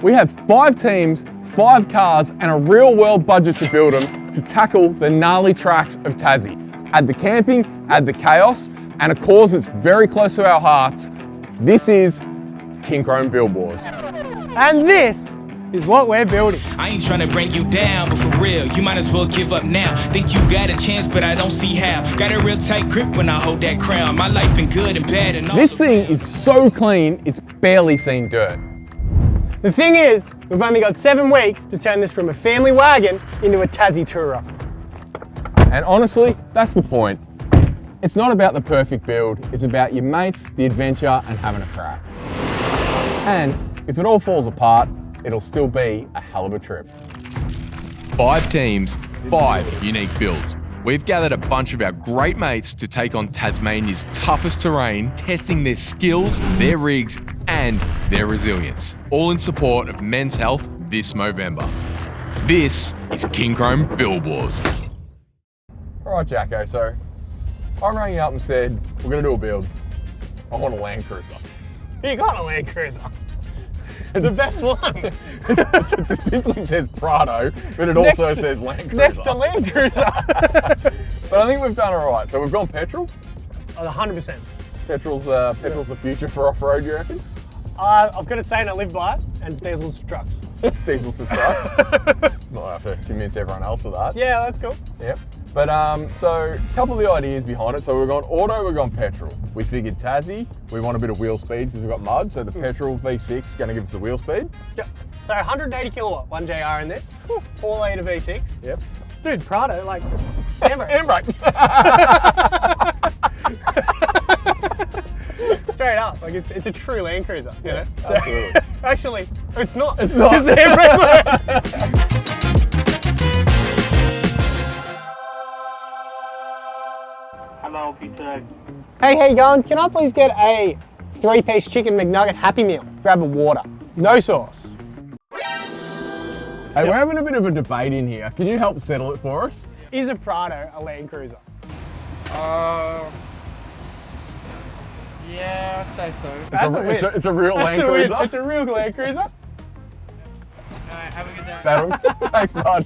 We have 5 teams, 5 cars, and a real world budget to build them to tackle the gnarly tracks of Tassie. Add the camping, add the chaos, and a cause that's very close to our hearts. This is Kincrome Buildwars. And this is what we're building. I ain't trying to bring you down, but for real, you might as well give up now. Think you got a chance, but I don't see how. Got a real tight grip when I hold that crown. My life been good and bad and all. This thing is so clean, it's barely seen dirt. The thing is, we've only got 7 weeks to turn this from a family wagon into a Tassie tourer. And honestly, that's the point. It's not about the perfect build, it's about your mates, the adventure, and having a crack. And if it all falls apart, it'll still be a hell of a trip. 5 teams, 5 unique builds. We've gathered a bunch of our great mates to take on Tasmania's toughest terrain, testing their skills, their rigs, and their resilience. All in support of men's health this Movember. This is Kincrome Buildwars. All right, Jacko, so I rang you up and said, we're gonna do a build. I want a Land Cruiser. You got a Land Cruiser. The best one. It distinctly says Prado, but it also says Land Cruiser. Next to Land Cruiser. But I think we've done all right. So we've gone petrol. 100%. Petrol's the future for off-road, you reckon? I've got to say, and I live by it, and it's diesels for trucks. Diesels for trucks. Might have to convince everyone else of that. Yeah, that's cool. Yep. But so a couple of the ideas behind it. So we've gone auto, we've gone petrol. We figured Tassie, we want a bit of wheel speed because we've got mud. So the petrol V6 is going to give us the wheel speed. Yep. So 180 kilowatt, 1JR in this. 4-litre V6. Yep. Dude, Prado, like, handbrake. Straight up, like it's a true Land Cruiser, you know? So, Absolutely. actually, it's not. It's not. Because the handbrake works. Hello, Peter. Hey, how you going? Can I please get a 3-piece chicken McNugget Happy Meal? Grab a water. No sauce. Hey, we're having a bit of a debate in here. Can you help settle it for us? Is a Prado a Land Cruiser? Yeah, I'd say so. It's a real Land Cruiser. It's a real Land Cruiser. Alright, have a good day. Thanks, bud.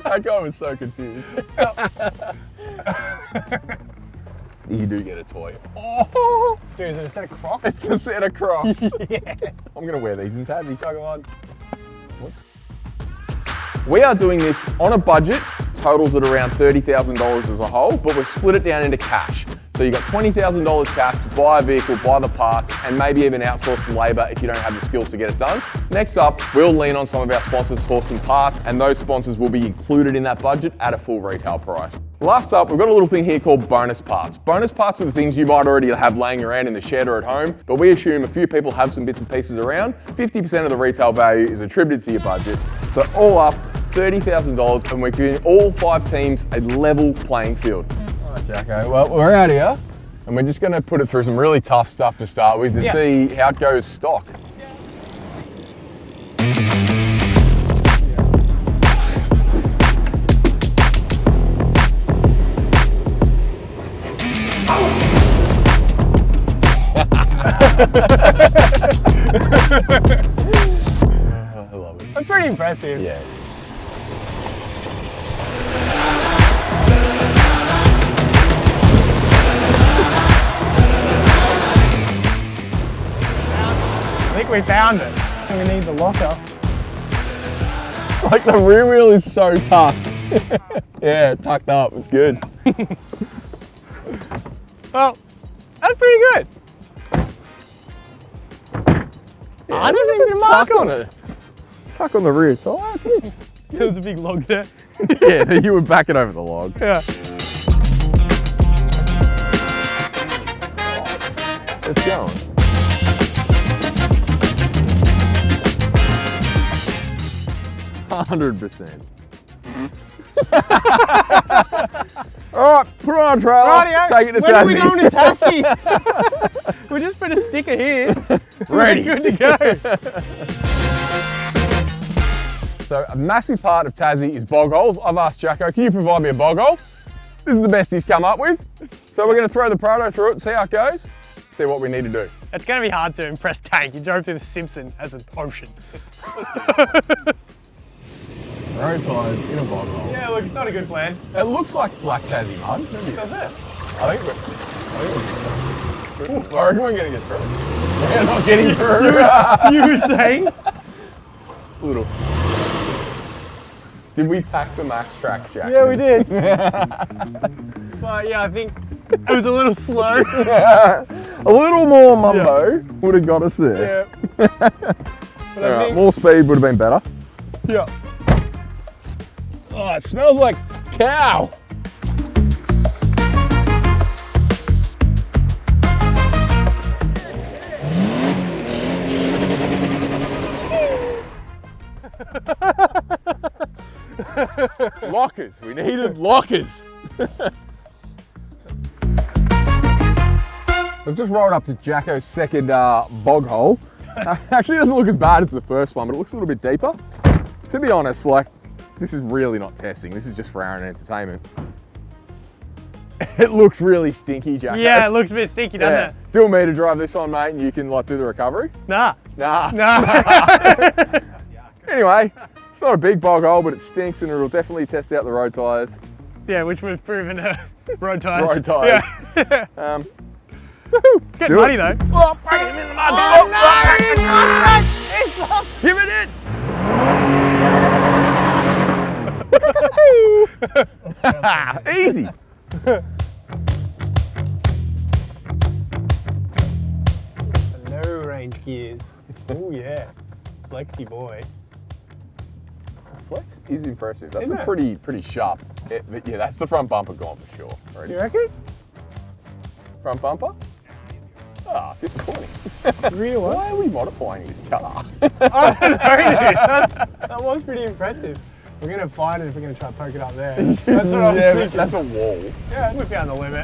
That guy was so confused. You do get a toy. Oh, dude, is it a set of Crocs? It's a set of Crocs. Yeah. I'm gonna wear these in Tassie. So go on. What? We are doing this on a budget, totals at around $30,000 as a whole, but we've split it down into cash. So you've got $20,000 cash to buy a vehicle, buy the parts, and maybe even outsource some labor if you don't have the skills to get it done. Next up, we'll lean on some of our sponsors for some parts, and those sponsors will be included in that budget at a full retail price. Last up, we've got a little thing here called bonus parts. Bonus parts are the things you might already have laying around in the shed or at home, but we assume a few people have some bits and pieces around. 50% of the retail value is attributed to your budget. So all up, $30,000, and we're giving all 5 teams a level playing field. All right, Jacko, well, we're out here, and we're just gonna put it through some really tough stuff to start with to see how it goes stock. I love it. That's pretty impressive. Yeah. I think we found it. I think we need the locker. Like the rear wheel is so tucked. Yeah, tucked up, it's good. Well, that's pretty good. Yeah, I don't even mark on it. Tuck on the rear tire, it's There's a big log there. Yeah, you were backing over the log. Yeah. It's going. %. All right, put it on a trailer. Rightio. Take it to When Tassie. are we going to Tassie? We'll just put a sticker here. Ready. We're good to go. So a massive part of Tassie is bog holes. I've asked Jacko, can you provide me a bog hole? This is the best he's come up with. So we're going to throw the Prado through it, see how it goes, see what we need to do. It's going to be hard to impress Tank. He drove through the Simpson as an ocean. Road tyres in a bog hole. Yeah, look, it's not a good plan. It looks like black Tassie mud. Does it? I think I reckon we're going to get through. We're not getting through. You were saying? It's a little. Did we pack the max tracks, Jack? Yeah, we did. But yeah, I think it was a little slow. A little more mumbo would have got us there. Yeah. But I think, more speed would have been better. yeah. Oh, it smells like cow. Lockers, we needed lockers. We've just rolled up to Jacko's second bog hole. Actually, it doesn't look as bad as the first one, but it looks a little bit deeper. To be honest, like, this is really not testing. This is just for our own entertainment. It looks really stinky, Jacko. Yeah, it looks a bit sticky, doesn't it? Do you want me to drive this one, mate, and you can like do the recovery? Nah. Nah. Nah. Anyway, it's not a big bog hole, but it stinks and it'll definitely test out the road tyres. Yeah, which we've proven road tyres. Road tyres. Yeah. Woohoo! It's getting muddy though. Oh, bang him in the mud. Oh, no! Give it in. Easy. Low range gears. Oh yeah. Flexy boy. Flex is impressive. That's Isn't a it? pretty sharp. Yeah, that's the front bumper gone for sure. Ready? You reckon? Front bumper? Ah, disappointing. Really? Why are we modifying this car? I don't know. That was pretty impressive. We're gonna find it if we're gonna try to poke it up there. That's what I was thinking. That's a wall. Yeah, we found the limit.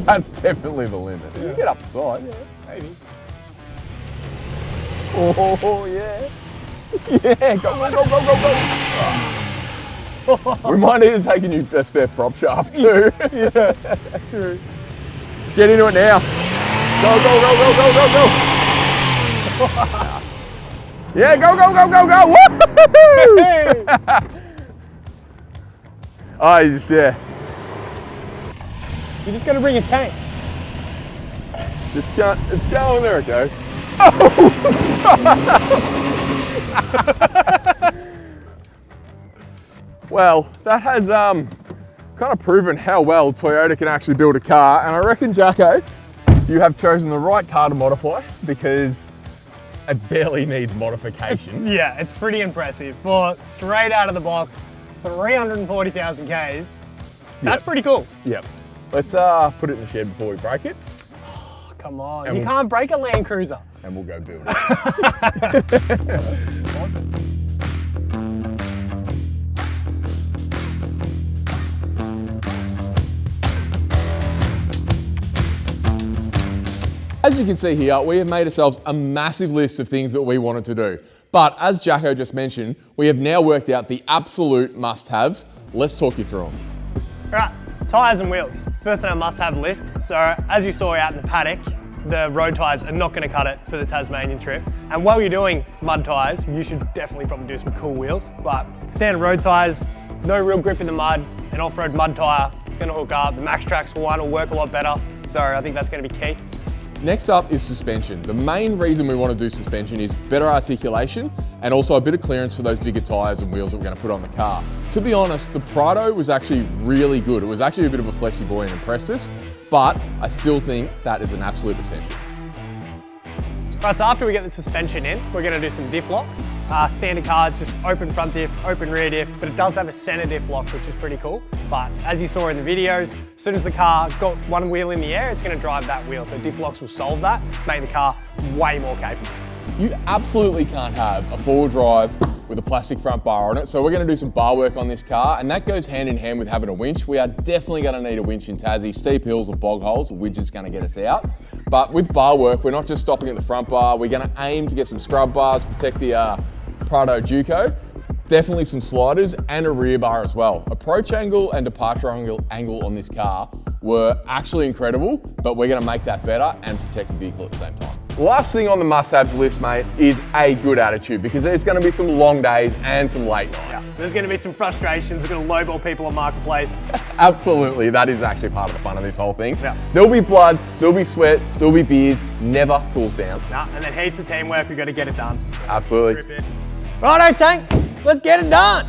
That's definitely the limit. You can get up the side. Yeah. Maybe. Oh yeah. Yeah, go, go, go, go, go. We might need to take a spare prop shaft too. Yeah, true. Let's get into it now. Go, go, go, go, go, go, go. Yeah, go, go, go, go, go. Woo! Hey! Oh, you just, yeah. You just gotta bring a tank. Just go, it's going, there it goes. Well, that has kind of proven how well Toyota can actually build a car, and I reckon, Jacko, you have chosen the right car to modify because it barely needs modification. Yeah, it's pretty impressive. For straight out of the box, 340,000 Ks. That's pretty cool. Yep. Let's put it in the shed before we break it, Oh, come on, And you we'll- can't break a Land Cruiser. and we'll go build it. As you can see here, we have made ourselves a massive list of things that we wanted to do. But as Jacko just mentioned, we have now worked out the absolute must-haves. Let's talk you through them. Right, tyres and wheels. First on our must-have list. So as you saw out in the paddock, the road tyres are not going to cut it for the Tasmanian trip. And while you're doing mud tyres, you should definitely probably do some cool wheels. But standard road tyres, no real grip in the mud, an off-road mud tyre, it's going to hook up. The Max Trax one will work a lot better. So I think that's going to be key. Next up is suspension. The main reason we want to do suspension is better articulation and also a bit of clearance for those bigger tyres and wheels that we're going to put on the car. To be honest, the Prado was actually really good. It was actually a bit of a flexi boy and impressed us, but I still think that is an absolute essential. Right, so after we get the suspension in, we're going to do some diff locks. Standard cars, just open front diff, open rear diff, but it does have a center diff lock, which is pretty cool. But as you saw in the videos, as soon as the car got one wheel in the air, it's going to drive that wheel. So diff locks will solve that, make the car way more capable. You absolutely can't have a four-wheel drive with a plastic front bar on it, so we're going to do some bar work on this car, and that goes hand in hand with having a winch. We are definitely going to need a winch in Tassie. Steep hills or bog holes, a winch is going to get us out. But with bar work, we're not just stopping at the front bar, we're going to aim to get some scrub bars, protect the Prado Duco, definitely some sliders and a rear bar as well. Approach angle and departure angle on this car were actually incredible, but we're going to make that better and protect the vehicle at the same time. Last thing on the must-haves list, mate, is a good attitude, because there's going to be some long days and some late nights. Yeah. There's going to be some frustrations. We're going to lowball people on Marketplace. Absolutely, that is actually part of the fun of this whole thing. Yeah. There'll be blood, there'll be sweat, there'll be beers, never tools down. Nah, and then heaps of teamwork. We've got to get it done. Absolutely. Righto, Tank. Let's get it done.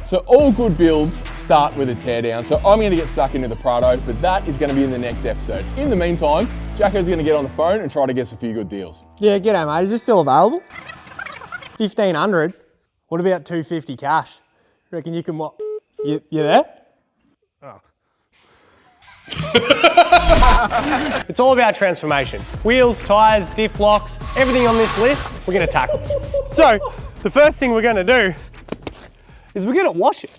So all good builds start with a teardown. So I'm going to get stuck into the Prado, but that is going to be in the next episode. In the meantime, Jacko's going to get on the phone and try to get us a few good deals. Yeah, g'day, mate. Is this still available? 1,500. What about 250 cash? Reckon you can what? You there? Oh. It's all about transformation. Wheels, tyres, diff locks, everything on this list, we're going to tackle. So, the first thing we're going to do is we're going to wash it.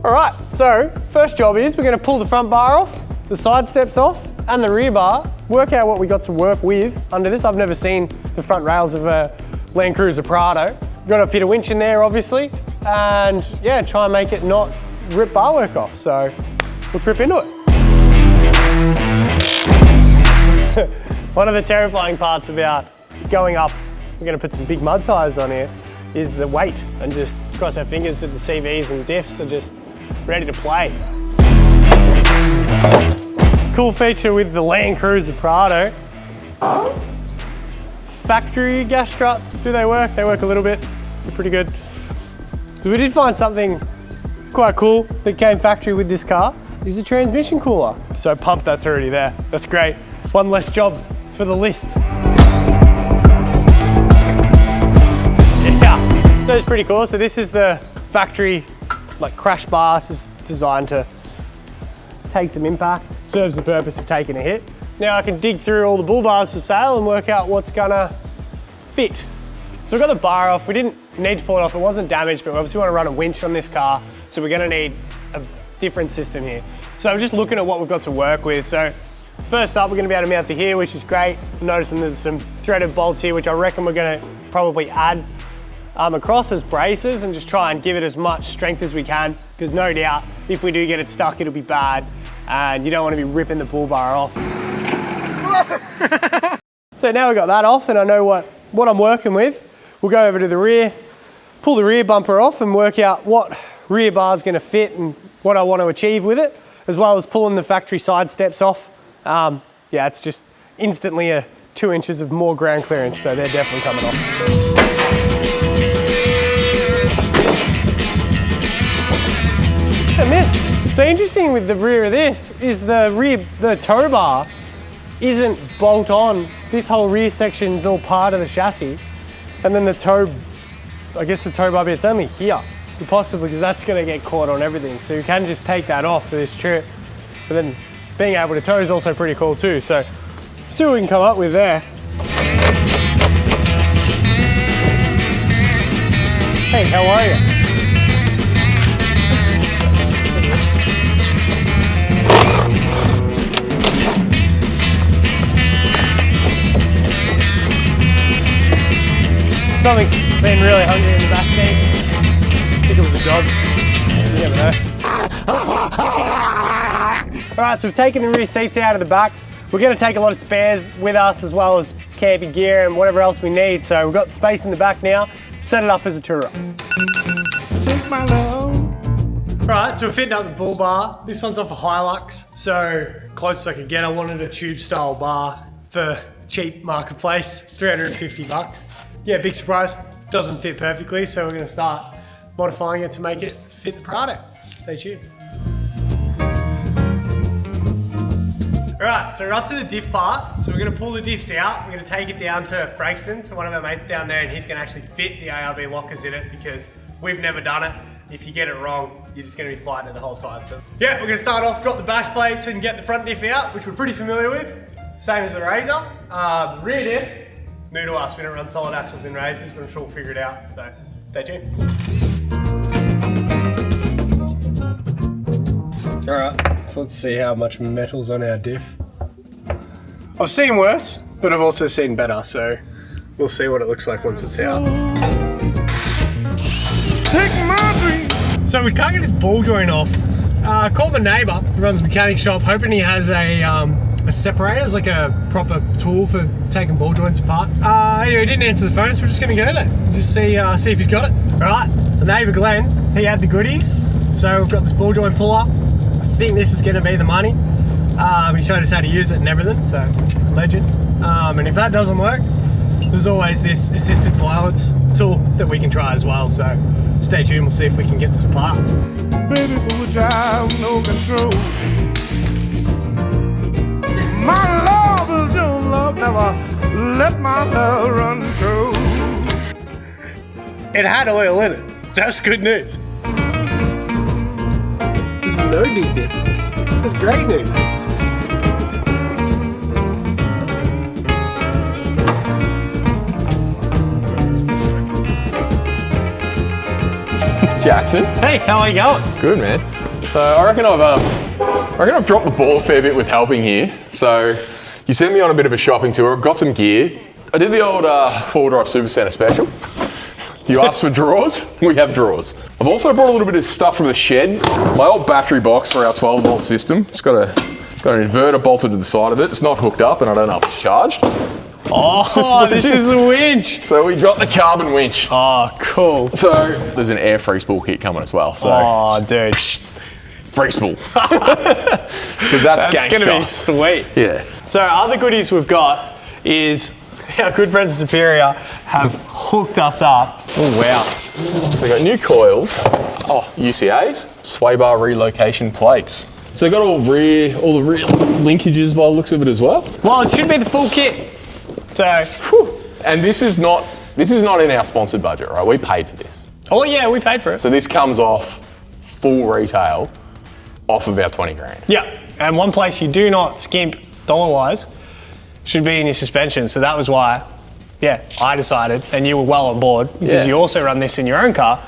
All right, so first job is we're going to pull the front bar off, the side steps off, and the rear bar, work out what we got to work with under this. I've never seen the front rails of a Land Cruiser Prado. Got to fit a winch in there, obviously, and yeah, try and make it not rip bar work off. So let's rip into it. One of the terrifying parts about going up, we're going to put some big mud tyres on here, is the weight, and just cross our fingers that the CVs and diffs are just ready to play. Cool feature with the Land Cruiser Prado. Factory gas struts, do they work? They work a little bit, they're pretty good. But we did find something quite cool that came factory with this car, is a transmission cooler. So pump that's already there, that's great. One less job for the list. Yeah, so it's pretty cool. So this is the factory like crash bar. This is designed to take some impact, serves the purpose of taking a hit. Now I can dig through all the bull bars for sale and work out what's gonna fit. So we've got the bar off. We didn't need to pull it off, it wasn't damaged, but we obviously want to run a winch on this car, so we're gonna need a different system here. So I'm just looking at what we've got to work with. So first up, we're gonna be able to mount to here, which is great. I'm noticing there's some threaded bolts here, which I reckon we're gonna probably add across as braces and just try and give it as much strength as we can, because no doubt if we do get it stuck, it'll be bad, and you don't want to be ripping the bull bar off. So now we've got that off and I know what I'm working with. We'll go over to the rear, pull the rear bumper off and work out what rear bar is going to fit and what I want to achieve with it, as well as pulling the factory side steps off. Yeah, it's just instantly 2 inches of more ground clearance, so they're definitely coming off. So interesting with the rear of this is the tow bar isn't bolt on. This whole rear section is all part of the chassis. And then the tow, I guess the tow bar bit's only here, possibly because that's gonna get caught on everything. So you can just take that off for this trip. But then being able to tow is also pretty cool too. So see what we can come up with there. Hey, how are you? Something's been really hungry in the back seat. I think it was a dog. You never know. All right, so we've taken the rear seats out of the back. We're going to take a lot of spares with us, as well as camping gear and whatever else we need. So we've got space in the back now. Set it up as a tourer. Take my love. All right, so we're fitting up the bull bar. This one's off a Hilux, so close as I could get. I wanted a tube style bar for cheap Marketplace, 350 bucks. Yeah, big surprise, doesn't fit perfectly, so we're gonna start modifying it to make it fit the Prado. Stay tuned. All right, so we're up to the diff part. So we're gonna pull the diffs out. We're gonna take it down to Frankston, to one of our mates down there, and he's gonna actually fit the ARB lockers in it, because we've never done it. If you get it wrong, you're just gonna be fighting it the whole time. So yeah, we're gonna start off, drop the bash plates and get the front diff out, which we're pretty familiar with. Same as the Razor. The rear diff, new to us, we don't run solid axles in Razors, but I'm sure we'll figure it out, so stay tuned. All right, so let's see how much metal's on our diff. I've seen worse, but I've also seen better, so we'll see what it looks like once it's out. Take my dream. So we can't get this ball joint off. Called my neighbour who runs a mechanic shop, hoping he has a a separator. It's like a proper tool for taking ball joints apart. Anyway, he didn't answer the phone, so we're just gonna go there. Just see if he's got it. All right, so neighbour Glenn, he had the goodies. So we've got this ball joint pull up. I think this is gonna be the money. He showed us how to use it and everything, so legend. And if that doesn't work, there's always this assisted violence tool that we can try as well. So stay tuned, we'll see if we can get this apart. Baby, for which I have no control. My love is your love, never let my love run cold. It had oil in it. That's good news. No big bits. That's great news. Jackson. Hey, how are you going? Good, man. So I reckon I've dropped the ball a fair bit with helping here. So you sent me on a bit of a shopping tour. I've got some gear. I did the old four-wheel drive Super Centre special. You asked for drawers, we have drawers. I've also brought a little bit of stuff from the shed. My old battery box for our 12-volt system. It's got an inverter bolted to the side of it. It's not hooked up and I don't know if it's charged. Oh, this is the winch. So we got the carbon winch. Oh, cool. So there's an air free spool kit coming as well. So Oh, dude. free spool. Because that's gangsta. Gonna be sweet. Yeah. So other goodies we've got is our good friends at Superior have hooked us up. Oh, wow. So we got new coils. Oh, UCAs. Sway bar relocation plates. So we got all the rear linkages by the looks of it as well. Well, it should be the full kit. So, Whew. And this is not in our sponsored budget, right? We paid for this. oh yeah, we paid for it. So this comes off full retail off of our 20 grand. Yeah, and one place you do not skimp dollar-wise should be in your suspension. So that was why, yeah, I decided, and you were well on board, because you also run this in your own car.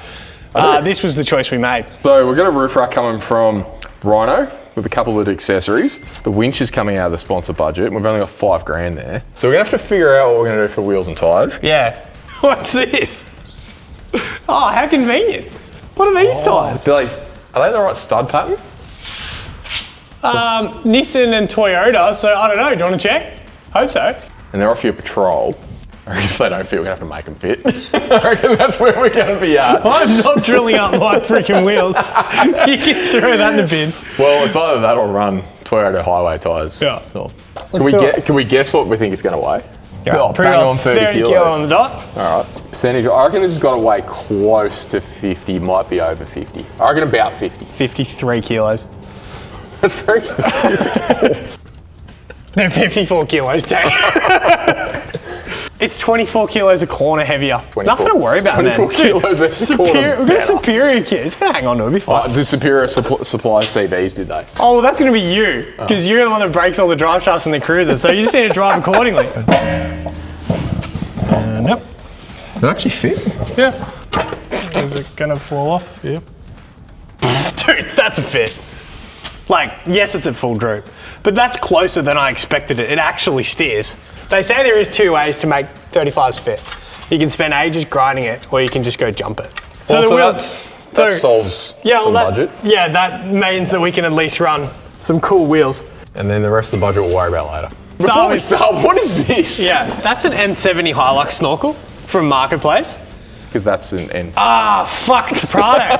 This was the choice we made. So we've got a roof rack coming from Rhino with a couple of accessories. The winch is coming out of the sponsor budget, and we've only got 5 grand there. So we're gonna have to figure out what we're gonna do for wheels and tyres. Yeah. What's this? Oh, how convenient. What are these tyres? Are they the right stud pattern? Nissan and Toyota, so I don't know, do you want to check? Hope so. And they're off your patrol. I reckon if they don't fit, we're gonna have to make them fit. I reckon that's where we're gonna be at. I'm not drilling up my freaking wheels. You can throw that in the bin. Well, it's either that or run Toyota highway tyres. Yeah. So, can we guess what we think it's gonna weigh? Yeah, Oh, pretty bang well on 30 kilos. kilo on the dot. All right. Percentage, I reckon this has got to weigh close to 50, might be over 50. I reckon about 50. 53 kilos. That's very specific. No, 54 kilos, Dave. It's 24 kilos a corner heavier. 24. Nothing to worry about, man. 24 kilos a corner We've got Superior kit. It's going to hang on to it. It'll be fine. The Superior Supply CVs, did they? Oh, well, that's going to be you, because you're the one that breaks all the drive shafts in the Cruiser, so you just need to drive accordingly. Yep. Does it actually fit? Yeah. Is it going to fall off? Yeah. Dude, that's a fit. Like, yes, it's at full droop, but that's closer than I expected it. It actually steers. They say there is 2 ways to make 35s fit. You can spend ages grinding it, or you can just go jump it. So Also, the wheels, that solves some budget. Yeah, that means that we can at least run some cool wheels. And then the rest of the budget we'll worry about later. So Before we start, what is this? Yeah, that's an N70 Hilux snorkel from Marketplace. Because that's an N. Ah, fuck, it's Prado.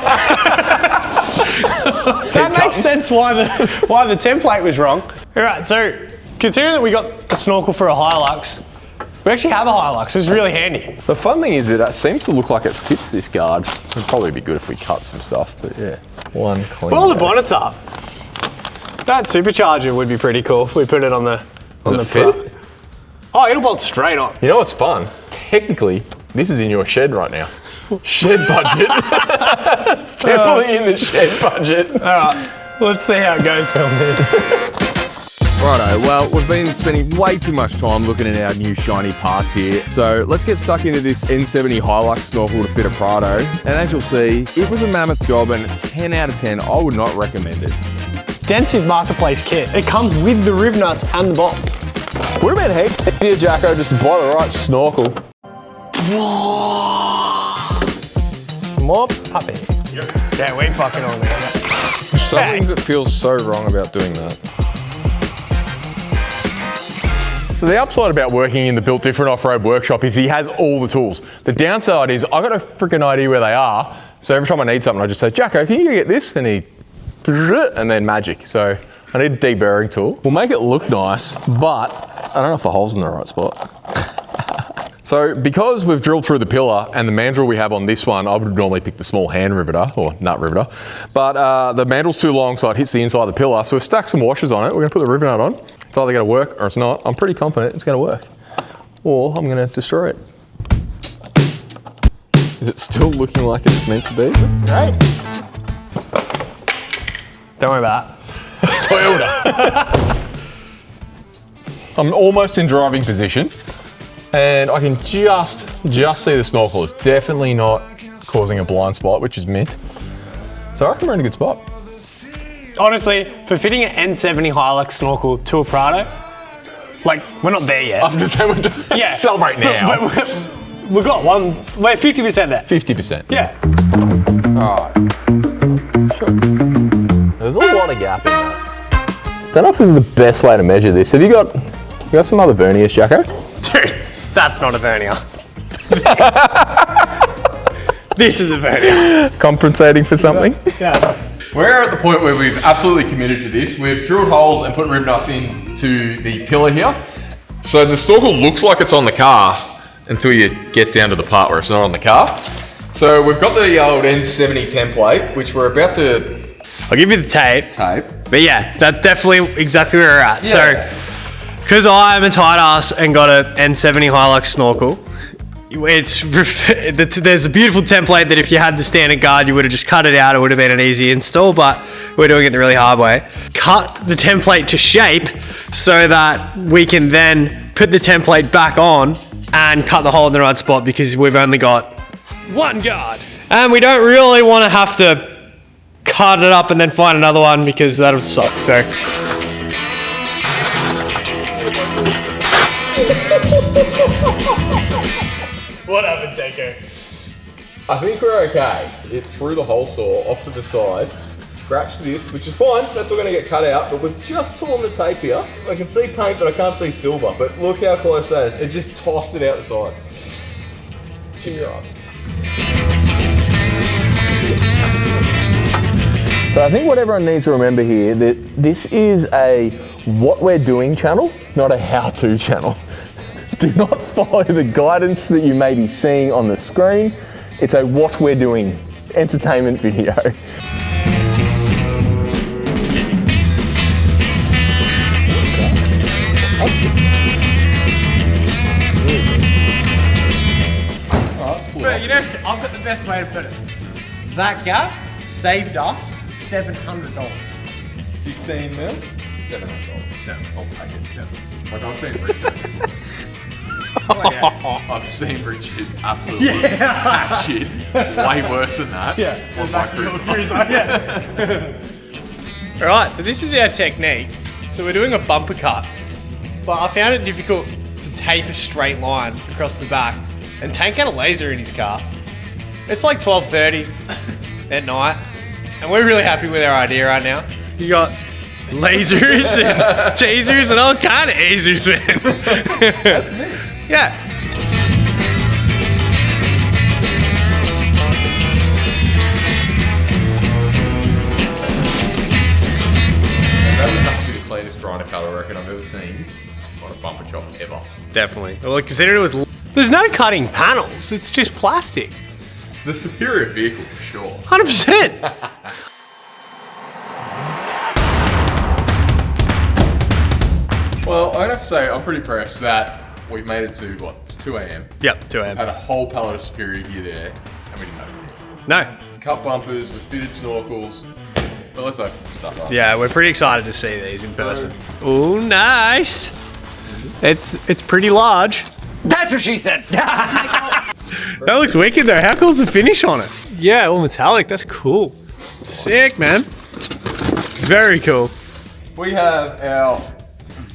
That makes sense why the template was wrong. All right, so considering that we got a snorkel for a Hilux, we actually have a Hilux. It's really handy. The fun thing is it seems to look like it fits this guard. It'd probably be good if we cut some stuff, but yeah. One clean. Well, the bonnet's up. That supercharger would be pretty cool if we put it on the fit? Oh, it'll bolt straight on. You know what's fun? Technically, this is in your shed right now. Shed budget. Definitely in the shed budget. All right, let's see how it goes on this. Righto, well, we've been spending way too much time looking at our new shiny parts here. So let's get stuck into this N70 Hilux snorkel to fit a Prado. And as you'll see, it was a mammoth job and 10 out of 10, I would not recommend it. Densive Marketplace kit. It comes with the riv nuts and the bolts. Would have been heaps easier, Jacko, just to buy the right snorkel. More puppy. Yep. Yeah, we fucking on there. Some things that feels so wrong about doing that. So the upside about working in the Built Different off-road workshop is he has all the tools. The downside is I got a freaking idea where they are. So every time I need something, I just say, Jacko, can you go get this? And he, and then magic. So I need a deburring tool. We'll make it look nice, but I don't know if the hole's in the right spot. So because we've drilled through the pillar and the mandrel we have on this one, I would normally pick the small hand riveter or nut riveter, but the mandrel's too long so it hits the inside of the pillar. So we've stacked some washers on it. We're gonna put the rivet nut on. It's either gonna work or it's not. I'm pretty confident it's gonna work. Or I'm gonna destroy it. Is it still looking like it's meant to be? Great. Don't worry about that. Toyota. I'm almost in driving position. And I can just see the snorkel. It's definitely not causing a blind spot, which is mint. So I reckon we're in a good spot. Honestly, for fitting an N70 Hilux snorkel to a Prado, like, we're not there yet. I was gonna say, we're celebrate now. But we've got one, we're 50% there. 50%. Yeah. All right. Sure. There's a lot of gap in that. Don't know if this is the best way to measure this. Have you got some other verniers, Jacko? Dude, that's not a vernier. This is a vernier. Compensating for something? Yeah. We're at the point where we've absolutely committed to this. We've drilled holes and put rib nuts into the pillar here. So the snorkel looks like it's on the car until you get down to the part where it's not on the car. So we've got the old N70 template, which we're about to I'll give you the tape. But yeah, that's definitely exactly where we're at. Yeah. So, because I'm a tight ass and got an N70 Hilux snorkel, there's a beautiful template that if you had the standard guard, you would have just cut it out. It would have been an easy install, but we're doing it the really hard way. Cut the template to shape so that we can then put the template back on and cut the hole in the right spot because we've only got one guard. And we don't really want to have to cut it up and then find another one because that'll suck, so. What happened, Taker? I think we're okay. It threw the hole saw off to the side, scratched this, which is fine. That's all going to get cut out, but we've just torn the tape here. I can see paint, but I can't see silver. But look how close that is. It just tossed it out the side. Should be right. So I think what everyone needs to remember here, that this is a what we're doing channel, not a how-to channel. Do not follow the guidance that you may be seeing on the screen. It's a what we're doing entertainment video. But you know, I've got the best way to put it. That gap saved us $700. 15 mil? $700. Yeah. I'll take it. Yeah. Like I've seen Richard. I've seen Richard absolutely hack shit way worse than that on my cruiser. Alright, so this is our technique. So we're doing a bumper cut, but I found it difficult to tape a straight line across the back. And Tank had a laser in his car. It's like 12:30 at night, and we're really happy with our idea right now. You got lasers and tasers and all kind of asers, man. That's me. Yeah. That would have to be the cleanest grinder cut I reckon I've ever seen on a bumper chop ever. Definitely. Well, consider it was. There's no cutting panels. It's just plastic. It's the superior vehicle for sure. 100%. Well, I'd have to say I'm pretty impressed that we've made it to what? It's 2 a.m. Yep, 2 a.m. Had a whole pallet of superior gear there, and we didn't have it. No. Cut bumpers, we've fitted snorkels. But let's open some stuff up. Yeah, we're pretty excited to see these in person. Oh, nice. It's pretty large. That's what she said. That looks wicked though. How cool's the finish on it? Yeah, all metallic. That's cool. Sick, man. Very cool. We have our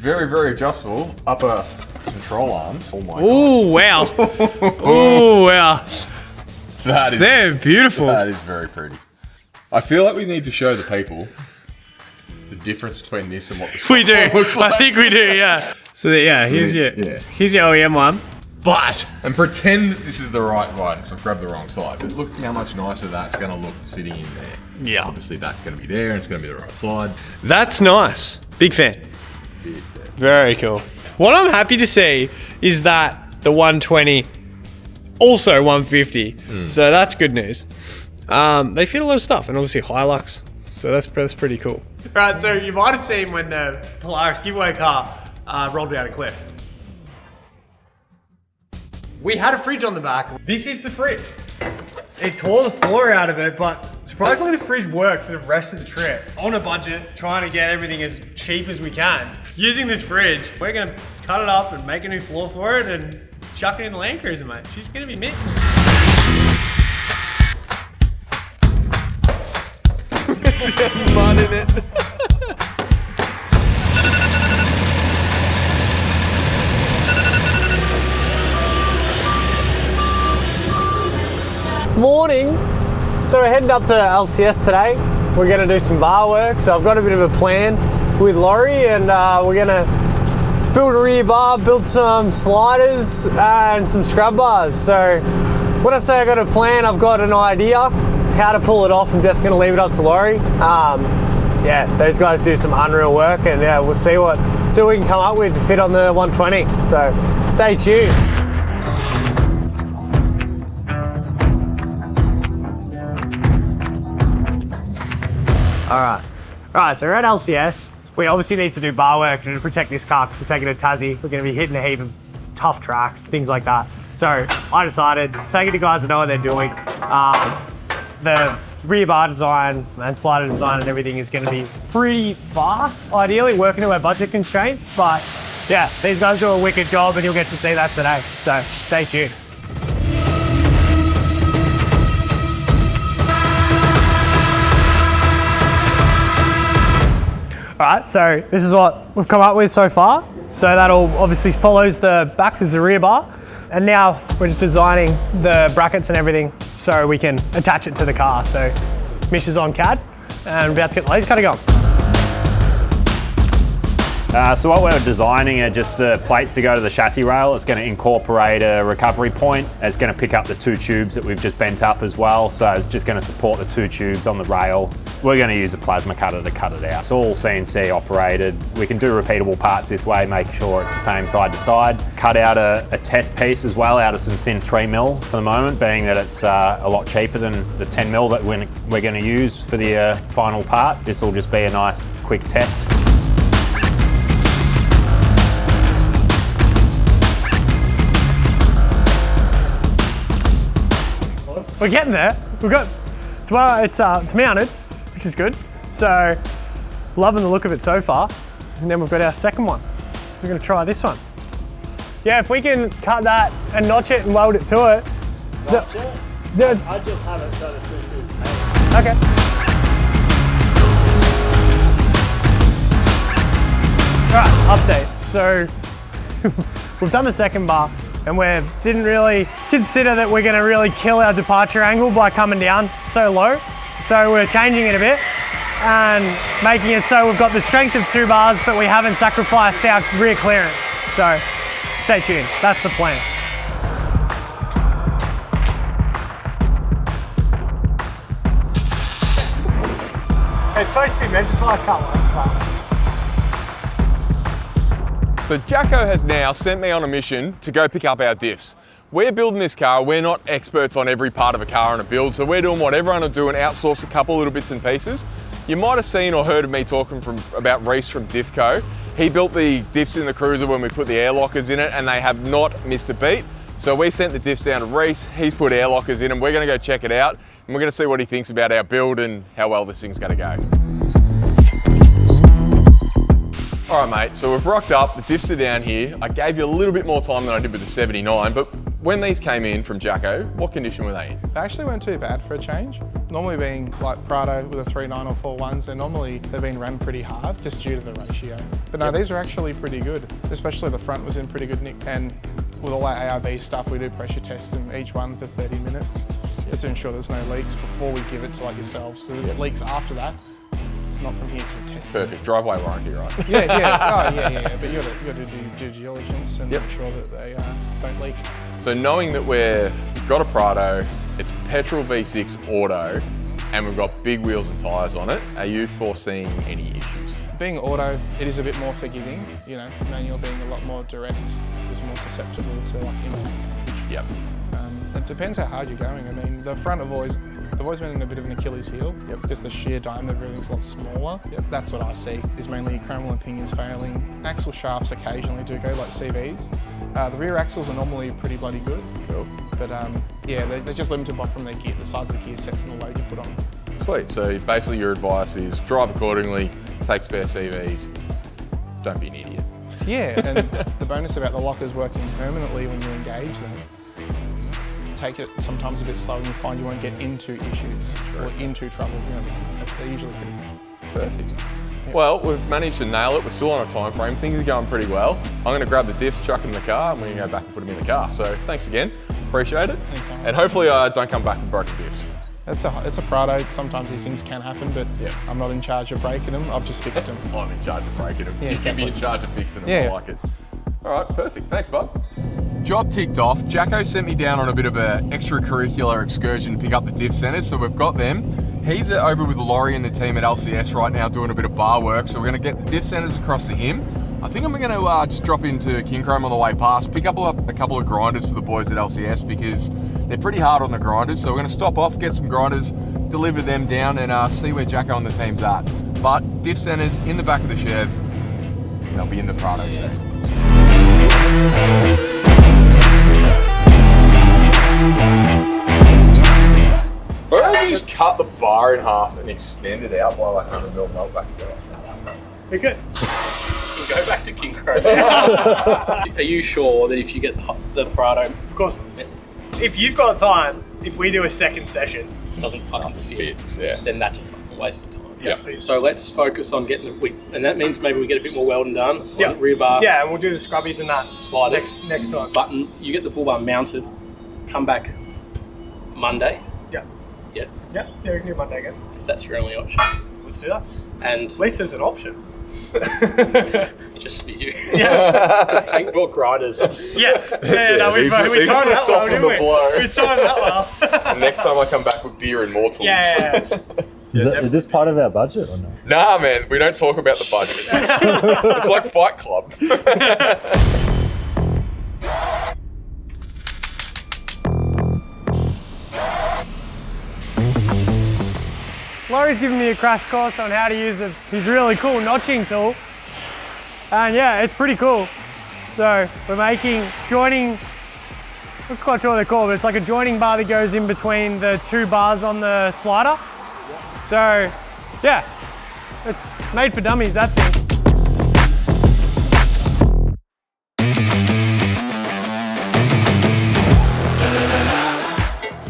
very, very adjustable upper control arms. Oh my god. Oh, wow. Oh, wow. That is, They're beautiful. that is very pretty. I feel like we need to show the people the difference between this and what the We do. looks like. I think we do, yeah. So yeah, here's your OEM one. But And pretend that this is the right one, because I've grabbed the wrong side. But look how much nicer that's going to look sitting in there. yeah, Obviously that's going to be there and it's going to be the right side. that's nice. Big fan. Very cool. What I'm happy to see is that the 120 also 150. So that's good news. They fit a lot of stuff, and obviously Hilux. So that's pretty cool. Right, so you might have seen when the Polaris giveaway car rolled down a cliff. We had a fridge on the back. This is the fridge. It tore the floor out of it, but surprisingly the fridge worked for the rest of the trip. On a budget, trying to get everything as cheap as we can. Using this fridge, we're gonna cut it up and make a new floor for it and chuck it in the Land Cruiser, mate. She's gonna be mint. Mud in it. Morning. So we're heading up to LCS today. We're going to do some bar work. So I've got a bit of a plan with Laurie, and we're going to build a rear bar, build some sliders and some scrub bars. So when I say I got a plan, I've got an idea how to pull it off. I'm definitely going to leave it up to Laurie. Yeah, those guys do some unreal work, and yeah, we'll see what we can come up with to fit on the 120. So stay tuned. All right, so we're at LCS. We obviously need to do bar work to protect this car because we're taking it to Tassie. We're going to be hitting a heap of tough tracks, things like that. So I decided to take it to guys that know what they're doing. The rear bar design and slider design and everything is going to be pretty fast, ideally, working to our budget constraints. But yeah, these guys do a wicked job and you'll get to see that today. So stay tuned. All right, so this is what we've come up with so far. So that all obviously follows the back as the rear bar. And now we're just designing the brackets and everything so we can attach it to the car. So Mish is on CAD and we're about to get the laser cutter going. So what we're designing are just the plates to go to the chassis rail. It's going to incorporate a recovery point. It's going to pick up the two tubes that we've just bent up as well. So it's just going to support the two tubes on the rail. We're going to use a plasma cutter to cut it out. It's all CNC operated. We can do repeatable parts this way, make sure it's the same side to side. Cut out a test piece as well out of some thin 3mm for the moment, being that it's a lot cheaper than the 10mm that we're going to use for the final part. This will just be a nice quick test. We're getting there. It's mounted, which is good. So loving the look of it so far. And then we've got our second one. We're going to try this one. Yeah, if we can cut that and notch it and weld it to it. I just have it so the two tubes. Okay. All right, update. So we've done the second bar. And we didn't really consider that we're going to really kill our departure angle by coming down so low. So we're changing it a bit and making it so we've got the strength of two bars, but we haven't sacrificed our rear clearance. So stay tuned, that's the plan. It's supposed to be measured twice, can't once, So Jacko has now sent me on a mission to go pick up our diffs. We're building this car, we're not experts on every part of a car and a build, so we're doing what everyone will do and outsource a couple little bits and pieces. You might have seen or heard of me talking about Reese from Diffco. He built the diffs in the Cruiser when we put the air lockers in it and they have not missed a beat. So we sent the diffs down to Reese, he's put air lockers in and we're gonna go check it out and we're gonna see what he thinks about our build and how well this thing's gonna go. All right, mate, so we've rocked up, the diffs are down here. I gave you a little bit more time than I did with the 79, but when these came in from Jacko, what condition were they in? They actually weren't too bad for a change. Normally being like Prado with a 3.9 or 4.1s, and normally they've been run pretty hard just due to the ratio. But no, these are actually pretty good, especially the front was in pretty good nick. And with all our ARB stuff, we do pressure test them each one for 30 minutes just to ensure there's no leaks before we give it to like yourselves. So there's leaks after that. It's not from here to a test. Perfect. Driveway warranty, right? Yeah, yeah. Oh, yeah. But you got to do due diligence and make sure that they don't leak. So knowing that we've got a Prado, it's petrol V6 auto, and we've got big wheels and tyres on it, are you foreseeing any issues? Being auto, it is a bit more forgiving. You know, manual being a lot more direct is more susceptible to like impact. Yep. It depends how hard you're going. I mean, the front they've always been in a bit of an Achilles heel. Yep. Because the sheer diameter of everything's a lot smaller. Yep. That's what I see, is mainly chromal and pinions failing. Axle shafts occasionally do go like CVs. The rear axles are normally pretty bloody good. Cool. But yeah, they're just limited by from their gear, the size of the gear sets and the load you put on. Sweet. So basically your advice is drive accordingly, take spare CVs, don't be an idiot. Yeah, and the bonus about the lockers working permanently when you engage them, take it sometimes a bit slow and you find you won't get into issues or into trouble. You know, they're usually pretty perfect. Yep. Well, we've managed to nail it. We're still on a time frame. Things are going pretty well. I'm going to grab the diffs, chuck them in the car, and we're going to go back and put them in the car. So thanks again. Appreciate it. Thanks, Alan. And hopefully I don't come back with broken diffs. It's a Prado. Sometimes these things can happen, but I'm not in charge of breaking them. I've just fixed them. I'm in charge of breaking them. Yeah, you can be in charge of fixing them. I like it. All right, perfect. Thanks, bud. Job ticked off. Jacko sent me down on a bit of an extracurricular excursion to pick up the diff centres, so we've got them. He's over with Laurie and the team at LCS right now doing a bit of bar work, so we're going to get the diff centres across to him. I think I'm going to just drop into Kincrome on the way past, pick up a couple of grinders for the boys at LCS because they're pretty hard on the grinders, so we're going to stop off, get some grinders, deliver them down and see where Jacko and the team's at. But diff centres in the back of the Chev, they'll be in the Prado soon. Why don't you just cut the bar in half and extend it out by like 100 mil melt back together? We're good. We'll go back to Kincrome. Are you sure that if you get the Prado, Of course. If you've got time, if we do a second session, it doesn't fucking fit, yeah. then that's a fucking waste of time. Yeah. So let's focus on getting and that means maybe we get a bit more welding done. Yeah. Rear bar. Yeah, and we'll do the scrubbies and that Sliders. next time. Button. You get the bull bar mounted. Come back Monday. Yeah, we can do Monday again. Because that's your only option. Let's do that. And At least there's an option. just for you. Yeah. Because Tank bought grinders. Yeah, no, we timed that well, didn't we? We timed that well. And next time I come back with beer and more tools. Yeah. Is this part of our budget or no? Nah, man, we don't talk about the budget. It's like Fight Club. Laurie's giving me a crash course on how to use his really cool notching tool. And yeah, it's pretty cool. So we're making joining, I'm not quite sure what they're called, but it's like a joining bar that goes in between the two bars on the slider. So yeah, it's made for dummies, that thing.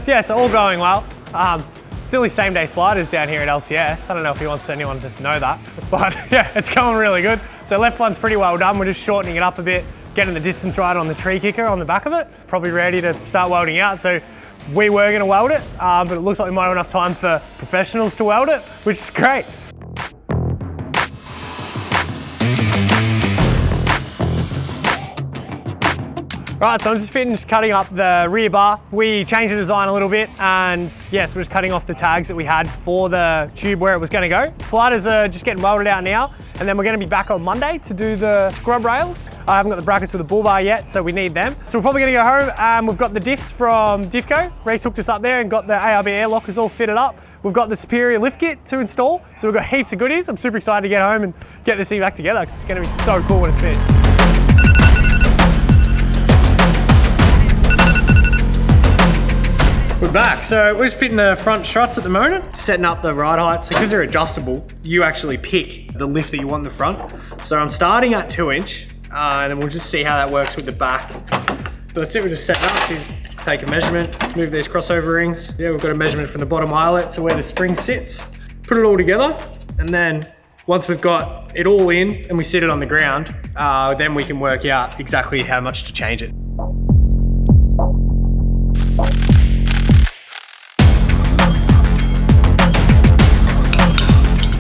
Yeah, it's all going well. Still his same day sliders down here at LCS. I don't know if he wants anyone to know that, but yeah, it's going really good. So left one's pretty well done. We're just shortening it up a bit, getting the distance right on the tree kicker on the back of it. Probably ready to start welding out. So we were gonna weld it, but it looks like we might have enough time for professionals to weld it, which is great. Right, so I'm just finished cutting up the rear bar. We changed the design a little bit and yes, we're just cutting off the tags that we had for the tube where it was gonna go. Sliders are just getting welded out now and then we're gonna be back on Monday to do the scrub rails. I haven't got the brackets for the bull bar yet, so we need them. So we're probably gonna go home and we've got the diffs from Diffco. Reece hooked us up there and got the ARB air lockers all fitted up. We've got the Superior lift kit to install. So we've got heaps of goodies. I'm super excited to get home and get this thing back together because it's gonna be so cool when it's finished. We're back, so we're just fitting the front struts at the moment, setting up the ride height. So because they're adjustable, you actually pick the lift that you want in the front. So I'm starting at 2 inch, and then we'll just see how that works with the back. So that's it, we're just setting up. So you just take a measurement, move these crossover rings. Yeah, we've got a measurement from the bottom eyelet to where the spring sits. Put it all together, and then once we've got it all in and we sit it on the ground, then we can work out exactly how much to change it.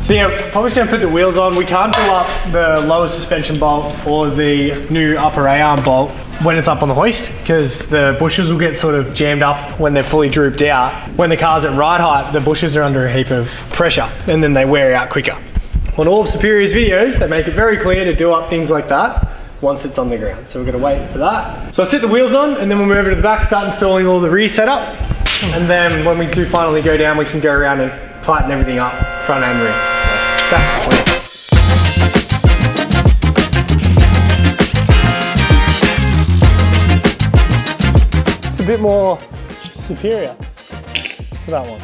So yeah, probably just gonna put the wheels on. We can't do up the lower suspension bolt or the new upper A-arm bolt when it's up on the hoist, because the bushes will get sort of jammed up when they're fully drooped out. When the car's at ride height, the bushes are under a heap of pressure and then they wear out quicker. On all of Superior's videos, they make it very clear to do up things like that once it's on the ground. So we're gonna wait for that. So I'll sit the wheels on and then we'll move over to the back, start installing all the rear setup. And then when we do finally go down, we can go around and tighten everything up, front and rear. That's the plan. It's a bit more superior to that one.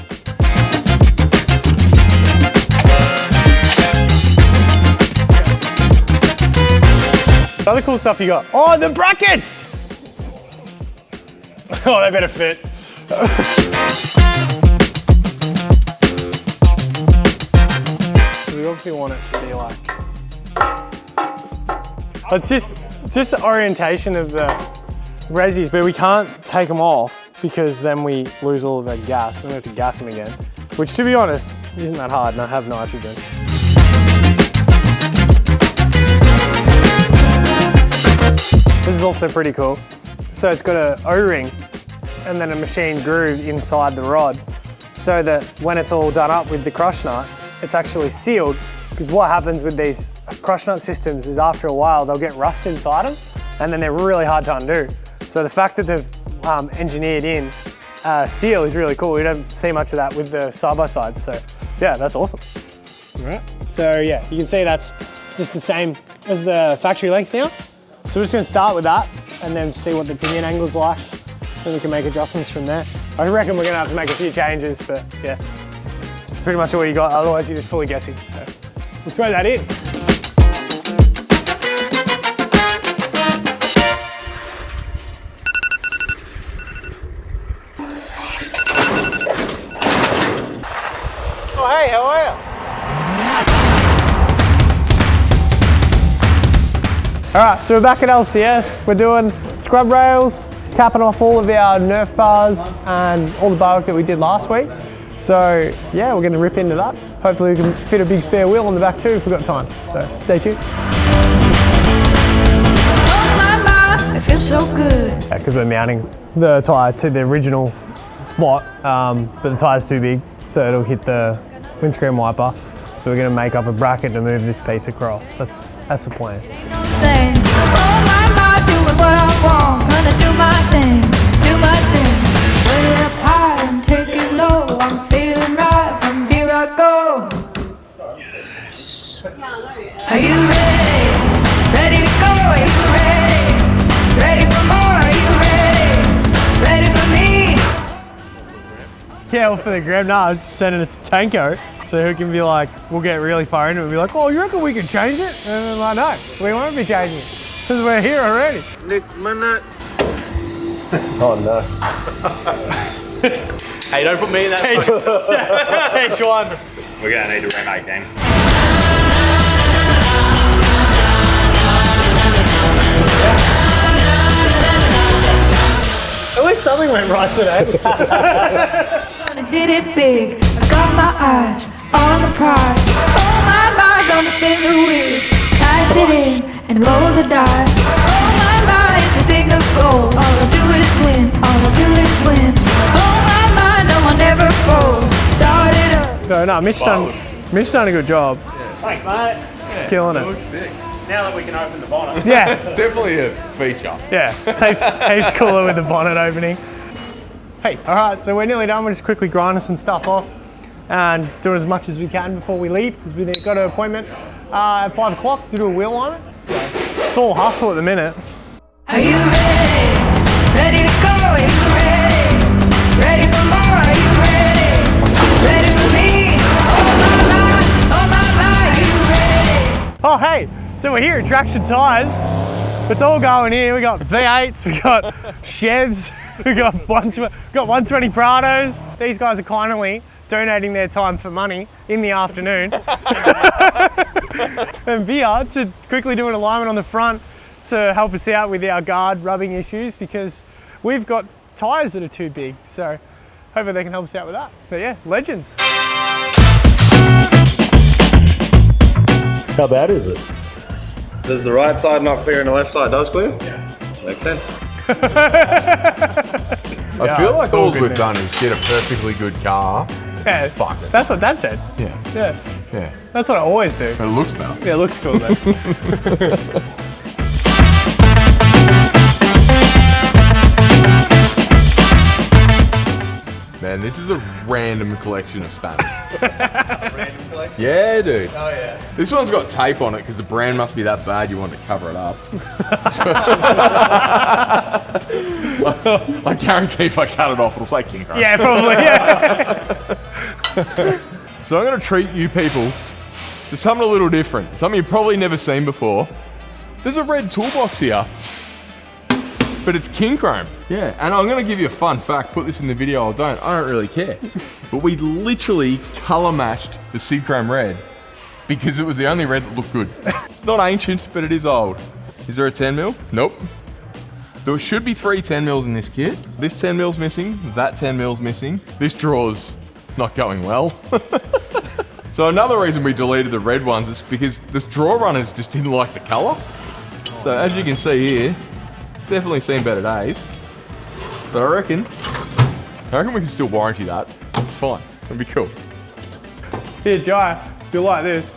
The other cool stuff you got. Oh, the brackets! Oh, they better fit. We obviously want it to be like... It's just the orientation of the resis, but we can't take them off because then we lose all of that gas and we have to gas them again, which to be honest, isn't that hard, and I have nitrogen. This is also pretty cool. So it's got an O-ring and then a machine groove inside the rod so that when it's all done up with the crush nut, it's actually sealed, because what happens with these crush nut systems is after a while they'll get rust inside them and then they're really hard to undo. So the fact that they've engineered in seal is really cool. We don't see much of that with the side-by-sides, so yeah, that's awesome. All right. So yeah, you can see that's just the same as the factory length now. So we're just going to start with that and then see what the pinion angle's like, and we can make adjustments from there. I reckon we're going to have to make a few changes, but yeah, it's pretty much all you got, otherwise you're just fully guessing. So we'll throw that in. Oh hey, how are you? Alright, so we're back at LCS. We're doing scrub rails, capping off all of our Nerf bars and all the bar work that we did last week. So yeah, we're going to rip into that. Hopefully we can fit a big spare wheel on the back too if we've got time. So stay tuned. It feels so good. Because we're mounting the tyre to the original spot, but the tyre's too big, so it'll hit the windscreen wiper. So we're going to make up a bracket to move this piece across. That's the plan. Doing what I want, gonna do my thing, way up high and take it low. I'm feeling right, from here I go. Yes. Are you ready? Ready to go? Are you ready? Ready for more? Are you ready? Ready for me? Yeah, well, for the grab, no, I'm just sending it to Tanko. So he can be like, we'll get really far into it and be like, oh, you reckon we can change it? And I'm like, no, we won't be changing it, because we're here already. Nick minute. Oh no. Hey, don't put me in that. Stage one. We're going to need to remake him. At least something went right today. Gonna hit it big. I got my eyes on the prize. Oh my, gonna spin the wheel, cash it in and roll the dice. Oh my, it's a thing of gold. All I do is win. All I do is win. Oh my, no one ever falls. Start it up. No, Mitch done a good job. Thanks, mate. Yeah, Killing it. Looks sick. Now that we can open the bonnet. Yeah, It's definitely a feature. yeah. It's heaps cooler with the bonnet opening. Hey, all right, so we're nearly done. We're just quickly grinding some stuff off and do as much as we can before we leave, because we've got an appointment at 5 o'clock to do a wheel on it. So it's all hustle at the minute. Are you ready? Ready to go? Are you ready? Ready for more? Are you ready? Ready for me? Oh my, are you ready? Oh, hey, so we're here at Traction Tyres. It's all going here. We got V8s, we got Chevs, we got 120 Prados. These guys are kindly donating their time for money in the afternoon. And beer to quickly do an alignment on the front to help us out with our guard rubbing issues, because we've got tyres that are too big. So hopefully they can help us out with that. So yeah, legends. How bad is it? Does the right side not clear and the left side does clear? Yeah. Makes sense. I feel like all we've done is get a perfectly good car. Yeah, Fuck it. that's what Dad said. Yeah. Yeah, Yeah. that's what I always do. But it looks better. Yeah, it looks cool though. Man, this is a random collection of spanners. Random collection? Yeah, dude. Oh yeah. This one's got tape on it because the brand must be that bad you want to cover it up. I guarantee if I cut it off, it'll say Kincrome. Yeah, probably. Yeah. So I'm going to treat you people to something a little different. Something you've probably never seen before. There's a red toolbox here, but it's Kincrome. Yeah, and I'm going to give you a fun fact. Put this in the video. I don't really care. But we literally color matched the Kincrome red because it was the only red that looked good. It's not ancient, but it is old. Is there a 10 mil? Nope. There should be 3 10 mils in this kit. This 10 mil's missing, that 10 mil's missing. This drawer's not going well. So another reason we deleted the red ones is because this drawer runners just didn't like the color. So as you can see here, it's definitely seen better days. But I reckon we can still warranty that. It's fine, it'll be cool. Here, Jai, you'll like this.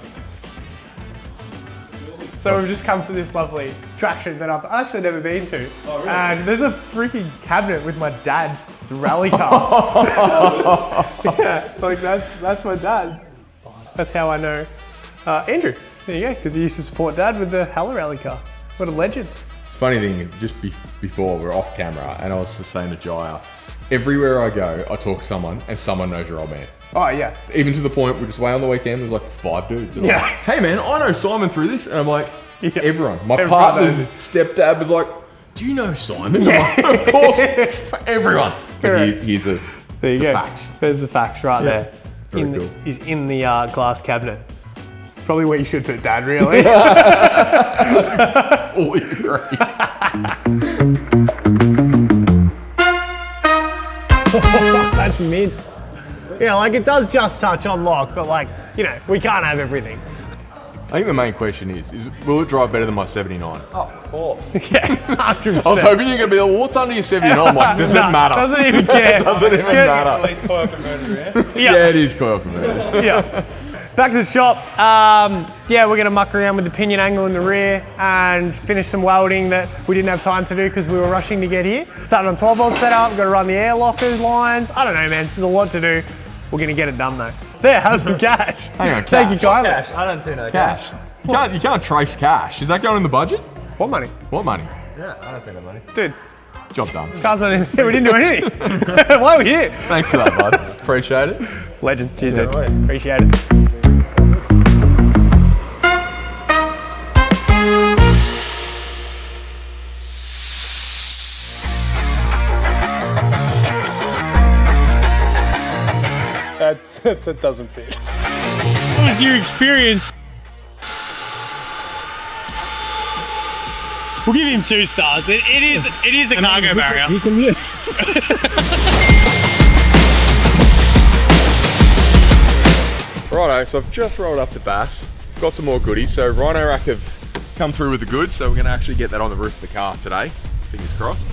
So we've just come to this lovely attraction that I've actually never been to. Oh, really? And there's a freaking cabinet with my dad's rally car. Yeah, like that's my dad. That's how I know Andrew. There you go, because he used to support Dad with the Hella rally car. What a legend. It's funny thing, just before we're off camera, and I was just saying to Jaya, everywhere I go, I talk to someone, and someone knows your old man. Oh yeah. Even to the point, we're just away on the weekend, there's like 5 dudes. And Yeah. I'm like, hey man, I know Simon through this. And I'm like, Yeah. everyone. My Everyone partner's knows. stepdad was like, do you know Simon? I'm like, of course, everyone. But here's the facts. There's the facts right there. Very cool. He's in the glass cabinet. Probably where you should put Dad, really. Fully agree. That's mid. Yeah, like it does just touch on lock, but like, you know, we can't have everything. I think the main question is will it drive better than my 79? Oh, of course. Yeah, 100%. I was hoping you're going to be like, well, what's under your 79? I'm like, does it matter? Doesn't even care. Doesn't even matter. At least coil converter, yeah? Yeah, it is coil converted. Yeah. Back to the shop. Yeah, we're gonna muck around with the pinion angle in the rear and finish some welding that we didn't have time to do because we were rushing to get here. Starting on 12 volt setup, got to run the air locker lines. I don't know, man. There's a lot to do. We're gonna get it done though. There, how's some cash? Hang on, Thank you kindly. Cash. I don't see no Cash. You can't trace cash. Is that going in the budget? What money? What money? Yeah, I don't see no money. Dude, Job done. cars not in here. We didn't do anything. Why are we here? Thanks for that, bud. Appreciate it. Legend. Cheers, dude. right. Appreciate it. That doesn't fit. What was your experience? We'll give him 2 stars. It is a cargo barrier. Righto, so I've just rolled up the bass. Got some more goodies. So Rhino Rack have come through with the goods, so we're going to actually get that on the roof of the car today. Fingers crossed.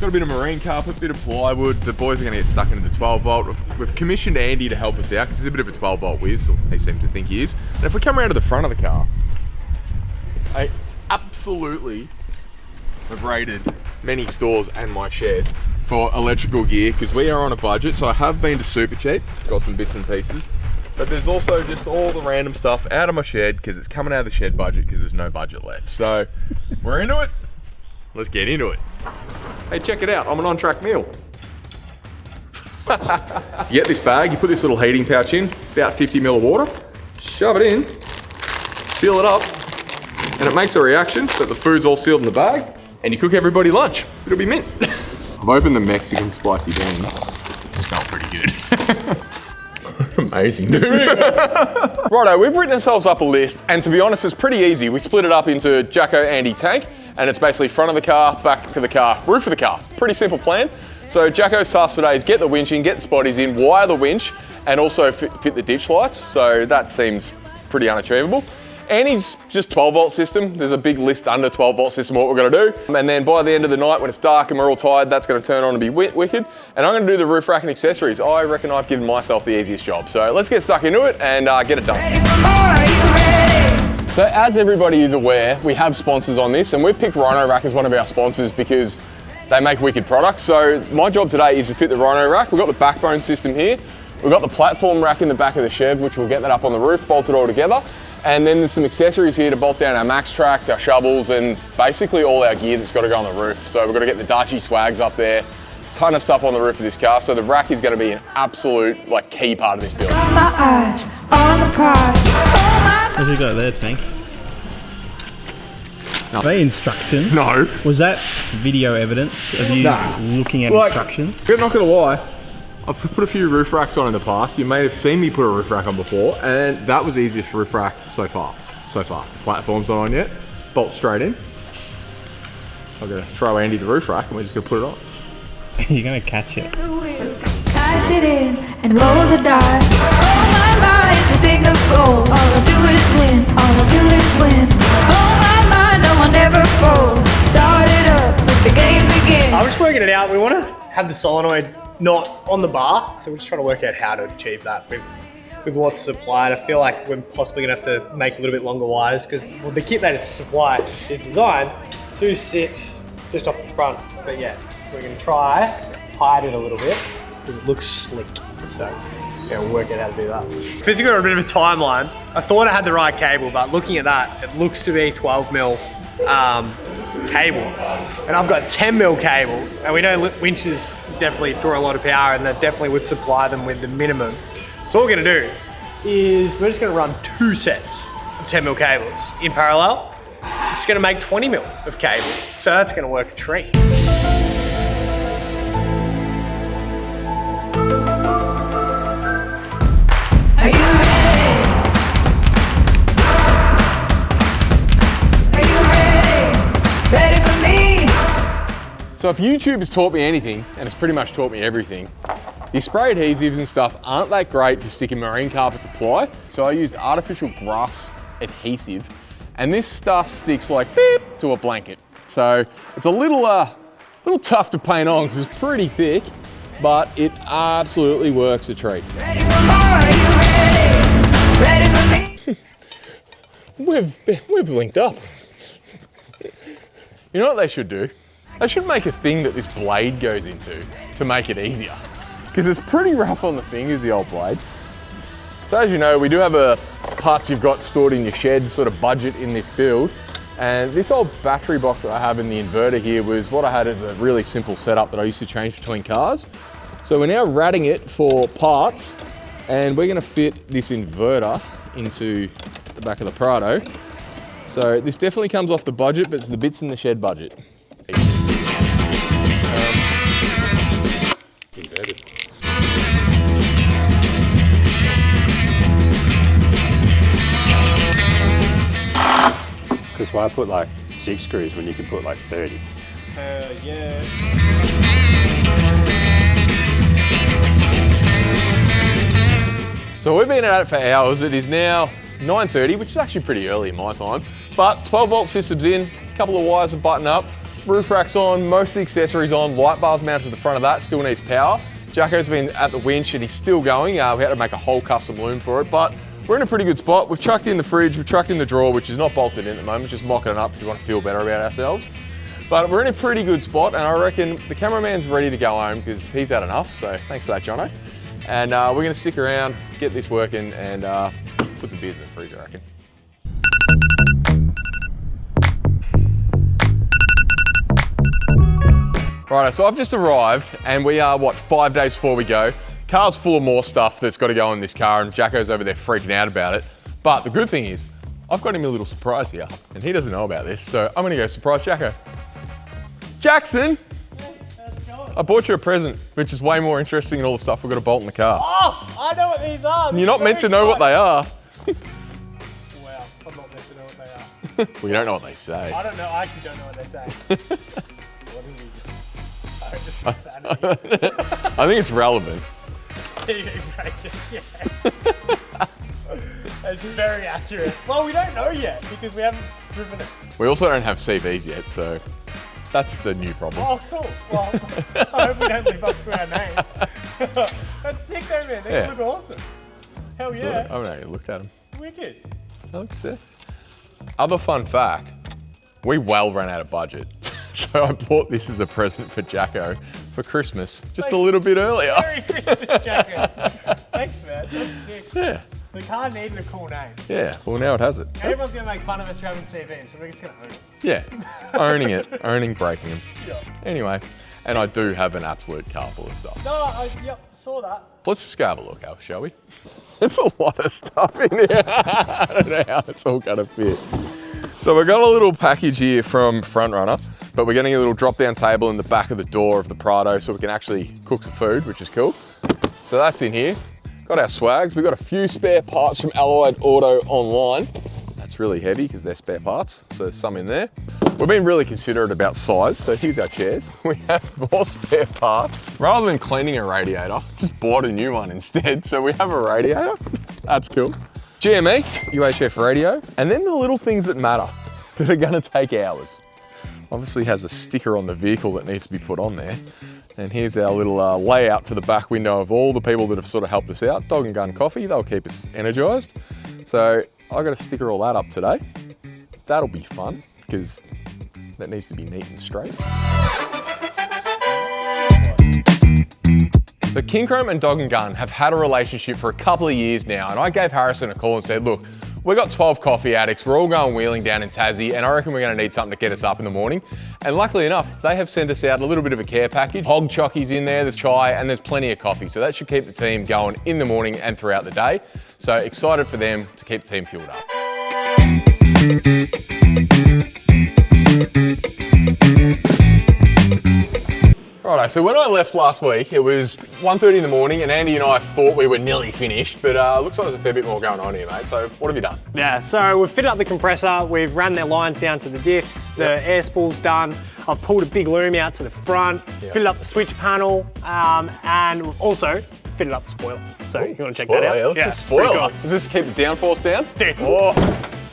Got a bit of marine carpet, a bit of plywood. The boys are going to get stuck into the 12 volt. We've commissioned Andy to help us out because he's a bit of a 12 volt whiz, or they seem to think he is. And if we come around to the front of the car, I absolutely have raided many stores and my shed for electrical gear because we are on a budget. So I have been to Super Cheap, got some bits and pieces. But there's also just all the random stuff out of my shed because it's coming out of the shed budget because there's no budget left. So we're into it. Let's get into it. Hey, check it out. I'm an on-track meal. You get this bag, you put this little heating pouch in, about 50 ml of water, shove it in, seal it up, and it makes a reaction so the food's all sealed in the bag, and you cook everybody lunch. It'll be mint. I've opened the Mexican spicy beans. Smell pretty good. Amazing, dude. Righto, we've written ourselves up a list, and to be honest, it's pretty easy. We split it up into Jacko, Andy, Tank, and it's basically front of the car, back of the car, roof of the car. Pretty simple plan. So Jacko's task today is get the winch in, get the spotties in, wire the winch, and also fit the ditch lights. So that seems pretty unachievable. Annie's just 12 volt system. There's a big list under 12 volt system what we're gonna do. And then by the end of the night when it's dark and we're all tired, that's gonna turn on and be wicked. And I'm gonna do the roof rack and accessories. I reckon I've given myself the easiest job. So let's get stuck into it and get it done. Ready for more? Are you ready? So as everybody is aware, we have sponsors on this and we've picked Rhino Rack as one of our sponsors because they make wicked products. So my job today is to fit the Rhino Rack. We've got the backbone system here. We've got the platform rack in the back of the Chev, which we'll get that up on the roof, bolt it all together. And then there's some accessories here to bolt down our max tracks, our shovels, and basically all our gear that's got to go on the roof. So we've got to get the Dachi swags up there, ton of stuff on the roof of this car. So the rack is going to be an absolute key part of this build. Got my eyes on the prize. Oh my. What's you got there, Tank? No. Are they instructions? No. Was that video evidence of you looking at instructions? I'm not going to lie. I've put a few roof racks on in the past. You may have seen me put a roof rack on before, and that was the easiest roof rack so far. The platform's not on yet. Bolt straight in. I'm going to throw Andy the roof rack and we're just going to put it on. You're going to catch it. Cash it in and roll the dice. Oh my, it's a thing of gold. All I do is win. All I do is win. Oh my, no, I'll never fold. Start it up, let the game begin. I'm just working it out. We want to have the solenoid not on the bar, so we're just trying to work out how to achieve that with what's supplied. I feel like we're possibly going to have to make a little bit longer wires because the kit that is supplied is designed to sit just off the front. But yeah, we're going to try hide it a little bit because it looks slick. So yeah, we'll work out how to do that. Physically, a bit of a timeline. I thought I had the right cable, but looking at that, it looks to be 12 mil cable, and I've got 10 mil cable, and we know winches definitely draw a lot of power, and that definitely would supply them with the minimum. So what we're going to do is we're just going to run 2 sets of 10 mil cables in parallel. We're just going to make 20 mil of cable, so that's going to work a treat. Are you ready? Are you ready? Ready for me? So if YouTube has taught me anything, and it's pretty much taught me everything, the spray adhesives and stuff aren't that great for sticking marine carpet to ply. So I used artificial grass adhesive, and this stuff sticks like beep to a blanket. So it's a little tough to paint on because it's pretty thick, but it absolutely works a treat. Ready for more? Are you ready? Ready for me? We've linked up. You know what they should do? They should make a thing that this blade goes into to make it easier. Because it's pretty rough on the fingers, the old blade. So as you know, we do have a parts you've got stored in your shed sort of budget in this build. And this old battery box that I have in the inverter here was what I had as a really simple setup that I used to change between cars. So we're now ratting it for parts, and we're gonna fit this inverter into the back of the Prado. So this definitely comes off the budget, but it's the bits in the shed budget. Inverted. Because why put like 6 screws when you can put like 30? Yeah. So we've been at it for hours. It is now 9:30, which is actually pretty early in my time. But 12 volt systems in, a couple of wires are buttoned up, roof rack's on, most of the accessories on, light bars mounted to the front of that, still needs power. Jacko's been at the winch and he's still going. We had to make a whole custom loom for it, but we're in a pretty good spot. We've chucked in the fridge, we've chucked in the drawer, which is not bolted in at the moment, just mocking it up because we want to feel better about ourselves. But we're in a pretty good spot, and I reckon the cameraman's ready to go home because he's had enough, so thanks for that, Jono. And we're going to stick around, get this working, and put some beers in the fridge, I reckon. Right, so I've just arrived, and we are, 5 days before we go. Car's full of more stuff that's got to go in this car, and Jacko's over there freaking out about it. But the good thing is, I've got him a little surprise here, and he doesn't know about this, so I'm going to go surprise Jacko. Jackson! I bought you a present, which is way more interesting than all the stuff we've got to bolt in the car. Oh, I know what these are. You're not meant to know what they are. Wow, I'm not meant to know what they are. Well, you don't know what they say. I don't know, I actually don't know what they say. What is it? I think it's relevant. CD breaker, yes. It's very accurate. Well, we don't know yet because we haven't driven it. We also don't have CVs yet, so that's the new problem. Oh, cool. Well, I hope we don't live up to our name. That's sick though, man. They look awesome. Hell yeah. I haven't even looked at them. Wicked. That looks sick. Other fun fact, we well ran out of budget. So I bought this as a present for Jacko for Christmas, just a little bit earlier. Merry Christmas, Jacko. Thanks, man. That's sick. Yeah. The car needed a cool name. Yeah, well now it has it. Everyone's going to make fun of us for having CVs, so we're just going to own it. Yeah, owning it, owning breaking them. Yeah. Anyway, and I do have an absolute car full of stuff. No, I saw that. Let's just go have a look, Al, shall we? There's a lot of stuff in here. I don't know how it's all gonna fit. So we've got a little package here from Front Runner, but we're getting a little drop-down table in the back of the door of the Prado so we can actually cook some food, which is cool. So that's in here. Got our swags. We've got a few spare parts from Allied Auto online. That's really heavy because they're spare parts, so there's some in there. We've been really considerate about size, so here's our chairs. We have more spare parts. Rather than cleaning a radiator, just bought a new one instead, so we have a radiator. That's cool. GME, UHF radio, and then the little things that matter, that are gonna take hours. Obviously has a sticker on the vehicle that needs to be put on there. And here's our little layout for the back window of all the people that have sort of helped us out. Dog and Gun Coffee, they'll keep us energized. So I got to sticker all that up today. That'll be fun because that needs to be neat and straight. So Kincrome and Dog and Gun have had a relationship for a couple of years now, and I gave Harrison a call and said, look, we've got 12 coffee addicts, we're all going wheeling down in Tassie, and I reckon we're going to need something to get us up in the morning. And luckily enough, they have sent us out a little bit of a care package. Hog chockies in there, there's chai, and there's plenty of coffee. So that should keep the team going in the morning and throughout the day. So excited for them to keep the team fueled up. Righto, so when I left last week, it was 1:30 in the morning and Andy and I thought we were nearly finished, but looks like there's a fair bit more going on here, mate. So what have you done? Yeah, so we've fitted up the compressor, we've ran their lines down to the diffs, the air spool's done, I've pulled a big loom out to the front, fitted up the switch panel, and we've also fitted up the spoiler. So you want to check that out? Yeah, let's just spoil. Cool. Does this keep the downforce down? Dude. Oh,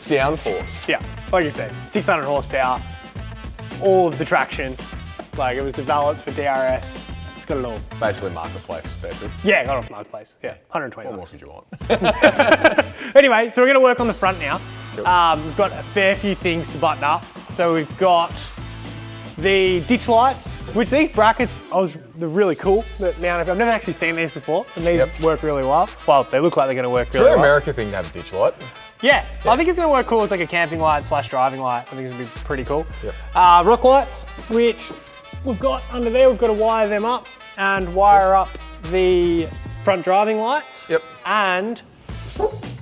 downforce. Yeah, like you said, 600 horsepower, all of the traction. Like it was developed for DRS. It's got it all. Basically marketplace special. Yeah, got it off marketplace. Yeah, 120 What more bucks. could you want? Anyway, so we're going to work on the front now. We've got a fair few things to button up. So we've got the ditch lights, which these brackets, they're really cool. I've never actually seen these before, and these work really well. Well, they look like they're going to work really well. It's an American thing to have a ditch light. Yeah, I think it's going to work cool. It's like a camping light / driving light. I think it's going to be pretty cool. Rock lights, which we've got under there. We've got to wire them up and wire up the front driving lights. And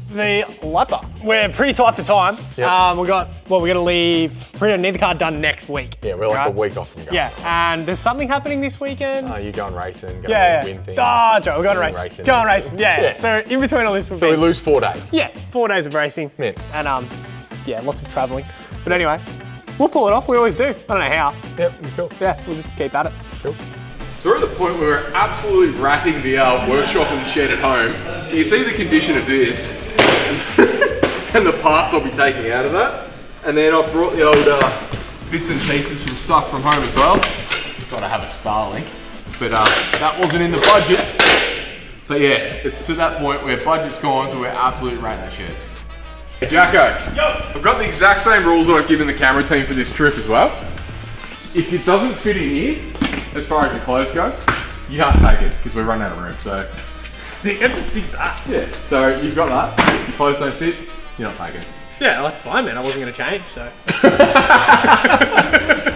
the light bar. We're pretty tight for time. We're going to leave, pretty need the car done next week. Yeah, we're like a week off from going. Yeah, and there's something happening this weekend. You're going racing, win things. Joe, we're going racing. Going racing, yeah. So in between all this, so we lose 4 days. Yeah, 4 days of racing. Man. And yeah, lots of travelling. But anyway, we'll pull it off. We always do. I don't know how. Yep, cool. Yeah, we'll just keep at it. Cool. So we're at the point where we're absolutely racking the workshop and the shed at home. You can see the condition of this and the parts I'll be taking out of that. And then I've brought the old bits and pieces from stuff from home as well. Got to have a Starlink, but that wasn't in the budget. But yeah, it's to that point where budget's gone, so we're absolutely racking the sheds. Hey Jacko, I've got the exact same rules that I've given the camera team for this trip as well. If it doesn't fit in here, as far as your clothes go, you can't take it because we run out of room. So sick, that's a sick that. Yeah, so you've got that. If your clothes don't fit, you're not taking it. Yeah, that's fine, man. I wasn't going to change, so.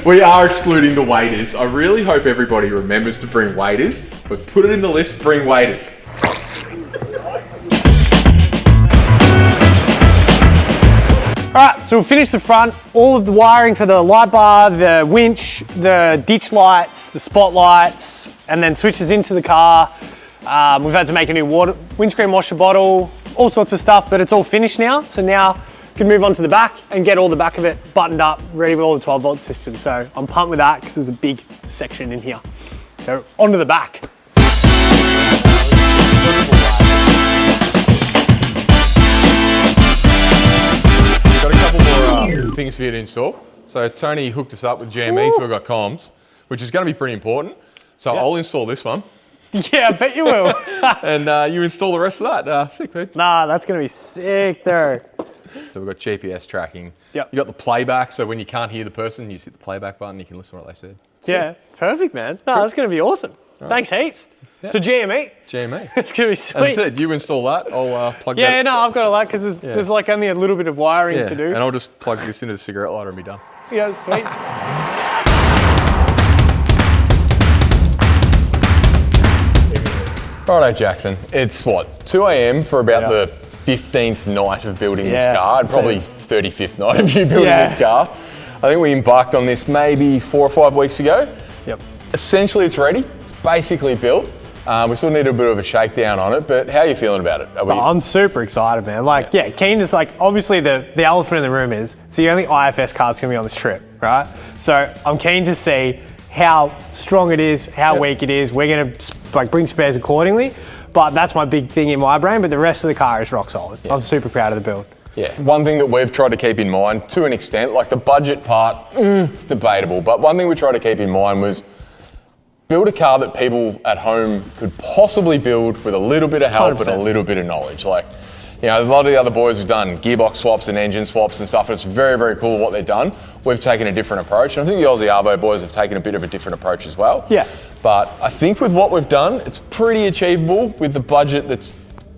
We are excluding the waders. I really hope everybody remembers to bring waders, but put it in the list, bring waders. Alright, so we'll finish the front, all of the wiring for the light bar, the winch, the ditch lights, the spotlights, and then switches into the car. We've had to make a new windscreen washer bottle, all sorts of stuff, but it's all finished now. So now we can move on to the back and get all the back of it buttoned up, ready with all the 12 volt systems. So I'm pumped with that because there's a big section in here. So onto the back. things for you to install. So Tony hooked us up with GME, so we've got comms, which is going to be pretty important. So I'll install this one. Yeah, I bet you will. And you install the rest of that. Sick, dude. Nah, that's going to be sick though. So we've got GPS tracking. Yep. You got the playback, so when you can't hear the person, you just hit the playback button, you can listen to what they said. Yeah, perfect, man. No, that's going to be awesome. Thanks heaps. Yeah. To GME. GME. It's going to be sweet. As I said, you install that, I'll plug that. Yeah, no, I've got a lot because there's like only a little bit of wiring to do. And I'll just plug this into the cigarette lighter and be done. Yeah, sweet. Righto, Jackson. It's what, 2 a.m. for about the 15th night of building this car, and probably 35th night of you building this car. I think we embarked on this maybe 4 or 5 weeks ago. Yep. Essentially, it's ready. It's basically built. We still need a bit of a shakedown on it, but how are you feeling about it? I'm super excited, man. Like, keen to, like, obviously the elephant in the room is it's the only IFS car that's going to be on this trip, right? So I'm keen to see how strong it is, how weak it is. We're going to like bring spares accordingly, but that's my big thing in my brain. But the rest of the car is rock solid. I'm super proud of the build. Yeah, one thing that we've tried to keep in mind, to an extent, like the budget part, it's debatable, but one thing we tried to keep in mind was build a car that people at home could possibly build with a little bit of help 100%. and a little bit of knowledge. Like, you know, a lot of the other boys have done gearbox swaps and engine swaps and stuff, and it's very, very cool what they've done. We've taken a different approach, and I think the Aussie Arvo boys have taken a bit of a different approach as well. Yeah. But I think with what we've done, it's pretty achievable with the budget that's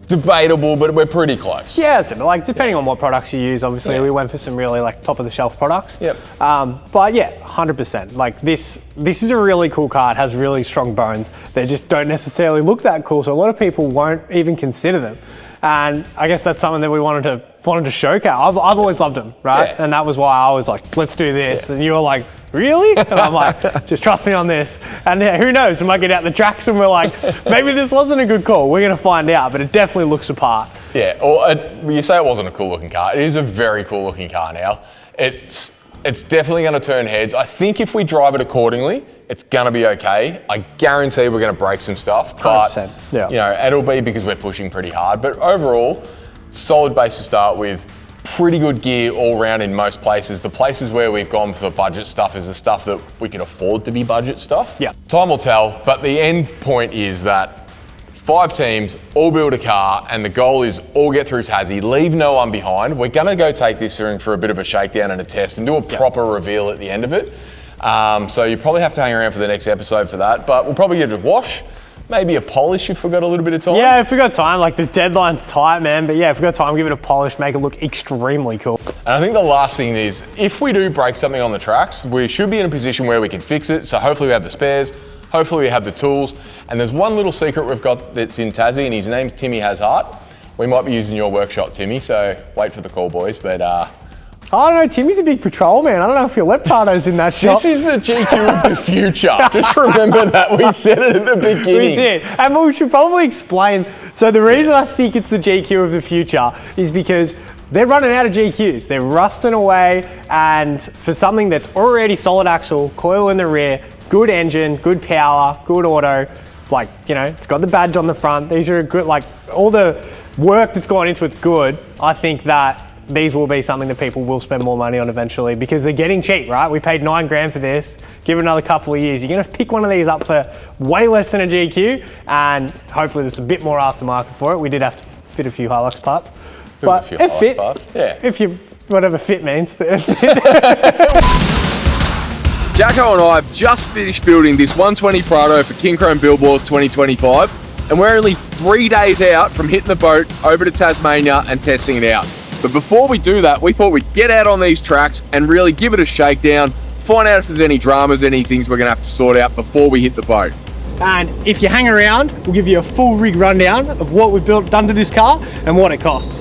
debatable, but we're pretty close. Yeah, it's like depending on what products you use. Obviously, we went for some really like top of the shelf products. Yep. But yeah, 100%. Like this is a really cool car. It has really strong bones. They just don't necessarily look that cool, so a lot of people won't even consider them. And I guess that's something that we wanted to showcase. I've always loved them, right? Yeah. And that was why I was like, let's do this. And you were like, really? And I'm like, just trust me on this. And yeah, who knows? We might get out the tracks and we're like, maybe this wasn't a good call. We're going to find out, but it definitely looks the part. Yeah, or you say it wasn't a cool looking car. It is a very cool looking car now. It's definitely going to turn heads. I think if we drive it accordingly, it's going to be okay. I guarantee we're going to break some stuff, but 100%, you know, it'll be because we're pushing pretty hard. But overall, solid base to start with. Pretty good gear all round in most places. The places where we've gone for budget stuff is the stuff that we can afford to be budget stuff. Yeah. Time will tell, but the end point is that 5 teams all build a car, and the goal is all get through Tassie, leave no one behind. We're going to go take this thing for a bit of a shakedown and a test and do a proper reveal at the end of it. So you probably have to hang around for the next episode for that, but we'll probably give it a wash. Maybe a polish if we've got a little bit of time. Yeah, if we've got time, like the deadline's tight, man. But yeah, if we've got time, give it a polish, make it look extremely cool. And I think the last thing is, if we do break something on the tracks, we should be in a position where we can fix it. So hopefully we have the spares, hopefully we have the tools. And there's one little secret we've got that's in Tassie, and his name's Timmy Hazard. We might be using your workshop, Timmy, so wait for the call, boys. But I don't know, Timmy's a big patrol man. I don't know if you'll let Prado's in that shop. This is the GQ of the future. Just remember that. We said it at the beginning. We did. And we should probably explain. So the reason I think it's the GQ of the future is because they're running out of GQs. They're rusting away, and for something that's already solid axle, coil in the rear, good engine, good power, good auto, like, you know, it's got the badge on the front. These are good, like, all the work that's gone into it's good. I think that these will be something that people will spend more money on eventually because they're getting cheap, right? We paid $9 grand for this. Give it another couple of years. You're going to pick one of these up for way less than a GQ, and hopefully there's a bit more aftermarket for it. We did have to fit a few Hilux parts, but it fit. Yeah. If you, whatever fit means. Jacko and I have just finished building this 120 Prado for Kincrome Buildwars 2025, and we're only 3 days out from hitting the boat over to Tasmania and testing it out. But before we do that, we thought we'd get out on these tracks and really give it a shakedown, find out if there's any dramas, any things we're gonna have to sort out before we hit the boat. And if you hang around, we'll give you a full rig rundown of what we've done to this car and what it costs.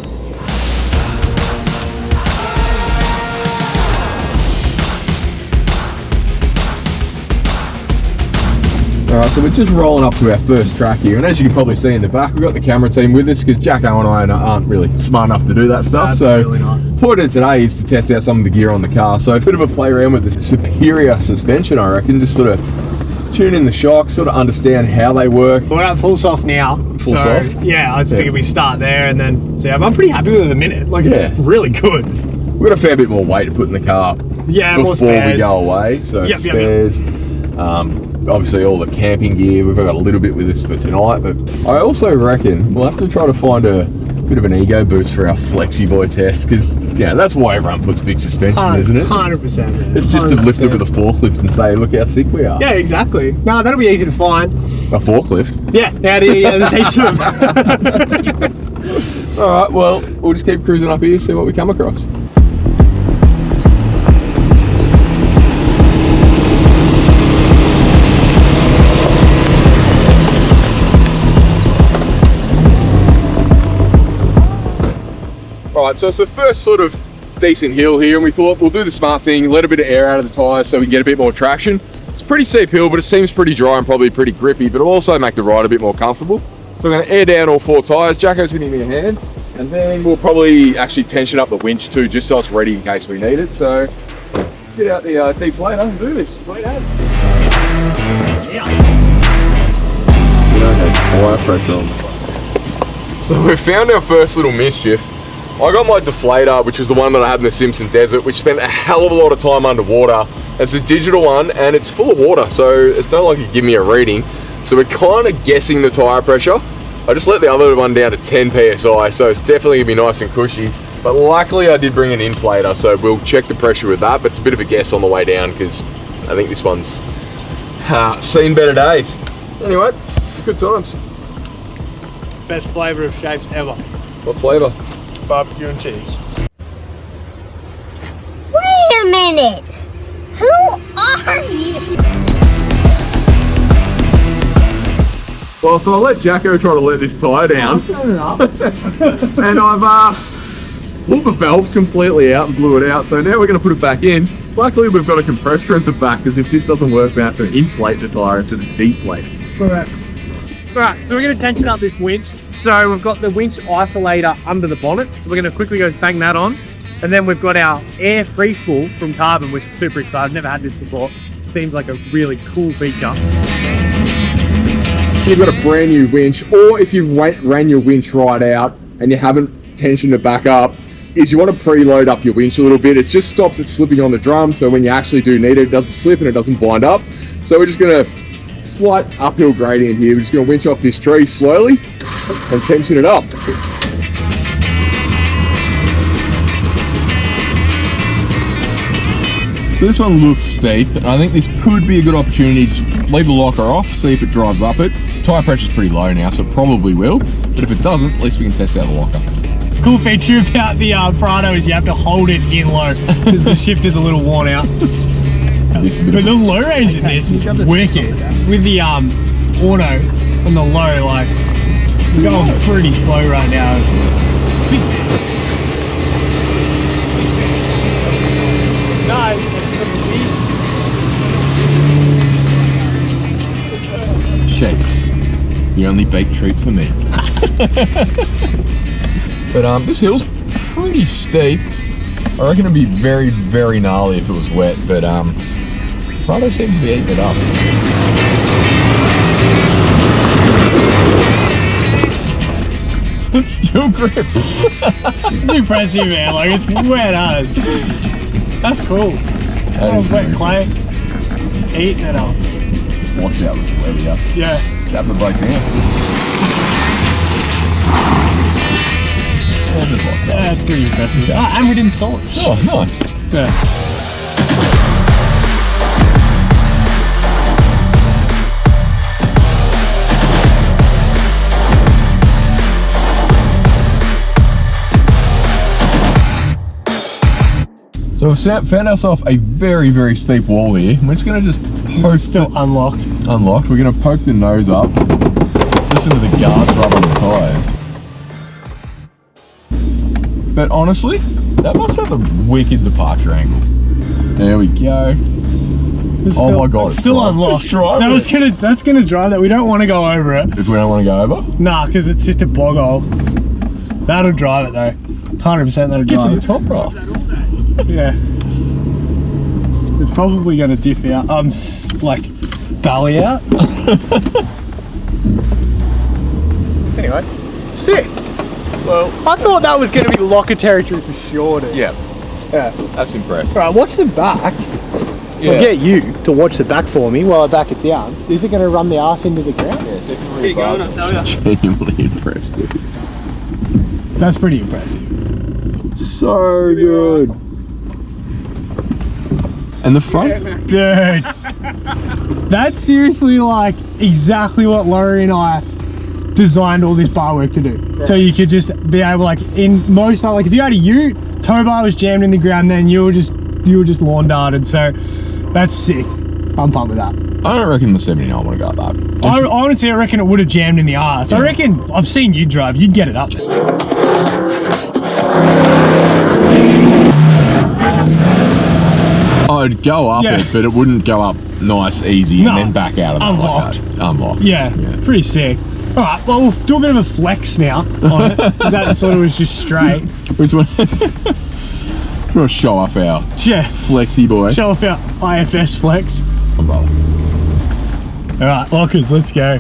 Alright, so we're just rolling up to our first track here, and as you can probably see in the back, we've got the camera team with us because Jacko and I aren't really smart enough to do that stuff. Absolutely not. Point of today is to test out some of the gear on the car. So a bit of a play around with the superior suspension, I reckon. Just sort of tune in the shocks, sort of understand how they work. We're at full soft now. Full soft? Yeah, I just figured we start there and then see. I'm pretty happy with it at the minute. Like, it's really good. we've got a fair bit more weight to put in the car Yeah, more before spares. we go away. So Yep, spares, obviously all the camping gear. We've got a little bit with us for tonight, but I also reckon we'll have to try to find a bit of an ego boost for our Flexi Boy test, because yeah, that's why everyone puts big suspension, isn't it? 100%. It's just to lift it with a forklift and say, look how sick we are. Yeah, exactly. No, that'll be easy to find. A forklift? Yeah, there's heaps of them. All right, well, we'll just keep cruising up here, see what we come across. Alright, so it's the first sort of decent hill here, and we thought we'll do the smart thing, let a bit of air out of the tyres so we can get a bit more traction. It's a pretty steep hill, but it seems pretty dry and probably pretty grippy, but it'll also make the ride a bit more comfortable. So I'm going to air down all 4 tyres. Jacko's going to give me a hand, and then we'll probably actually tension up the winch too, just so it's ready in case we need it. So let's get out the deflator and do this. Wait, Wire pressure on. So we've found our first little mischief. I got my deflator, which was the one that I had in the Simpson Desert, which spent a hell of a lot of time underwater. It's a digital one, and it's full of water, so it's no longer giving me a reading. So we're kind of guessing the tyre pressure. I just let the other one down to 10 PSI, so it's definitely gonna be nice and cushy. But luckily I did bring an inflator, so we'll check the pressure with that, but it's a bit of a guess on the way down, because I think this one's seen better days. Anyway, good times. Best flavour of shapes ever. What flavour? Barbecue and cheese. Wait a minute! Who are you? Well, so I let Jacko try to let this tyre down. And I've pulled the valve completely out and blew it out, so now we're going to put it back in. Luckily we've got a compressor at the back, because if this doesn't work, we have to inflate the tyre into the deflate. Alright, so we're going to tension up this winch. So we've got the winch isolator under the bonnet, so we're going to quickly go bang that on. And then we've got our air free spool from Carbon, which is super excited. I've never had this before. Seems like a really cool feature. You've got a brand new winch, or if you ran your winch right out and you haven't tensioned it back up, is you want to preload up your winch a little bit. It just stops it slipping on the drum, so when you actually do need it, it doesn't slip and it doesn't bind up. So we're just going to slight uphill gradient here. We're just going to winch off this tree slowly and tension it up. So this one looks steep, and I think this could be a good opportunity to leave the locker off, see if it drives up it. Tyre pressure's pretty low now, so it probably will, but if it doesn't, at least we can test out the locker. Cool feature about the Prado is you have to hold it in low, because the shift is a little worn out. But the low range in this is wicked. With the auto and the low, like, we're going pretty slow right now. Shakes. The only baked treat for me. But this hill's pretty steep. I reckon it'd be very, very gnarly if it was wet, but Prado seems to be eating it up. It still grips. It's impressive, man. Like, it's wet as. That's cool. Wet clay. Eating it up. Just wash it out with wet up. Yeah. Stab the bike down. Yeah, just like that. Yeah, it's pretty impressive. Ah, and we didn't install it. Oh, nice. Yeah. So we've found ourselves a very, very steep wall here. We're just going to just poke. It's still unlocked. Unlocked. We're going to poke the nose up. Listen to the guards rub on the tyres. But honestly, that must have a wicked departure angle. There we go. Oh my god, it's still unlocked. No, that's gonna drive that. We don't want to go over it. If we don't want to go over? Nah, because it's just a bog hole. That'll drive it though. 100% that'll Get drive to it. the top right. Yeah. It's probably gonna diff out. Like belly out. Anyway, sick. Well, I thought that was gonna be locker territory for sure, dude. Yeah. Yeah. That's impressive. All right, watch the back. Yeah. I'll get you to watch the back for me while I back it down. Is it going to run the arse into the ground? Yeah, so Keep going, I'll tell you. Genuinely impressed, dude. That's pretty impressive. So good. And the front? Dude, that's seriously like exactly what Laurie and I designed all this bar work to do. Right. So you could just be able, like, in most, like if you had a ute, tow bar was jammed in the ground, then you were just lawn darted. So that's sick. I'm pumped with that. I don't reckon the 79 would have got that. I honestly reckon it would have jammed in the arse. Yeah. I reckon, I've seen you drive, you'd get it up. I'd go up it, but it wouldn't go up nice, easy, and then back out of it. Unlocked. Like that. Unlocked. Yeah, pretty sick. All right, well, we'll do a bit of a flex now on it. That sort of was just straight. Which one? We're going to show off our flexy boy. Show off our IFS flex. Come on. All right, lockers, let's go.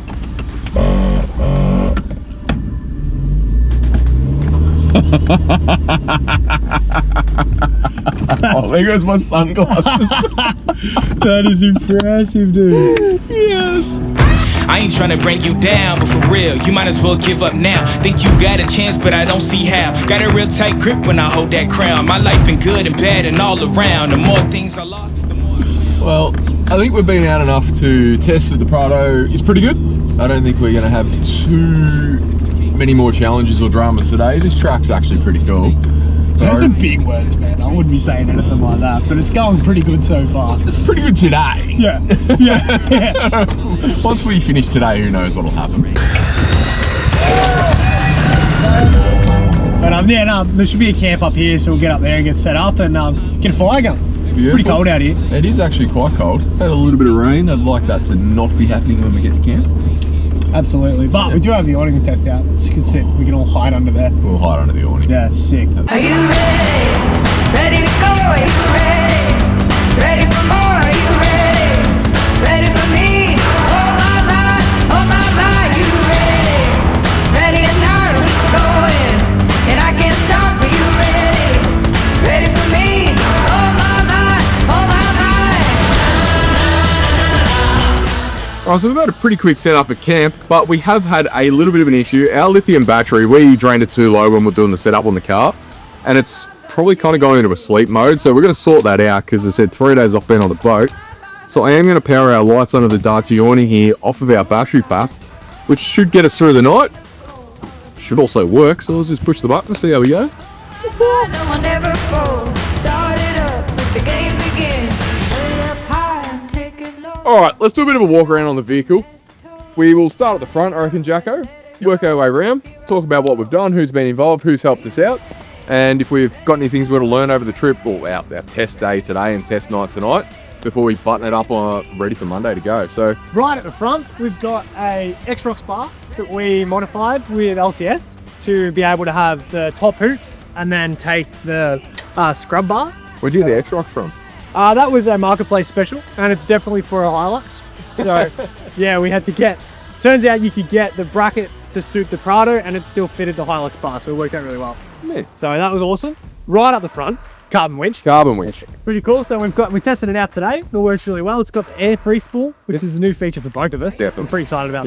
Oh, there goes my sunglasses. That is impressive, dude. Yes. I ain't trying to bring you down, but for real, you might as well give up now. Think you got a chance, but I don't see how. Got a real tight grip when I hold that crown. My life been good and bad and all around. The more things I lost, the more... Well, I think we've been out enough to test that the Prado is pretty good. I don't think we're going to have too many more challenges or dramas today. This track's actually pretty cool. Those are big words, man. I wouldn't be saying anything like that, but it's going pretty good so far. It's pretty good today. Yeah, yeah. Once we finish today, who knows what'll happen. But there should be a camp up here, so we'll get up there and get set up and get a fire going. It's pretty cold out here. It is actually quite cold. Had a little bit of rain. I'd like that to not be happening when we get to camp. Absolutely, but we do have the awning to test out. So you can sit, we can all hide under there. We'll hide under the awning. Yeah, sick. Are you ready? Ready to go? Are you ready? Ready for more? Are you ready? Ready for me? Oh my, you ready? Ready or not, we going, and I can't stop. Are you ready? Ready for me? Oh my. Alright, so we've had a pretty quick setup at camp, but we have had a little bit of an issue. Our lithium battery, we drained it too low when we're doing the setup on the car, and it's probably kind of going into a sleep mode, so we're going to sort that out, because I said 3 days off being on the boat. So I am going to power our lights under the Darty awning here off of our battery pack, which should get us through the night. Should also work, so let's just push the button and see how we go. No one ever fall. Start it up, let the game begin. Way up high and take it low. Alright, let's do a bit of a walk around on the vehicle. We will start at the front, I reckon, Jacko. Work our way around, talk about what we've done, who's been involved, who's helped us out, and if we've got any things we're to learn over the trip, or our test day today and test night tonight, before we button it up ready for Monday to go. So right at the front, we've got a X-Rocks bar that we modified with LCS to be able to have the top hoops and then take the scrub bar. Where'd you get the X-Rock from? That was a marketplace special, and it's definitely for a Hilux. So yeah, we had to get, turns out you could get the brackets to suit the Prado and it still fitted the Hilux bar, so it worked out really well. Yeah. So that was awesome. Right up the front, carbon winch. Carbon winch. Pretty cool. So we tested it out today. It works really well. It's got the air pre-spool, which is a new feature for both of us. Definitely. I'm pretty excited about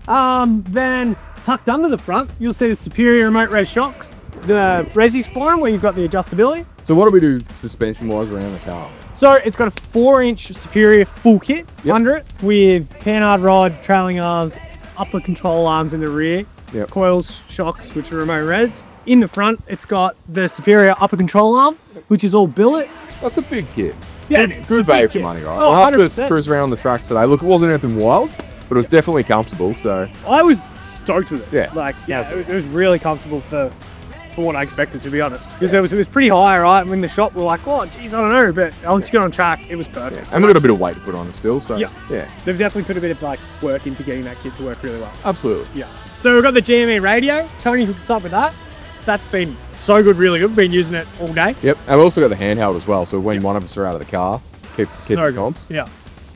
that. Then tucked under the front, you'll see the Superior remote res shocks. The Resi's for them, where you've got the adjustability. So what do we do suspension-wise around the car? So it's got a 4-inch Superior full kit under it with panhard rod, trailing arms, upper control arms in the rear, coils, shocks, which are remote res. In the front, it's got the Superior upper control arm, which is all billet. That's a big kit. Yeah, good value for money, right? Oh, I'll have 100%. to cruise around the tracks today. Look, it wasn't anything wild, but it was definitely comfortable, so. I was stoked with it. Yeah. Like, yeah, it was really comfortable for what I expected, to be honest. Because it was pretty high, right? In the shop, we were like, oh, geez, I don't know. But once you get on track, it was perfect. And we've got a bit of weight to put on it still, so. Yeah. They've definitely put a bit of like work into getting that kit to work really well. Absolutely. Yeah. So we've got the GME radio. Tony hooked us up with that. That's been so good, really good. We've been using it all day. Yep. And we've also got the handheld as well, so when one of us are out of the car, keeps the comps. Yeah.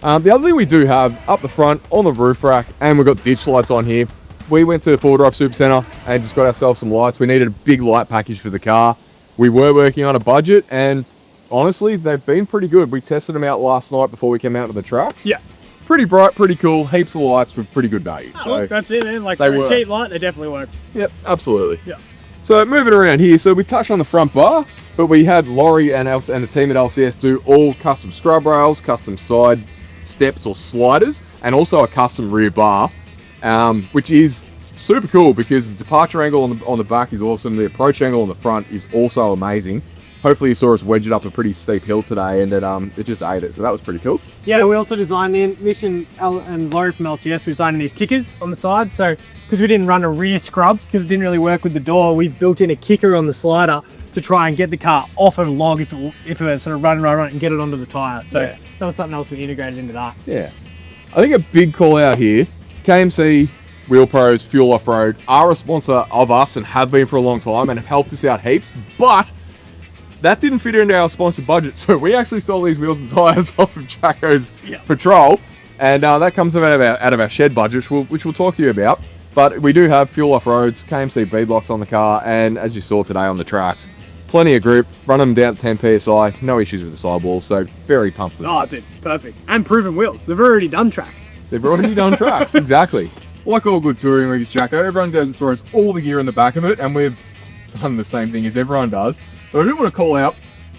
The other thing we do have up the front on the roof rack, and we've got ditch lights on here. We went to the 4Drive Super Centre and just got ourselves some lights. We needed a big light package for the car. we were working on a budget, and honestly, they've been pretty good. We tested them out last night before we came out to the tracks. Yeah. Pretty bright, pretty cool, heaps of lights for pretty good value. Oh, So look, that's it, man. Like, they for a work. cheap light, they definitely work. Yep, absolutely. Yeah. So moving around here, so we touched on the front bar, but we had Laurie and the team at LCS do all custom scrub rails, custom side steps or sliders, and also a custom rear bar, which is super cool because the departure angle on the back is awesome. The approach angle on the front is also amazing. Hopefully you saw us wedge it up a pretty steep hill today, and it just ate it, so that was pretty cool. Yeah, we also designed Nish and Laurie from LCS, we designed these kickers on the side. So, because we didn't run a rear scrub, because it didn't really work with the door, we built in a kicker on the slider to try and get the car off of a log if it was sort of run and get it onto the tyre. So Yeah. that was something else we integrated into that. Yeah. I think a big call out here, KMC, Wheel Pros, Fuel Off-Road are a sponsor of us and have been for a long time and have helped us out heaps, but that didn't fit into our sponsor budget, so we actually stole these wheels and tyres off of Jacko's patrol, and that comes out of our shed budget, which we'll talk to you about. But we do have Fuel Off-Roads, KMC B-Blocks on the car, and as you saw today on the tracks, plenty of grip, run them down at 10 PSI, no issues with the sidewalls, so very pumped with it. Oh, dude, perfect. And proven wheels. They've already done tracks. They've already done tracks, exactly. Like all good touring rigs, Jacko, everyone throws all the gear in the back of it, and we've done the same thing as everyone does. But I do want to call out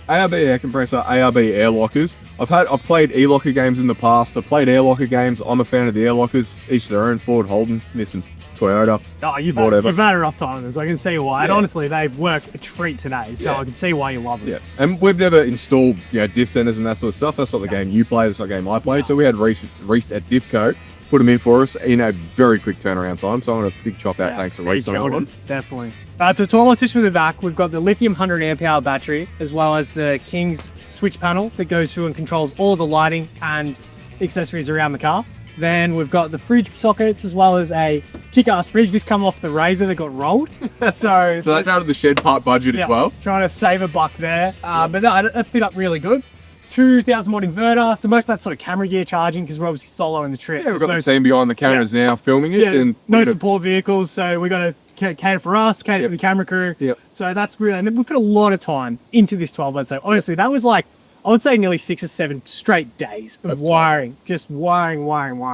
ARB air compressor, ARB air lockers. I've played e-locker games in the past. I've played air locker games. I'm a fan of the air lockers, each their own. Ford, Holden, Nissan, Toyota. Oh, you've whatever. had a rough time with this. I can see why. And Yeah. honestly, they work a treat today, so I can see why you love them. Yeah, and we've never installed diff centers and that sort of stuff. That's not the game you play. That's not the game I play. So we had Reese at Diffco put them in for us in a very quick turnaround time. So I want a big chop out. Thanks to Reese on that one. Definitely. So to all assist with the back, we've got the lithium 100 amp hour battery, as well as the King's switch panel that goes through and controls all the lighting and accessories around the car. Then we've got the fridge sockets, as well as a kick-ass fridge. This come off the Razor that got rolled. So that's out of the shed part budget as well. Trying to save a buck there. But no, it fit up really good. 2,000 watt inverter. So most of that sort of camera gear charging, because we're obviously solo in the trip. Yeah, we've got the team behind the cameras now filming us. Yeah, and no support vehicles, so we got to cater for us, cater for the camera crew. Yep. So that's really, and we put a lot of time into this 12 months. So honestly, that was like, I would say nearly 6 or 7 straight days of wiring, just wiring.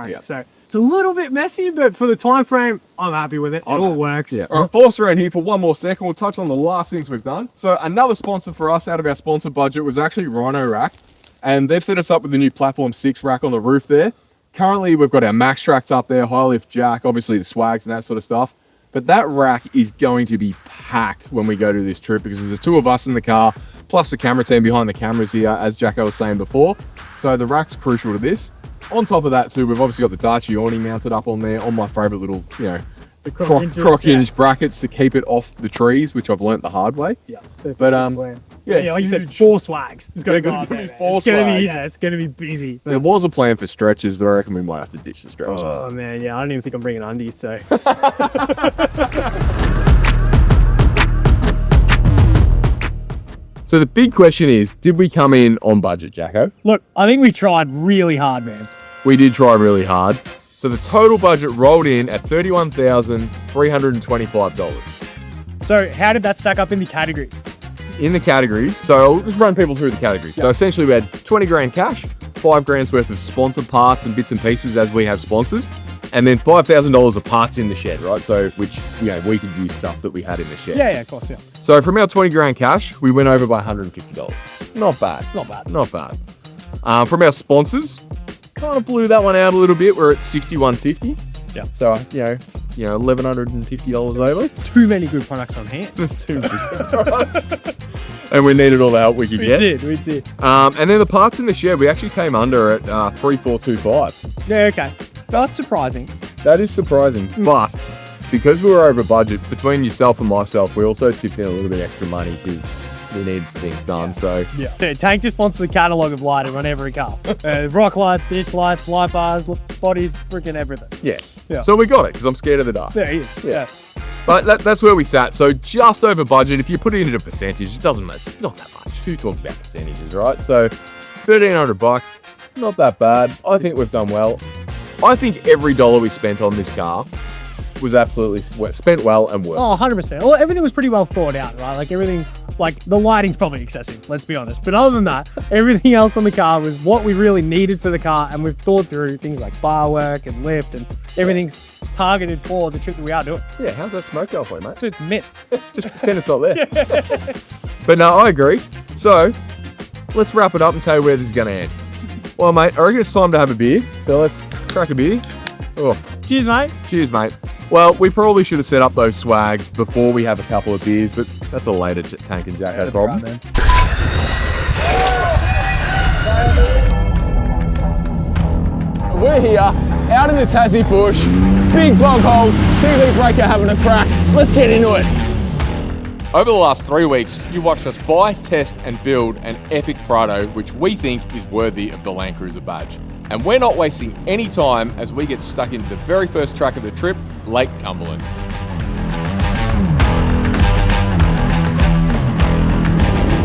Yeah. So it's a little bit messy, but for the time frame, I'm happy with it. It all works. Yeah. All right, follow us around here for one more second. We'll touch on the last things we've done. So another sponsor for us out of our sponsor budget was actually Rhino Rack, and they've set us up with the new Platform 6 rack on the roof there. Currently, we've got our Max Tracks up there, high lift jack, obviously the swags and that sort of stuff. But that rack is going to be packed when we go to this trip because there's 2 of us in the car, plus the camera team behind the cameras here, as Jacko was saying before. So the rack's crucial to this. On top of that too, we've obviously got the Dacia awning mounted up on there, on my favourite little, The croc hinge brackets to keep it off the trees, which I've learnt the hard way. Yeah. But like you said, 4 swags. It's going to There's be gonna be 4 It's going to be, swags. it's going to be busy. There was a plan for stretches, but I reckon we might have to ditch the stretches. Oh man, yeah, I don't even think I'm bringing undies, so. So the big question is, did we come in on budget, Jacko? Look, I think we tried really hard, man. We did try really hard. So the total budget rolled in at $31,325. So how did that stack up in the categories? In the categories, so I'll just run people through the categories. So essentially we had 20 grand cash, 5 grand's worth of sponsored parts and bits and pieces as we have sponsors, and then $5,000 of parts in the shed, right? So which, we could use stuff that we had in the shed. Yeah, of course, yeah. So from our 20 grand cash, we went over by $150. Not bad. Not bad. Not bad. From our sponsors, kind of blew that one out a little bit. We're at $6,150. Yeah. So, $1,150 over. There's too many good products on hand. There's too many products. And we needed all the help we could get. We did. And then the parts in the shed, we actually came under at 3,425. Yeah, okay. That's surprising. That is surprising. But because we were over budget, between yourself and myself, we also tipped in a little bit extra money because we needed things done. So Yeah, Tank just wants the catalogue of lighting on every car. Rock lights, ditch lights, light bars, spotties, freaking everything. yeah. Yeah. So we got it because I'm scared of the dark. There he is. Yeah. But that's where we sat. So just over budget. If you put it into a percentage, it doesn't matter. It's not that much. Who talks about percentages, right? So $1,300, not that bad. I think we've done well. I think every dollar we spent on this car was absolutely spent well and worth. Oh, 100%. Well, everything was pretty well thought out, right? Like everything Like, the lighting's probably excessive, let's be honest. But other than that, everything else on the car was what we really needed for the car, and we've thought through things like bar work and lift, and everything's targeted for the trip that we are doing. Yeah, how's that smoke going for you, mate? So it's mint. Just pretend it's not there. But no, I agree. So, let's wrap it up and tell you where this is going to end. Well, mate, I reckon it's time to have a beer. So let's crack a beer. Oh. Cheers, mate. Cheers, mate. Well, we probably should have set up those swags before we have a couple of beers, but that's a later Tank and Jacko problem. We're here, out in the Tassie bush, big bog holes, CV breaker having a crack. Let's get into it. Over the last 3 weeks, you watched us buy, test and build an epic Prado, which we think is worthy of the Land Cruiser badge. And we're not wasting any time as we get stuck into the very first track of the trip, Lake Cumberland.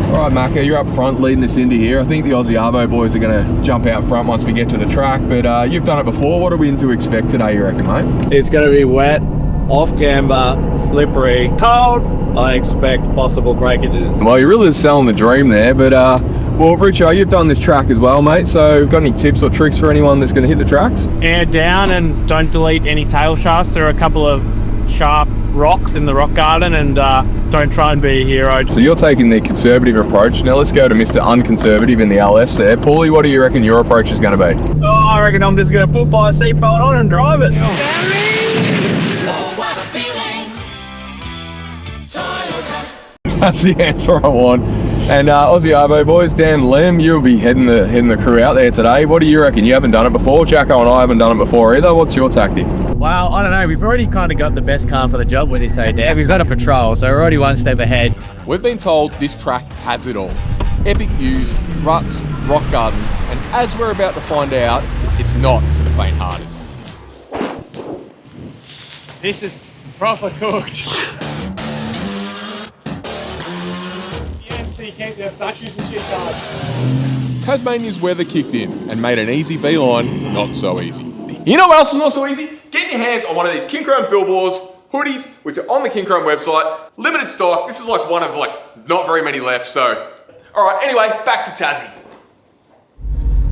All right, Macca, you're up front leading us into here. I think the Aussie Arvo boys are going to jump out front once we get to the track, but you've done it before. What are we in to expect today, you reckon, mate? It's going to be wet, off camber, slippery, cold. I expect possible breakages. Well, you're really selling the dream there, but well, Richo, you've done this track as well, mate, so got any tips or tricks for anyone that's going to hit the tracks? Air down and don't delete any tail shafts. There are a couple of sharp rocks in the rock garden, and don't try and be a hero. So you're taking the conservative approach. Now let's go to Mr. Unconservative in the LS there. Pooley, what do you reckon your approach is going to be? Oh, I reckon I'm just going to put my seatbelt on and drive it. That's the answer I want. And Aussie Arvo boys, Dan and Liam, you'll be heading the crew out there today. What do you reckon? You haven't done it before. Jacko and I haven't done it before either. What's your tactic? Well, I don't know. We've already kind of got the best car for the job with this ADAC. We've got a patrol, so we're already one step ahead. We've been told this track has it all. Epic views, ruts, rock gardens, and as we're about to find out, it's not for the faint-hearted. This is proper cooked. Tasmania's weather kicked in and made an easy beeline not so easy. You know what else is not so easy? Getting your hands on one of these Kincrome Buildwars hoodies, which are on the Kincrome website. Limited stock. This is like one of not very many left, so. All right, anyway, back to Tassie.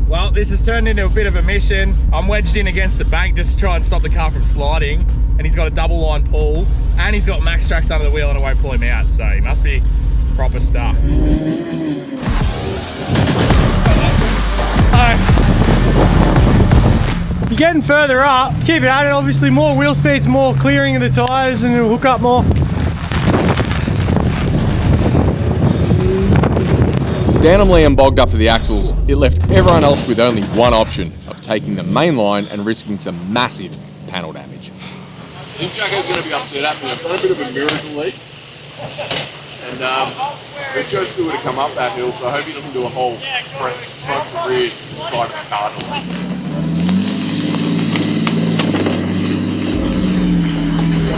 Well, this has turned into a bit of a mission. I'm wedged in against the bank just to try and stop the car from sliding, and he's got a double line pull, and he's got max tracks under the wheel and it won't pull him out, so he must be proper stuff. You're getting further up, keep it at it. Obviously more wheel speeds, more clearing of the tyres, and it'll hook up more. Dan and Liam bogged up to the axles. It left everyone else with only one option of taking the main line and risking some massive panel damage. I think Jacko's going to be upset at me. I've done a bit of a miracle leak. And we chose to come up that hill, so I hope he doesn't do a whole front to rear side of the car.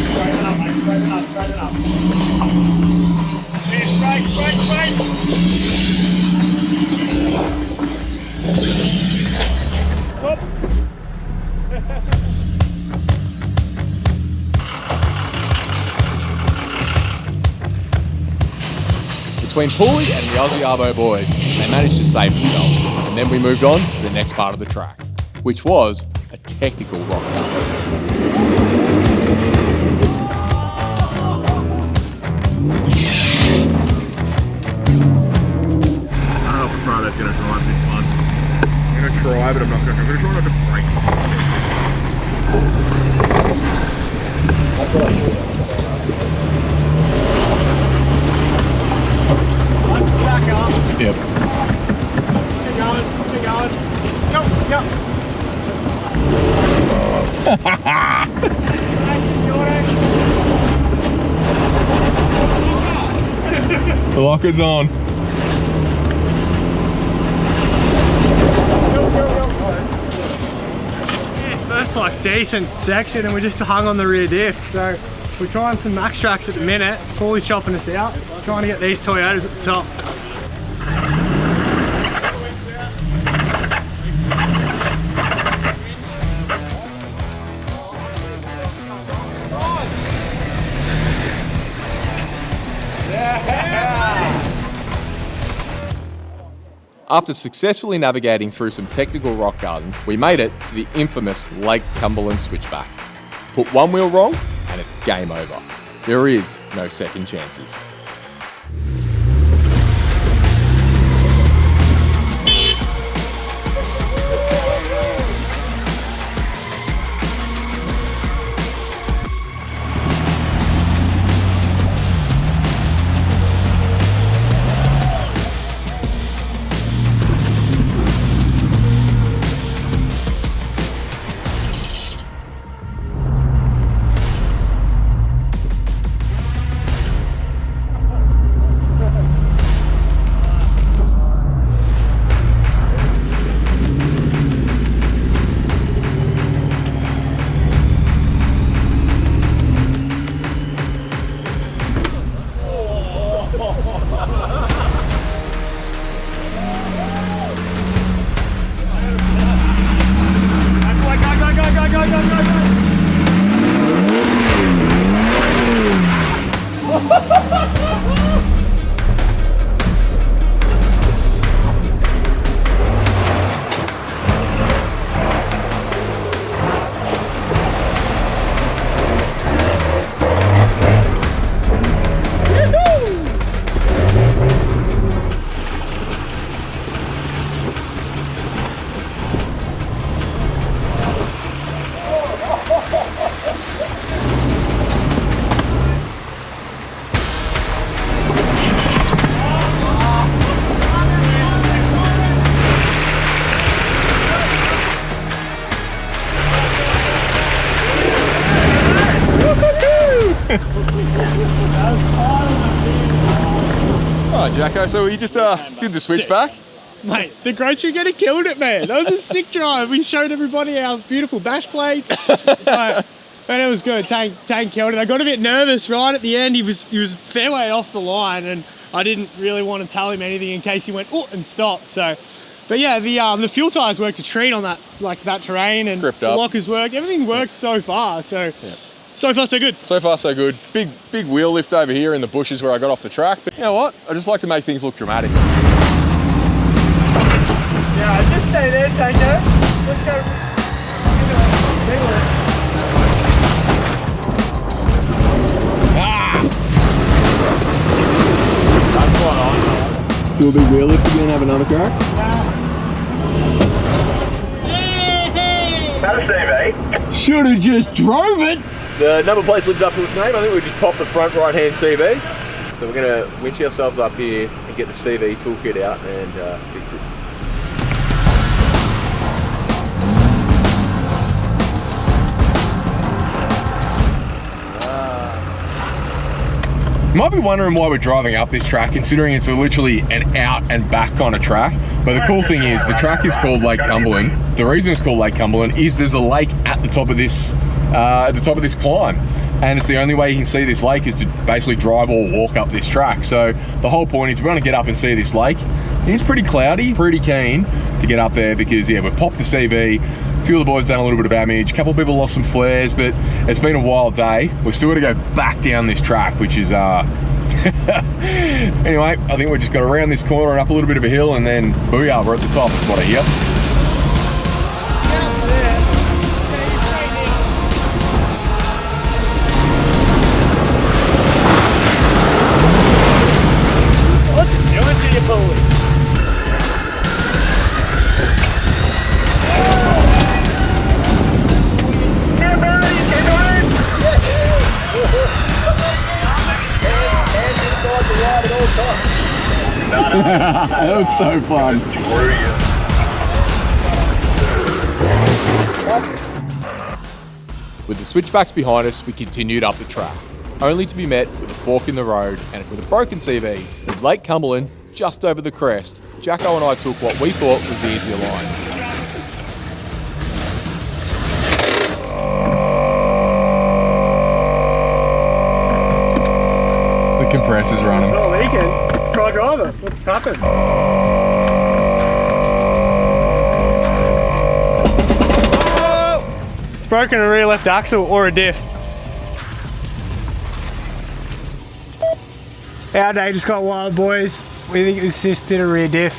Straighten up, mate. Straighten up, straighten up. Straight, straight, straight. Stop. Between Pooley and the Aussie Arvo boys, they managed to save themselves, and then we moved on to the next part of the track, which was a technical rock garden. I don't know if Prado's going to drive this one. I'm going to try, but I'm going to try not to break. Yep. Keep going, keep going. Go, go. The locker's on. Yeah, first decent section, and we just hung on the rear diff. So we're trying some max tracks at the minute. Paulie's chopping us out, trying to get these Toyotas at the top. After successfully navigating through some technical rock gardens, we made it to the infamous Lake Cumberland switchback. Put one wheel wrong and it's game over. There is no second chances. Alright, Jacko, so we just did the switchback. Mate, the grocery getter killed it, man. That was a sick drive. We showed everybody our beautiful bash plates. And it was good. Tank killed it. I got a bit nervous right at the end. He was a fair way off the line, and I didn't really want to tell him anything in case he went and stopped. So, but yeah, the fuel tires worked a treat on that terrain, and the lockers worked. Everything works so far. So. Yeah. So far, so good. So far, so good. Big wheel lift over here in the bushes where I got off the track. But you know what? I just like to make things look dramatic. Yeah, just stay there, Tango. Let's go. Do a big wheel lift again and have another crack? Should have just drove it. The number plate's lived up to its name. I think we just popped the front right-hand CV. So we're going to winch ourselves up here and get the CV toolkit out and fix it. You might be wondering why we're driving up this track, considering it's literally an out and back kind of track. But the cool thing is, the track is called Lake Cumberland. The reason it's called Lake Cumberland is there's a lake at the top of this climb, and it's the only way you can see this lake is to basically drive or walk up this track. So the whole point is we want to get up and see this lake. It's pretty cloudy, pretty keen to get up there because yeah, we've popped the CV. A few of the boys done a little bit of damage. A couple of people lost some flares, but it's been a wild day. We've still got to go back down this track, which is anyway, I think we've just got to round this corner and up a little bit of a hill, and then booyah, we're at the top. That's what I hear. What's it doing to you, Pooley? That was so fun. With the switchbacks behind us, we continued up the track, only to be met with a fork in the road and with a broken CV. With Lake Cumberland just over the crest, Jacko and I took what we thought was the easier line. The compressor's running. It's not leaking. Try driver. What's happened? It's broken a rear left axle or a diff. Our day just got wild, boys. We think this did a rear diff.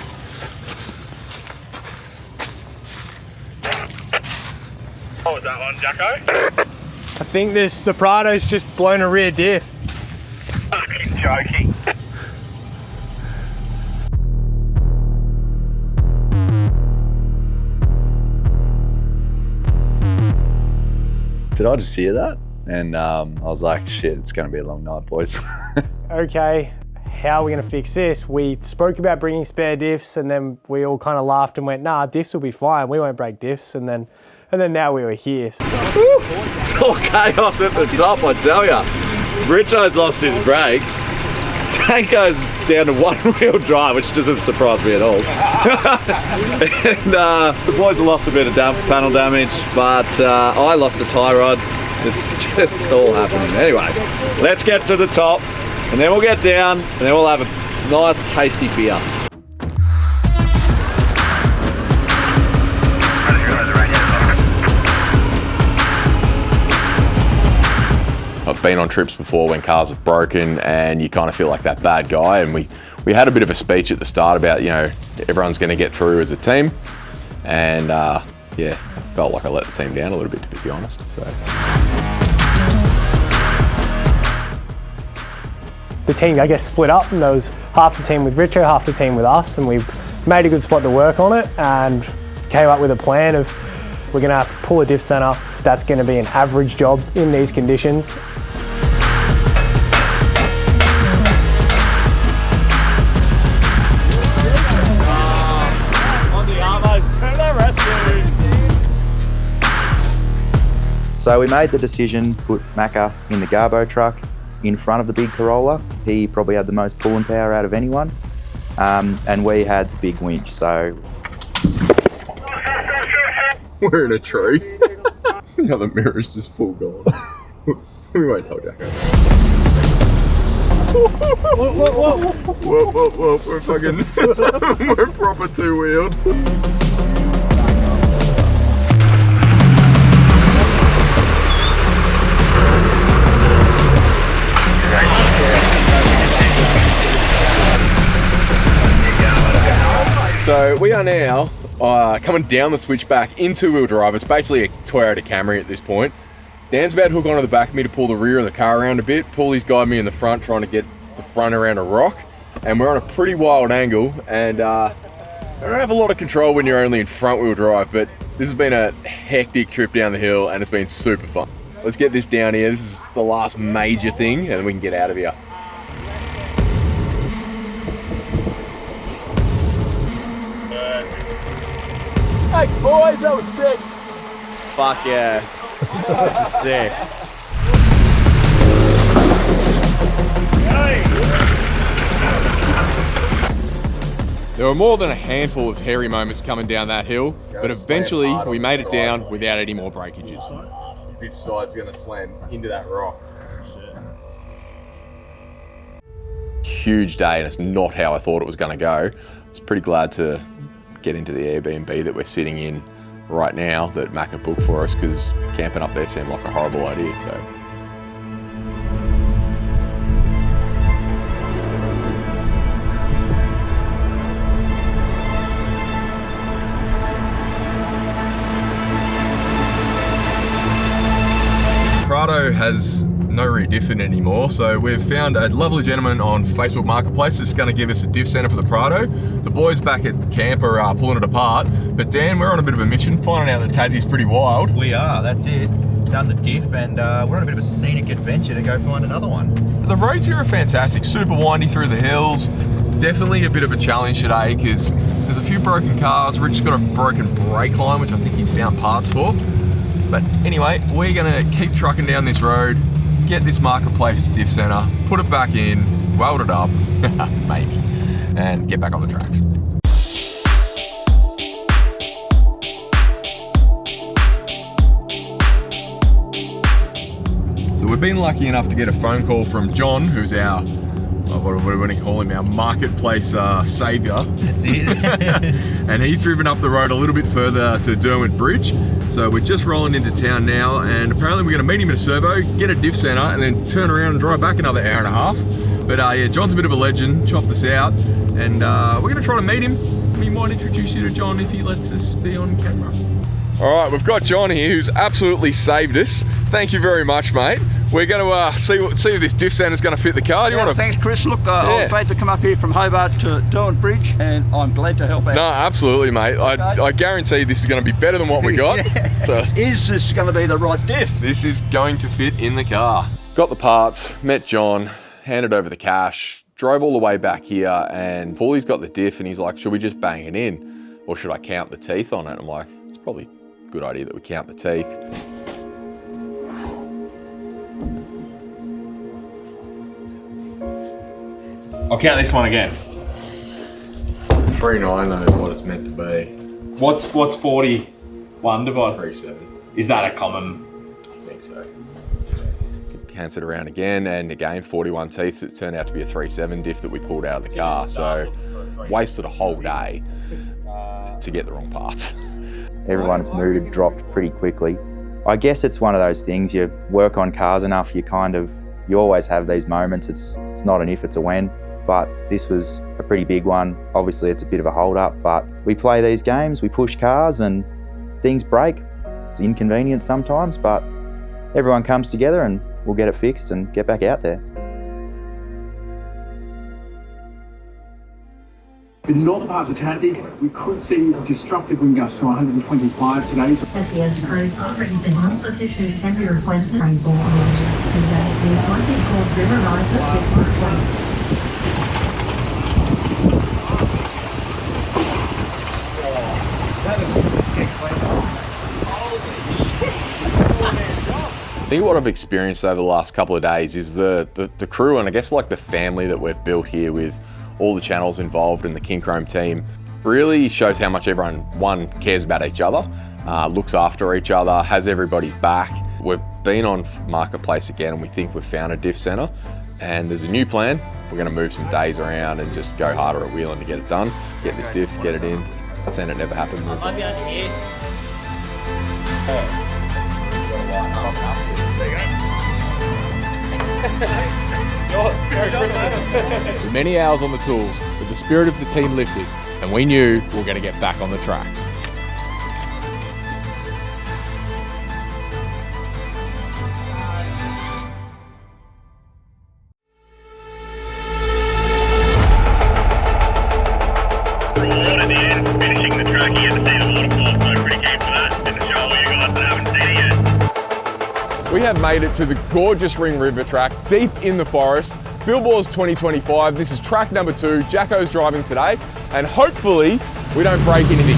Jacko? I think the Prado's just blown a rear diff. Fucking joking. Did I just hear that? And I was like, shit, it's going to be a long night, boys. Okay, how are we going to fix this? We spoke about bringing spare diffs, and then we all kind of laughed and went, nah, diffs will be fine. We won't break diffs. And then now we were here. So. It's all chaos at the top, I tell ya. Richo's lost his brakes. Tanko's down to one-wheel drive, which doesn't surprise me at all. And the boys have lost a bit of panel damage, but I lost a tie rod. It's just all happening. Anyway, let's get to the top, and then we'll get down, and then we'll have a nice, tasty beer. I've been on trips before when cars have broken and you kind of feel like that bad guy, and we had a bit of a speech at the start about, you know, everyone's going to get through as a team, and yeah, I felt like I let the team down a little bit, to be honest. So. The team, I guess, split up, and there was half the team with Richo, half the team with us, and we made a good spot to work on it and came up with a plan of we're going to have to pull a diff center. That's going to be an average job in these conditions. Aussie Arvos, turn their rescue. So we made the decision, put Macca in the Garbo truck in front of the big Corolla. He probably had the most pulling power out of anyone. And we had the big winch, so. We're in a tree. The other mirror's just full gone. We won't tell Jacko. Whoa. We're fucking. We're proper two-wheeled. So we are now coming down the switchback in two-wheel drive. It's basically a Toyota Camry at this point. Dan's about to hook onto the back of me to pull the rear of the car around a bit. Pooley's guiding me in the front, trying to get the front around a rock. And we're on a pretty wild angle, and I don't have a lot of control when you're only in front-wheel drive, but this has been a hectic trip down the hill, and it's been super fun. Let's get this down here. This is the last major thing, and then we can get out of here. Thanks, boys. That was sick. Fuck yeah. This is sick. There were more than a handful of hairy moments coming down that hill, but eventually we made it down without any more breakages. This side's going to slam into that rock. Huge day, and it's not how I thought it was going to go. I was pretty glad to get into the Airbnb that we're sitting in right now that Macca booked for us, because camping up there seemed like a horrible idea. So. Prado has no rear diff in anymore, so we've found a lovely gentleman on Facebook Marketplace that's going to give us a diff center for the Prado. The boys back at the camp are pulling it apart, but Dan, we're on a bit of a mission, finding out that Tassie's pretty wild. We are, that's it. Done the diff, and we're on a bit of a scenic adventure to go find another one. The roads here are fantastic, super windy through the hills. Definitely a bit of a challenge today because there's a few broken cars. Rich's got a broken brake line, which I think he's found parts for. But anyway, we're gonna keep trucking down this road, get this Marketplace diff center, put it back in, weld it up, maybe, and get back on the tracks. So we've been lucky enough to get a phone call from John, who's our, what do we call him, our Marketplace saviour. That's it. And he's driven up the road a little bit further to Derwent Bridge. So we're just rolling into town now, and apparently we're going to meet him at a servo, get a diff center, and then turn around and drive back another hour and a half. But yeah, John's a bit of a legend, chopped us out, and we're going to try to meet him. We might introduce you to John if he lets us be on camera. All right, we've got John here who's absolutely saved us. Thank you very much, mate. We're going to see if this diff sound is going to fit the car. Do you want to? Thanks, Chris. Look, I was glad to come up here from Hobart to Derwent Bridge, and I'm glad to help out. No, absolutely, mate. I guarantee this is going to be better than what we got. So. Is this going to be the right diff? This is going to fit in the car. Got the parts, met John, handed over the cash, drove all the way back here, and Pooley's got the diff, and he's like, should we just bang it in, or should I count the teeth on it? I'm like, it's probably a good idea that we count the teeth. I'll count this one again. 39 though is what it's meant to be. What's 41 divided? 37. Is that a common? I think so. Counts it around again, and again 41 teeth. It turned out to be a 3.7 diff that we pulled out of the car, so wasted a whole day to get the wrong parts. Everyone's mood had dropped pretty quickly. I guess it's one of those things, you work on cars enough, you always have these moments. It's not an if, it's a when. But this was a pretty big one. Obviously it's a bit of a hold up, but we play these games, we push cars and things break. It's inconvenient sometimes, but everyone comes together and we'll get it fixed and get back out there. In the northern part of the Tassie, we could see destructive wind gusts to 125 today. Tassie has imposed unwritten monthly issues can be requested rainfall alerts. Today, there is likely to cause river rises 6.1. I think what I've experienced over the last couple of days is the crew, and I guess like the family that we've built here with all the channels involved and the Kincrome team, really shows how much everyone, one, cares about each other, looks after each other, has everybody's back. We've been on Marketplace again and we think we've found a diff centre, and there's a new plan. We're going to move some days around and just go harder at wheeling to get it done, get this diff, get it in, pretend it never happened. Might be under here. With many hours on the tools, but the spirit of the team lifted, and we knew we were going to get back on the tracks. We have made it to the gorgeous Ring River track, deep in the forest. Buildwars 2025, this is track number 2. Jacko's driving today, and hopefully we don't break anything.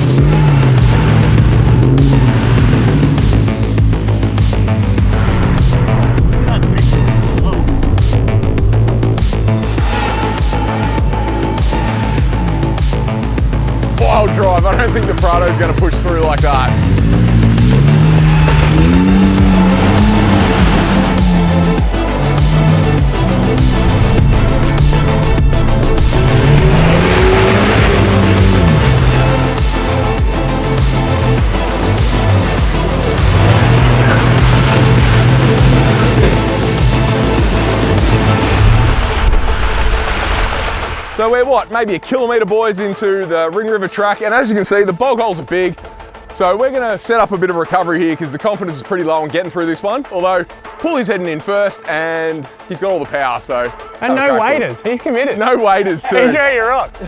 Wild drive, I don't think the Prado's going to push through like that. So we're maybe a kilometre, boys, into the Ring River track, and as you can see, the bog holes are big. So we're going to set up a bit of recovery here because the confidence is pretty low on getting through this one. Although Pooley's heading in first, and he's got all the power. So and no waiters, he's committed. No waiters too. He's ready to rock. Do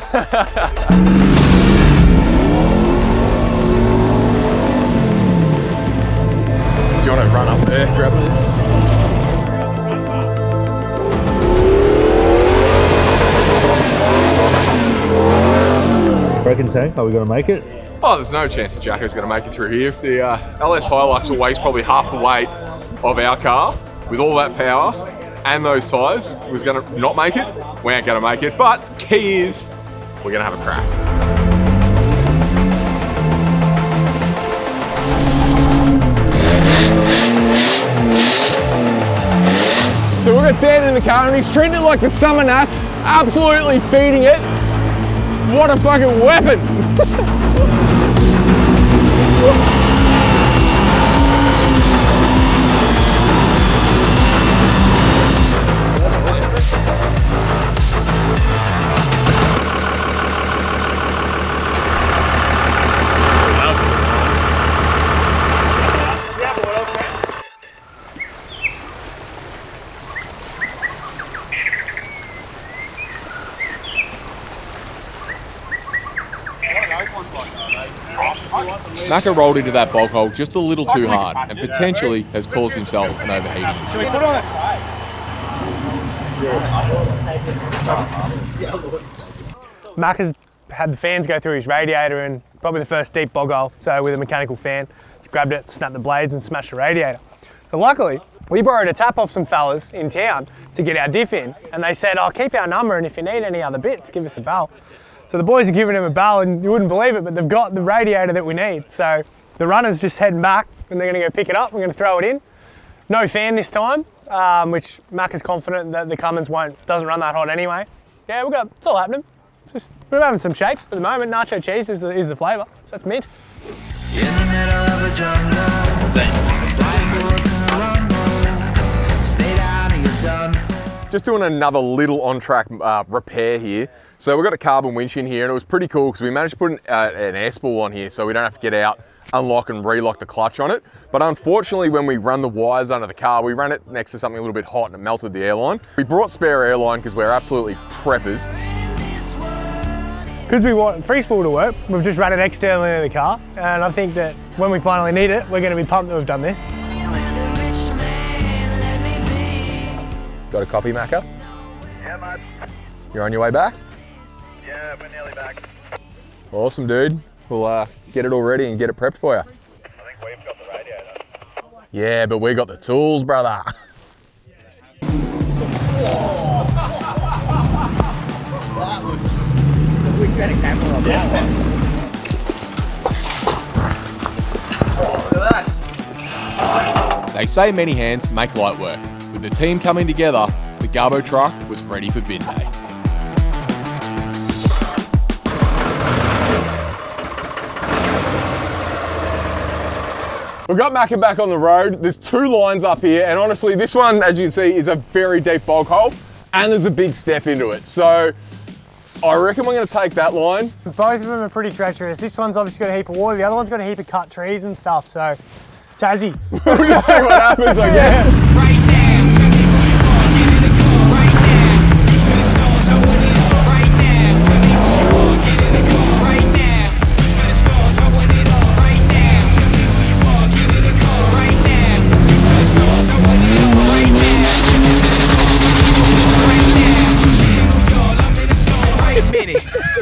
you want to run up there, grab this? Broken tank, are we going to make it? Oh, there's no chance that Jacko's going to make it through here. If the LS Hilux will waste probably half the weight of our car, with all that power and those tyres, was going to not make it. We ain't going to make it, but key is we're going to have a crack. So we've got Dan in the car and he's treating it like the summer nuts, absolutely feeding it. What a fucking weapon! Macca rolled into that bog hole just a little too hard and potentially has caused himself an overheating issue. Should we put on it? Mac has had the fans go through his radiator and probably the first deep bog hole, so with a mechanical fan, it's grabbed it, snapped the blades and smashed the radiator. But luckily, we borrowed a tap off some fellas in town to get our diff in, and they said, "I'll keep our number, and if you need any other bits, give us a bell." So the boys are giving him a bell, and you wouldn't believe it, but they've got the radiator that we need. So the runner's just heading back, and they're gonna go pick it up. We're gonna throw it in. No fan this time, which Mac is confident that the Cummins doesn't run that hot anyway. Yeah, it's all happening. We're having some shapes at the moment. Nacho cheese is the flavour, so that's mint. Just doing another little on-track repair here. So we've got a carbon winch in here, and it was pretty cool because we managed to put an air spool on here so we don't have to get out, unlock and relock the clutch on it. But unfortunately, when we run the wires under the car, we ran it next to something a little bit hot and it melted the airline. We brought spare airline because we're absolutely preppers. Because we want free spool to work, we've just run it externally into the car, and I think that when we finally need it, we're going to be pumped that we've done this. Got a copy, Macca? Yeah, mate. You're on your way back? Yeah, we're nearly back. Awesome, dude. We'll get it all ready and get it prepped for you. I think we've got the radiator. Yeah, but we got the tools, brother. That was... We got a camera on that one. Oh, look at that. They say many hands make light work. With the team coming together, the Garbo truck was ready for bin day. We've got Macca back on the road. There's two lines up here, and honestly, this one, as you can see, is a very deep bog hole, and there's a big step into it. So I reckon we're going to take that line. Both of them are pretty treacherous. This one's obviously got a heap of water, the other one's got a heap of cut trees and stuff, so Tassie. We'll just see what happens, I guess.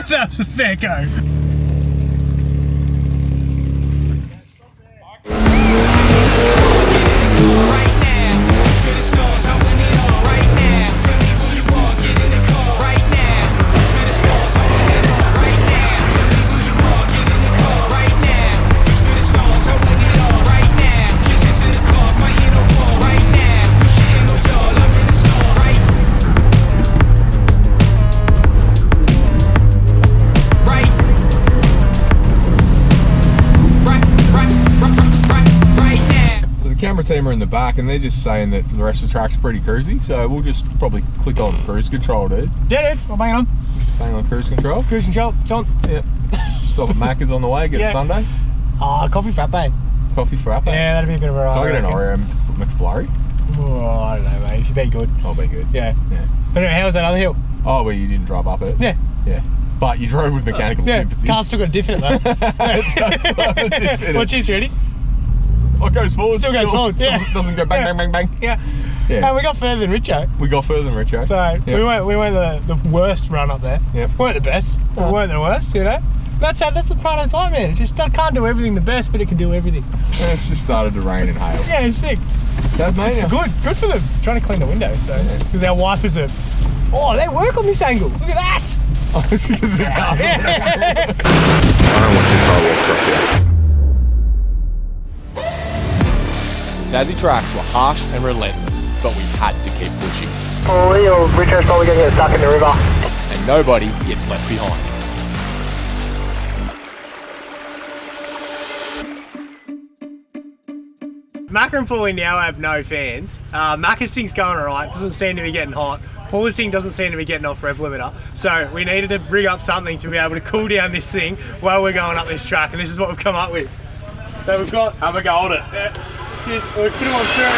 That's a fair go. Camera team are in the back and they're just saying that the rest of the track's pretty cruisy, so we'll just probably click on cruise control, dude. Yeah, dude, I'll bang it on. Bang on cruise control? Cruise control, it's on. Yeah. Stop at Macca's on the way, get a sundae. Oh, coffee frappe. Coffee frappe? Yeah, that'd be a bit of a ride. Can I get an Oreo McFlurry? Oh, I don't know, mate. If you be good. I'll be good. Yeah. Yeah. But anyway, how was that other hill? Oh, well, you didn't drive up it? Yeah. Yeah. But you drove with mechanical sympathy. Car's still got a diff in it though. It's got still got a diff in it. Watch this, ready? Oh, it goes forward. Still goes forward, yeah. Doesn't go bang, bang, bang, bang. Yeah. Yeah. And we got further than Richo. We got further than Richo. So Yep. we weren't the worst run up there. Yep. Weren't the best, but we weren't the worst, you know? That's the Prado type, man. It just can't do everything the best, but it can do everything. And it's just started to rain and hail. Yeah, it's sick. Tasmania. It's good for them. Trying to clean the window, so because our wipers are. Oh, they work on this angle. Look at that. Oh, it's because it does. Yeah. I don't want to try to walk across here. Tassie tracks were harsh and relentless, but we had to keep pushing. Pooley or Richard's probably going to get stuck in the river. And nobody gets left behind. Macca and Pooley now have no fans. Macca's thing's going alright, doesn't seem to be getting hot. Pooley's thing doesn't seem to be getting off rev limiter. So we needed to rig up something to be able to cool down this thing while we're going up this track, and this is what we've come up with. So we've got... Have a go at it. Yeah, we've put them on through.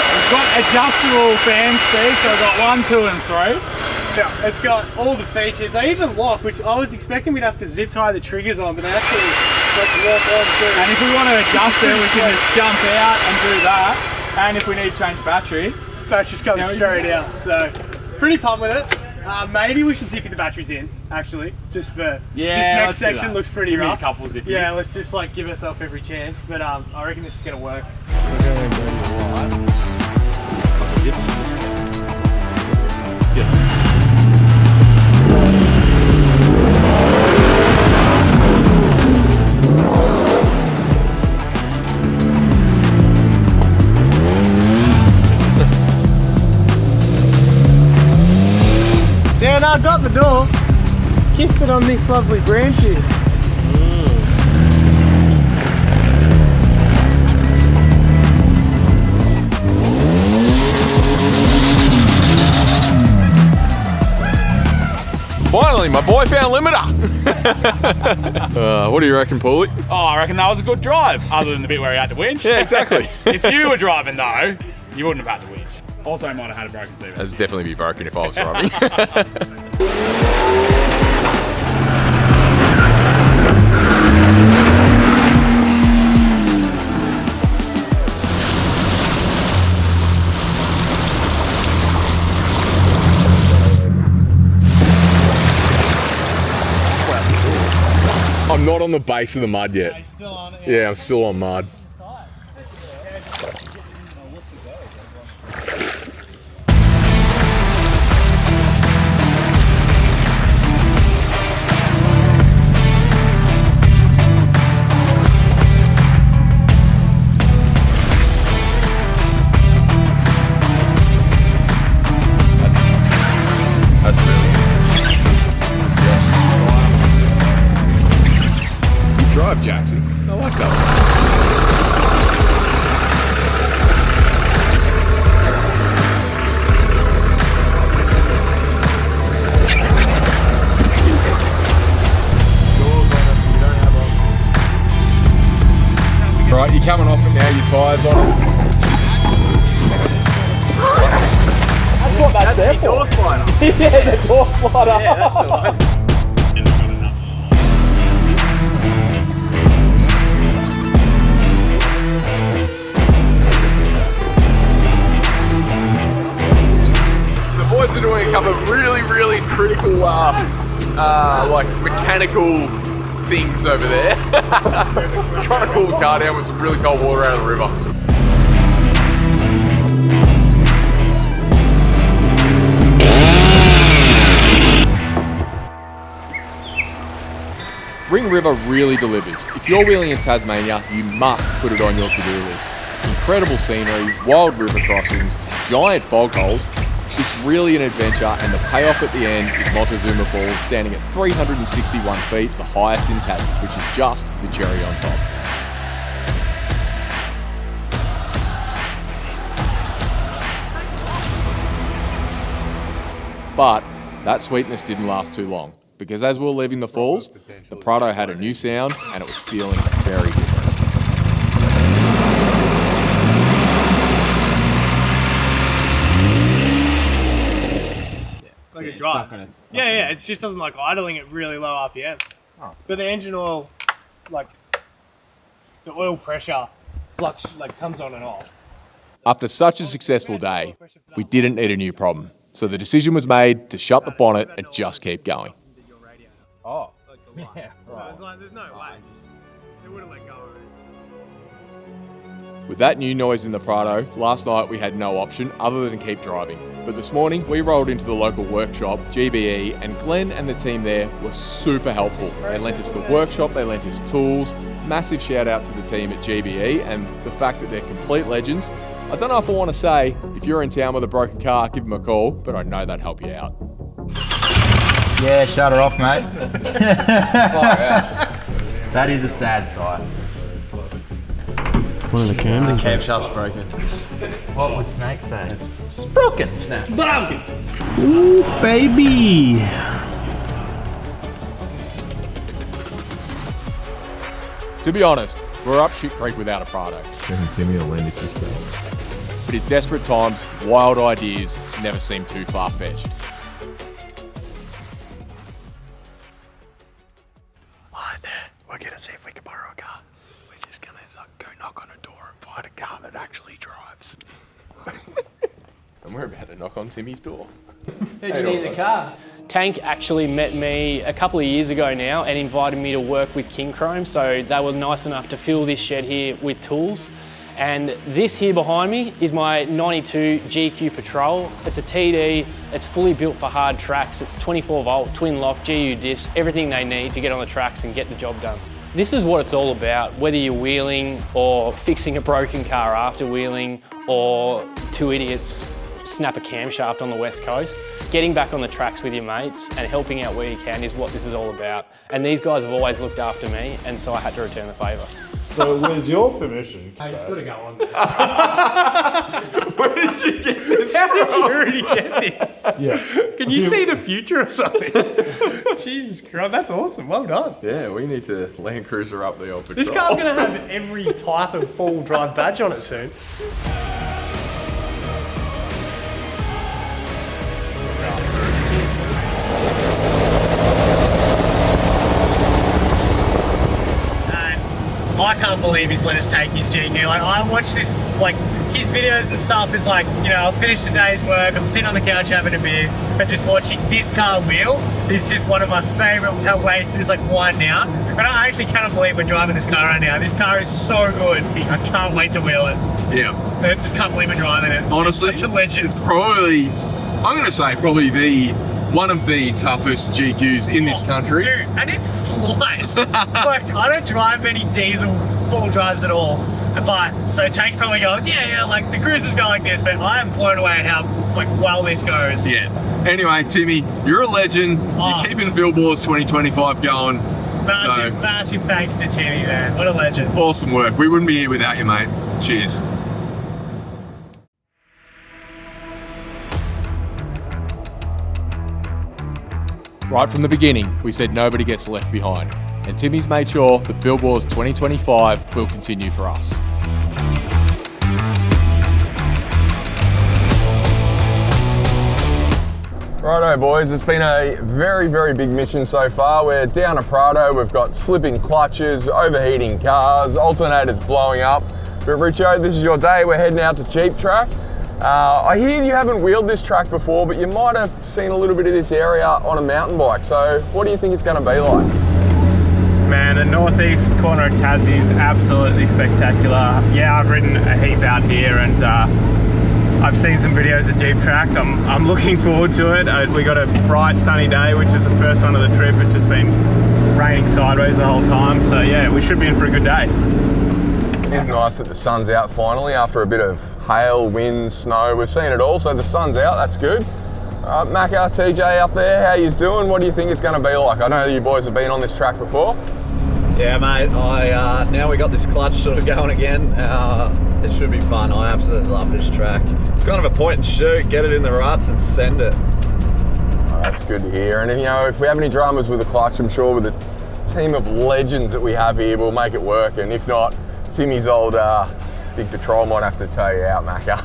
We've got adjustable fan speed, so we've got 1, 2 and 3. Yeah, it's got all the features. They even lock, which I was expecting we'd have to zip tie the triggers on, but they actually walk on too. And if we want to adjust it, we can just jump out and do that. And if we need to change battery, battery's coming straight out. So pretty pumped with it. Maybe we should zippy the batteries in, actually, just for this next section looks pretty rough. A couple of zippies. Yeah, let's just like give ourselves every chance. But I reckon this is gonna work. Yeah, now I got the door. Kissed it on this lovely branch here. Finally, my boy found limiter. What do you reckon, Pooley? Oh, I reckon that was a good drive, other than the bit where he had to winch. Yeah, exactly. If you were driving though, you wouldn't have had to winch. Also, might have had a broken seat. That'd definitely be broken if I was driving. I'm not on the base of the mud yet. Are you still on it? Yeah, I'm still on mud. That's really good. Good drive, Jackson. I like that one. Right, you're coming off it now, your tyres on it. That's what that's there for. Door slider. Yeah, the door slider. Yeah, that's the one. The boys are doing a couple of really critical, like mechanical things over there. Trying to cool the car down with some really cold water out of the river. Ring River really delivers. If you're wheeling in Tasmania, you must put it on your to-do list. Incredible scenery, wild river crossings, giant bog holes. It's really an adventure, and the payoff at the end is Montezuma Falls, standing at 361 feet, the highest in Tassie, which is just the cherry on top. But that sweetness didn't last too long, because as we were leaving the falls, the Prado had a new sound and it was feeling very different. Like it drives. Yeah, it just doesn't like idling at really low RPM. Oh. But the engine oil, like the oil pressure, comes on and off. After such a successful day, we didn't need a new problem. So the decision was made to shut the bonnet and just keep going. Oh. Yeah. So it's like, there's no way. It would have let go of it. With that new noise in the Prado, last night we had no option other than keep driving. But this morning we rolled into the local workshop, GBE, and Glenn and the team there were super helpful. They lent us the workshop, they lent us tools. Massive shout out to the team at GBE and the fact that they're complete legends. I don't know if I want to say, if you're in town with a broken car, give them a call, but I know they'd help you out. Yeah, shut her off, mate. That is a sad sight. One of the cam shaft's broken. What would Snake say? It's broken. Snap. Broken. Ooh, baby. To be honest, we're up shit creek without a Prado. Timmy will lend his sister. But in desperate times, wild ideas never seem too far-fetched. to see if we can borrow a car. We're just going to go knock on a door and find a car that actually drives. And we're about to knock on Timmy's door. Who'd you need in the car? Tank actually met me a couple of years ago now and invited me to work with Kincrome, so they were nice enough to fill this shed here with tools. And this here behind me is my 92 GQ Patrol. It's a TD, it's fully built for hard tracks. It's 24 volt, twin lock, GU diffs, everything they need to get on the tracks and get the job done. This is what it's all about, whether you're wheeling or fixing a broken car after wheeling, or two idiots snap a camshaft on the West Coast. Getting back on the tracks with your mates and helping out where you can is what this is all about. And these guys have always looked after me, and so I had to return the favour. So with your permission... Hey, it's got to go on there. Where did you get this How from? did you already get this? Yeah. Can you see the future or something? Jesus Christ, that's awesome. Well done. Yeah, we need to Land Cruiser up the old Patrol. This car's going to have every type of four-wheel drive badge on it soon. I can't believe he's let us take his GQ. Like, I watch this, like, his videos and stuff is like, you know, I'll finish the day's work, I'm sitting on the couch having a beer, but just watching this car wheel is just one of my favourite ways to just like wind down. And I actually cannot believe we're driving this car right now. This car is so good. I can't wait to wheel it. Yeah. I just can't believe we're driving it. Honestly, it's such a legend. It's probably, I'm going to say probably one of the toughest GQs in this country. Dude, and it flies. Like, I don't drive many diesel full drives at all. But, so Tank's probably going, yeah, like the cruiser's going like this, but I am blown away at how like well this goes. Yeah. Anyway, Timmy, you're a legend. You're keeping Buildwars 2025 going. Massive thanks to Timmy, man. What a legend. Awesome work. We wouldn't be here without you, mate. Cheers. Right from the beginning, we said nobody gets left behind, and Timmy's made sure that Buildwars 2025 will continue for us. Righto boys, it's been a very, very big mission so far. We're down at Prado, we've got slipping clutches, overheating cars, alternators blowing up. But Richo, this is your day, we're heading out to Cheap Track. I hear you haven't wheeled this track before, but you might have seen a little bit of this area on a mountain bike. So what do you think it's going to be like? Man, the northeast corner of Tassie is absolutely spectacular. Yeah, I've ridden a heap out here, and I've seen some videos of Jeep Track. I'm looking forward to it. We got a bright sunny day, which is the first one of the trip. It's just been raining sideways the whole time. So yeah, we should be in for a good day. It is nice that the sun's out finally after a bit of hail, wind, snow. We've seen it all, so the sun's out, that's good. All right, Macca, TJ up there, how you doing? What do you think it's going to be like? I know you boys have been on this track before. Yeah, mate, now we got this clutch sort of going again. It should be fun. I absolutely love this track. It's kind of a point and shoot, get it in the ruts and send it. Oh, that's good to hear. And you know, if we have any dramas with the clutch, I'm sure with the team of legends that we have here, we'll make it work. And if not, Timmy's old Big Patrol might have to tow you out, Macca.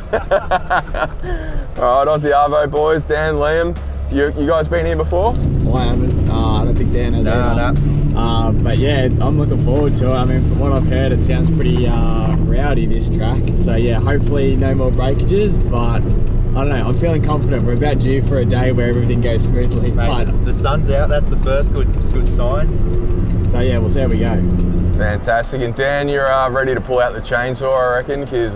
All right, Aussie Arvo boys, Dan, Liam, you guys been here before? I haven't. I don't think Dan has either. But yeah, I'm looking forward to it. I mean, from what I've heard, it sounds pretty rowdy, this track. So yeah, hopefully no more breakages, but I don't know, I'm feeling confident. We're about due for a day where everything goes smoothly. Mate, the sun's out, that's the first good sign. So yeah, we'll see how we go. Fantastic. And Dan, you're ready to pull out the chainsaw, I reckon, because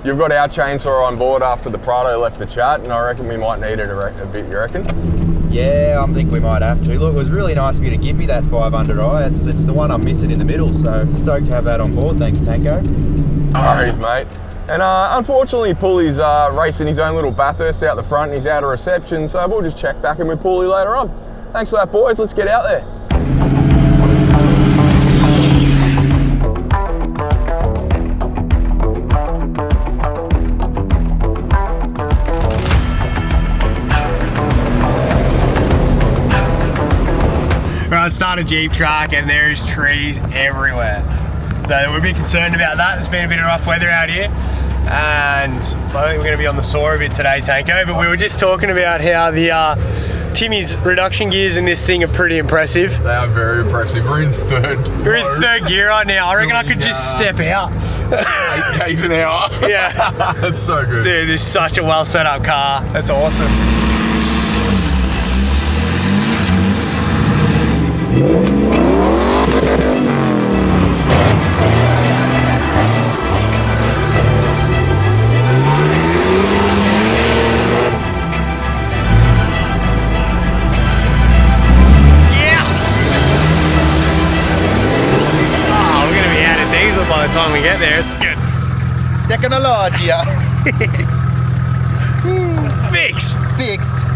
you've got our chainsaw on board after the Prado left the chat, and I reckon we might need it a bit, you reckon? Yeah, I think we might have to. Look, it was really nice of you to give me that 500i. It's the one I'm missing in the middle, so stoked to have that on board. Thanks, Tanko. No worries, mate. And unfortunately, Pooley's racing his own little Bathurst out the front, and he's out of reception, so we'll just check back in with Pooley later on. Thanks for that, boys. Let's get out there. We're on start a Jeep Track and there's trees everywhere. So we're a bit concerned about that. There's been a bit of rough weather out here. And I think we're going to be on the saw a bit today, Tanko. But we were just talking about how the Timmy's reduction gears in this thing are pretty impressive. They are very impressive. We're in third. We're in third gear right now. I reckon I could just step out. 8 k's an hour. Yeah. That's so good. Dude, this is such a well set up car. That's awesome. By the time we get there, it's good. Technologia. Fixed.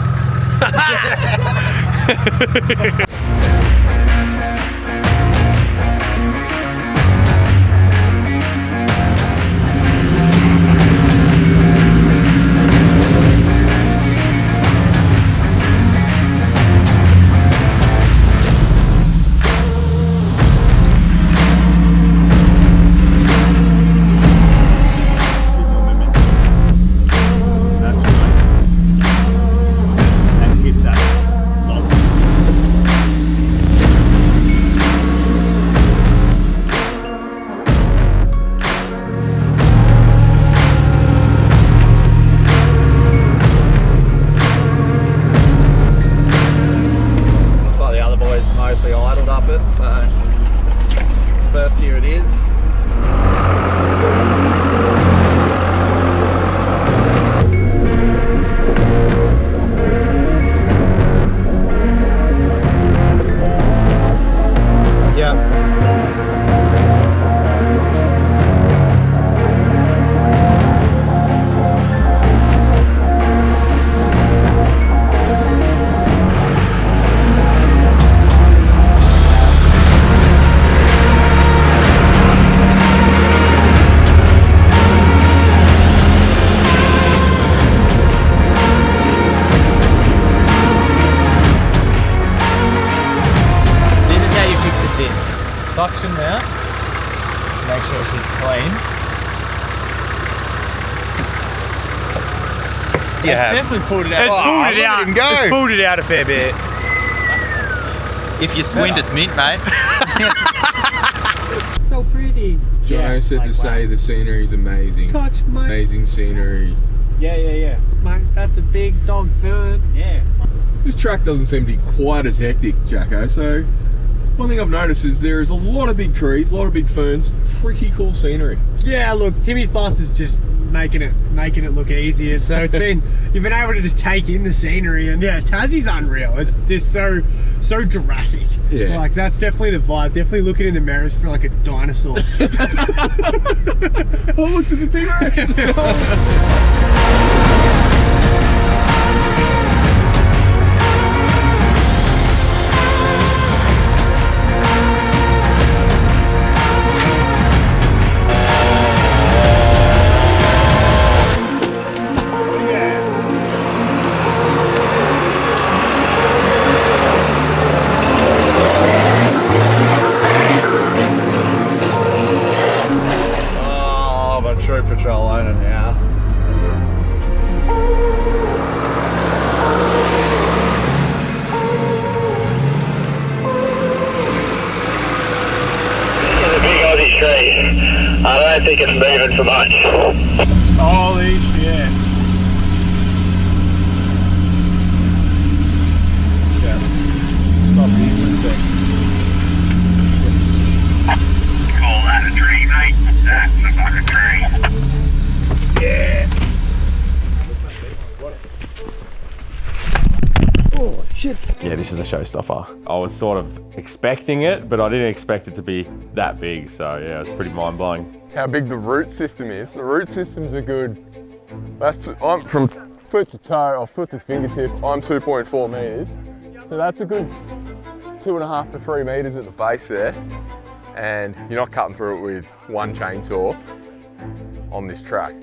Suction out. Make sure she's clean. It's definitely pulled it out. It's pulled it out a fair bit. If you squint, it's mint, mate. So pretty. Jono said to say the scenery is amazing. Touch, mate. Amazing scenery. Yeah. Mate, that's a big dog fern. Yeah. This track doesn't seem to be quite as hectic, Jacko, so one thing I've noticed is there is a lot of big trees, a lot of big ferns, pretty cool scenery. Yeah, look, Timmy's bus is just making it look easy, and so it's been you've been able to just take in the scenery, and yeah, Tassie's unreal. It's just so Jurassic. Yeah. Like that's definitely the vibe. Definitely looking in the mirrors for like a dinosaur. Oh look, there's a T-Rex. True patrol owner now. It's a big Aussie tree. I don't think it's moving for much. Holy shit. Stop here for a sec. Call that a tree, mate. That's a fucking tree. Yeah. Oh shit. Yeah, this is a showstopper. I was sort of expecting it, but I didn't expect it to be that big. So yeah, it's pretty mind-blowing. How big the root system is. The root systems are good. I'm from foot to toe, or foot to fingertip, I'm 2.4 metres. So that's a good 2.5 to 3 metres at the base there. And you're not cutting through it with one chainsaw on this track.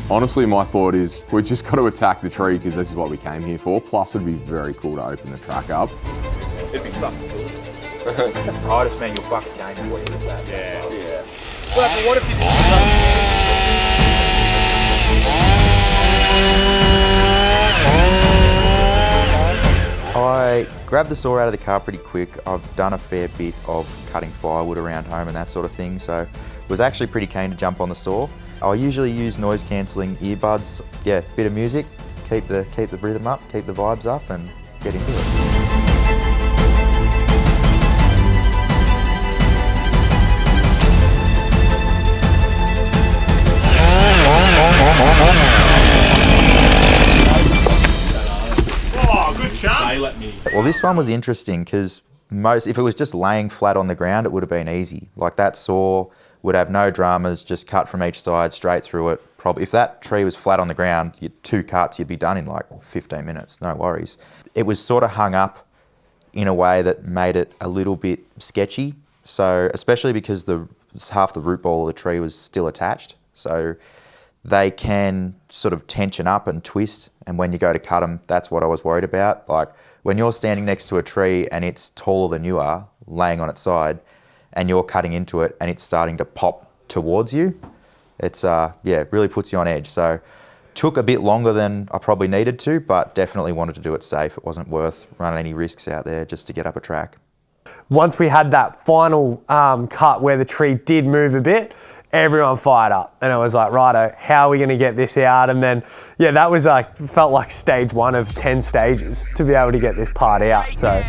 Honestly, my thought is we've just got to attack the tree because this is what we came here for. Plus, it'd be very cool to open the track up. It'd be fucking cool. I just mean you'll fucking game what you do that. Yeah. Well, but what if you did Grabbed the saw out of the car pretty quick. I've done a fair bit of cutting firewood around home and that sort of thing, so was actually pretty keen to jump on the saw. I usually use noise cancelling earbuds. Yeah, bit of music, keep the rhythm up, keep the vibes up, and get into it. Well, this one was interesting because if it was just laying flat on the ground, it would have been easy. Like that saw would have no dramas, just cut from each side, straight through it. Probably if that tree was flat on the ground, 2 cuts, you'd be done in like 15 minutes, no worries. It was sort of hung up in a way that made it a little bit sketchy. So especially because half the root ball of the tree was still attached. So they can sort of tension up and twist, and when you go to cut them, that's what I was worried about. Like when you're standing next to a tree and it's taller than you are, laying on its side, and you're cutting into it and it's starting to pop towards you, it's it really puts you on edge. So took a bit longer than I probably needed to, but definitely wanted to do it safe. It wasn't worth running any risks out there just to get up a track. Once we had that final cut where the tree did move a bit, everyone fired up, and it was like, righto, how are we going to get this out? And then, yeah, that was like, felt like stage 1 of 10 stages to be able to get this part out. So.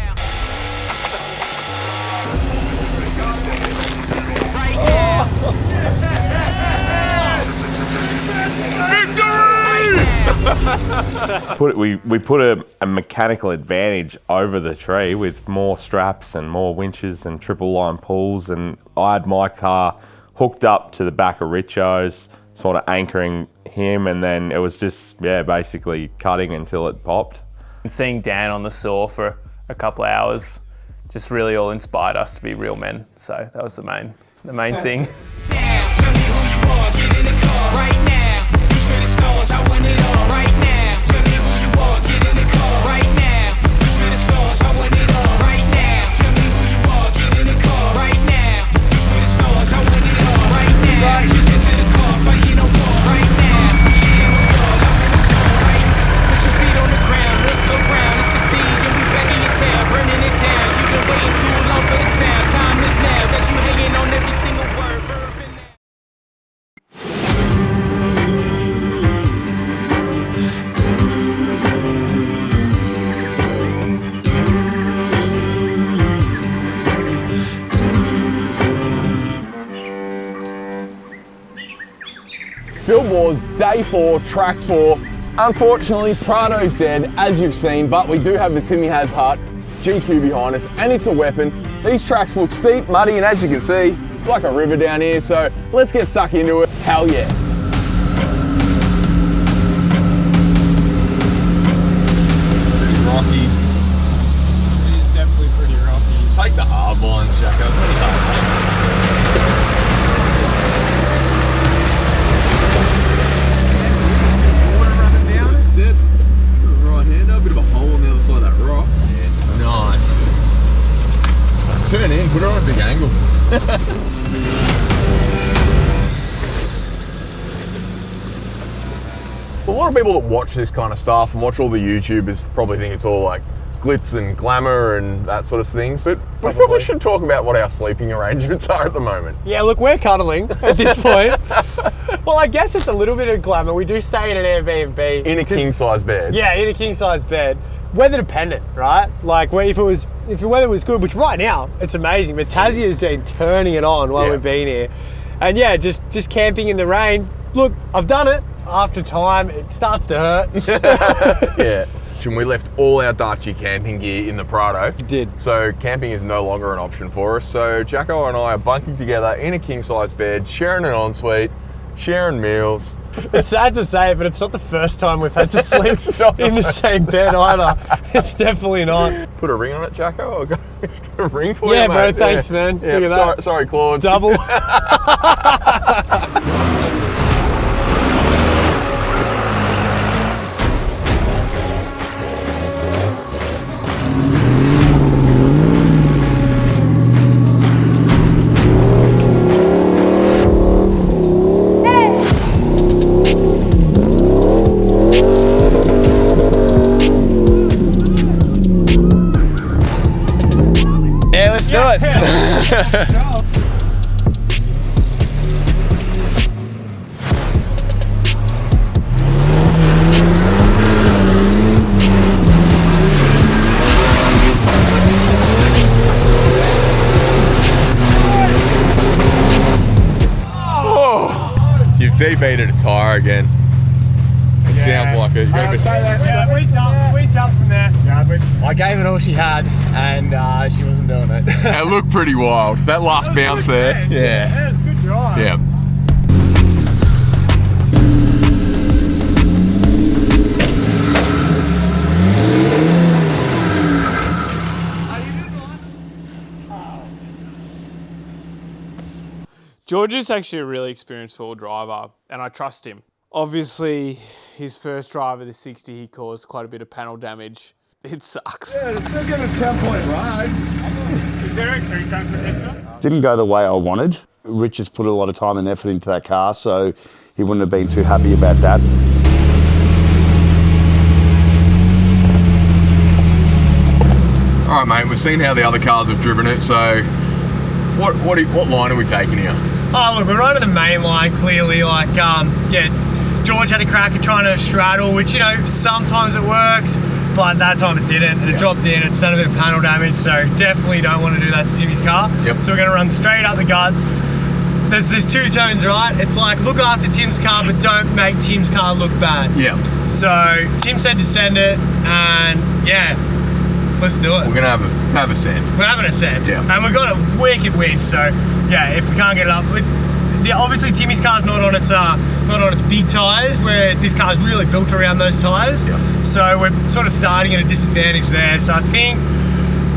We put a mechanical advantage over the tree with more straps and more winches and triple line pulls, and I had my car hooked up to the back of Richo's, sort of anchoring him, and then it was just, basically cutting until it popped. Seeing Dan on the saw for a couple of hours just really all inspired us to be real men. So that was the main thing. Buildwars, day 4, track 4. Unfortunately, Prado's dead, as you've seen, but we do have the Timmy Has Hut GQ behind us, and it's a weapon. These tracks look steep, muddy, and as you can see, it's like a river down here, so let's get stuck into it. Hell yeah. Pretty rocky. It is definitely pretty rocky. Take the hard lines, Jacko. Pretty hard. Turn in, put it on a big angle. A lot of people that watch this kind of stuff and watch all the YouTubers probably think it's all like glitz and glamour and that sort of thing, but we probably should talk about what our sleeping arrangements are at the moment. Yeah, look, we're cuddling at this point. Well, I guess it's a little bit of glamour. We do stay in an Airbnb. In a king-size bed. Yeah, in a king-size bed. Weather dependent, right? Like, if the weather was good, which right now, it's amazing, but Tassie has been turning it on while we've been here. And yeah, just camping in the rain. Look, I've done it. After time, it starts to hurt. Yeah. And we left all our Dacia camping gear in the Prado. Did. So camping is no longer an option for us. So Jacko and I are bunking together in a king-size bed, sharing an ensuite, sharing meals. It's sad to say it, but it's not the first time we've had to sleep in the same bed either. It's definitely not. Put a ring on it, Jacko? I'll go a ring for you, yeah, mate. bro, thanks, man. Yeah, Look at that. Sorry, Claude. Double. do it. You've debated a tyre again. It sounds like it. We jumped from there. Yeah, but I gave it all she had, and she wasn't doing it. It looked pretty wild. That last bounce there. Yeah. It's a good drive. Yeah. George is actually a really experienced four-wheel driver, and I trust him. Obviously, his first drive of the 60, he caused quite a bit of panel damage. It sucks. Yeah, it's still getting a 10-point ride. Is there a crew cone protector? Didn't go the way I wanted. Rich has put a lot of time and effort into that car, so he wouldn't have been too happy about that. All right, mate. We've seen how the other cars have driven it, so what line are we taking here? Oh, look, we're right at the main line, clearly. Like, yeah, George had a crack at trying to straddle, which, you know, sometimes it works, but that time it didn't. It dropped in, it's done a bit of panel damage, so definitely don't want to do that to Timmy's car. Yep. So we're going to run straight up the guts. There's two tones, right? It's like, look after Tim's car, but don't make Tim's car look bad. Yeah. So Tim said to send it, and yeah, let's do it. We're gonna have a send. We're having a send. Yeah. And we've got a wicked winch, so yeah, if we can't get it up, obviously Timmy's car's not on its big tyres, where this car's really built around those tyres. Yeah. So we're sort of starting at a disadvantage there. So I think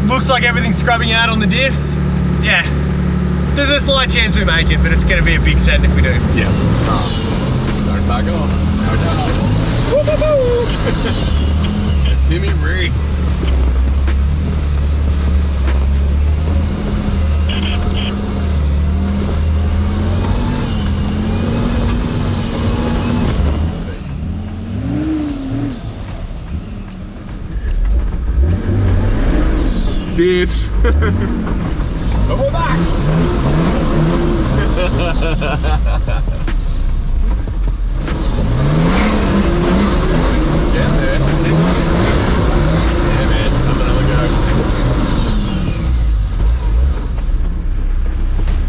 looks like everything's scrubbing out on the diffs. Yeah. There's a slight chance we make it, but it's going to be a big send if we do. Yeah. Don't back off. No doubt. Timmy Reed. Diffs. But we're back. Get there. Yeah, man. Have another go.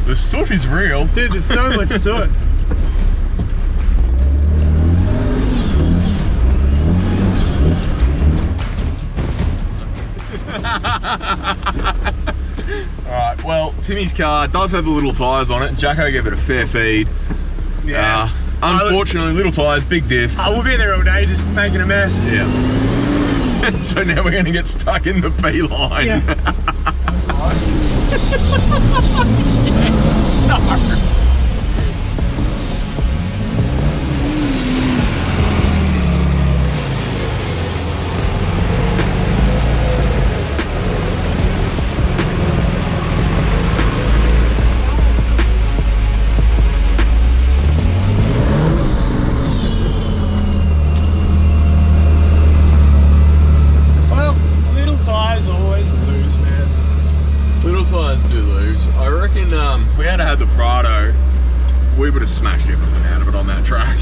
The soot is real. Dude, there's so much soot. Alright, well, Timmy's car does have the little tyres on it. Jacko gave it a fair feed. Yeah. Unfortunately, little tyres, big diff. We'll be there all day just making a mess. Yeah. So now we're going to get stuck in the P line. Yeah. No. If we had had the Prado, we would have smashed everything out of it on that track.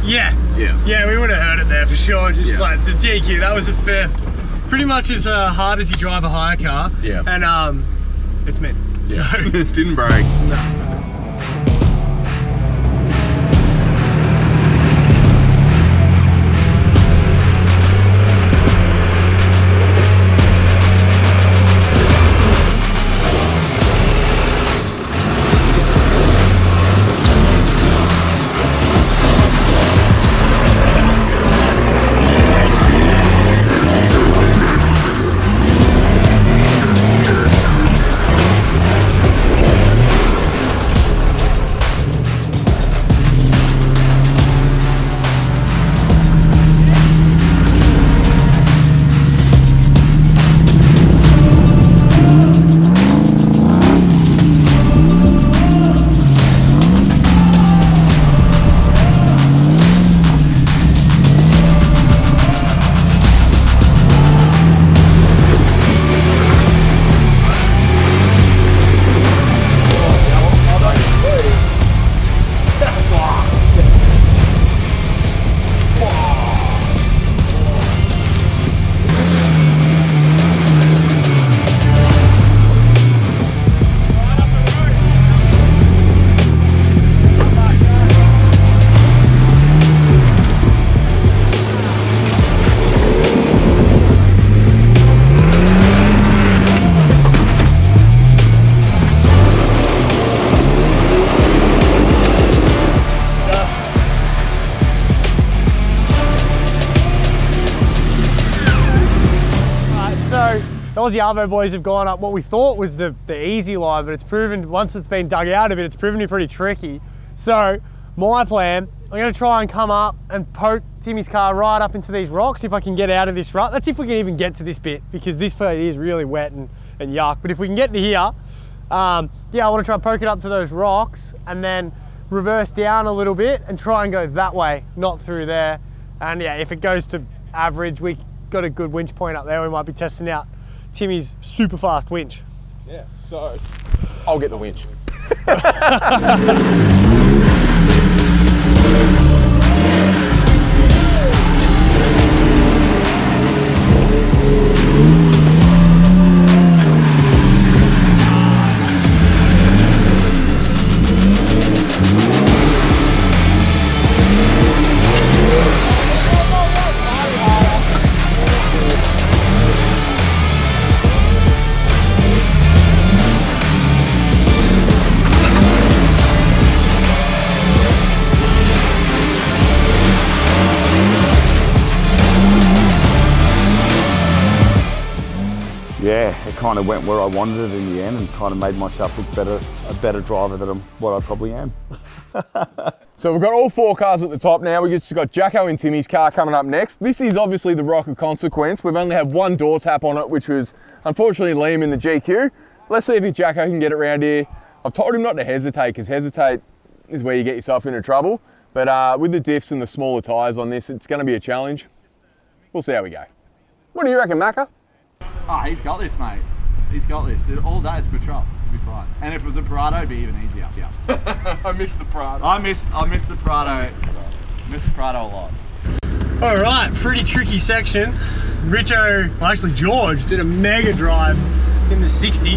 Yeah. Yeah. Yeah, we would have heard it there for sure. Just like the GQ, that was a fair, pretty much as hard as you drive a hire car. Yeah. And it's mint. Yeah. So It didn't break. No. The Aussie Arvo boys have gone up what we thought was the easy line, but it's proven, once it's been dug out a bit, it's proven to be pretty tricky. So my plan, I'm gonna try and come up and poke Timmy's car right up into these rocks if I can get out of this rut. That's if we can even get to this bit, because this bit is really wet and yuck. But if we can get to here, yeah, I wanna try and poke it up to those rocks and then reverse down a little bit and try and go that way, not through there. And yeah, if it goes to average, we got a good winch point up there. We might be testing out Timmy's super fast winch. Yeah, so I'll get the winch. Yeah, it kind of went where I wanted it in the end and kind of made myself look a better driver than what I probably am. So we've got all 4 cars at the top now. We've just got Jacko and Timmy's car coming up next. This is obviously the rock of consequence. We've only had 1 door tap on it, which was unfortunately Liam in the GQ. Let's see if Jacko can get it around here. I've told him not to hesitate, because hesitate is where you get yourself into trouble. But with the diffs and the smaller tyres on this, it's going to be a challenge. We'll see how we go. What do you reckon, Macca? Oh, he's got this, mate. He's got this. All day it's patrol. We'll be fine. And if it was a Prado, it'd be even easier. Yeah. I missed the Prado. I missed the Prado. Missed the Prado a lot. All right, pretty tricky section. Richo, well actually George, did a mega drive in the 60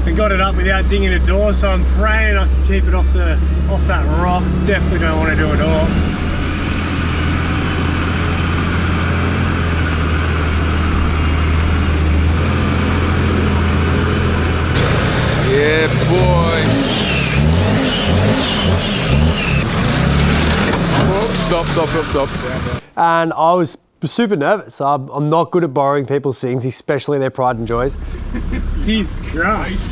and got it up without dinging a door, so I'm praying I can keep it off that rock. Definitely don't want to do a door. Yeah, boy. Stop. And I was super nervous. I'm not good at borrowing people's things, especially their pride and joys. Jesus Christ.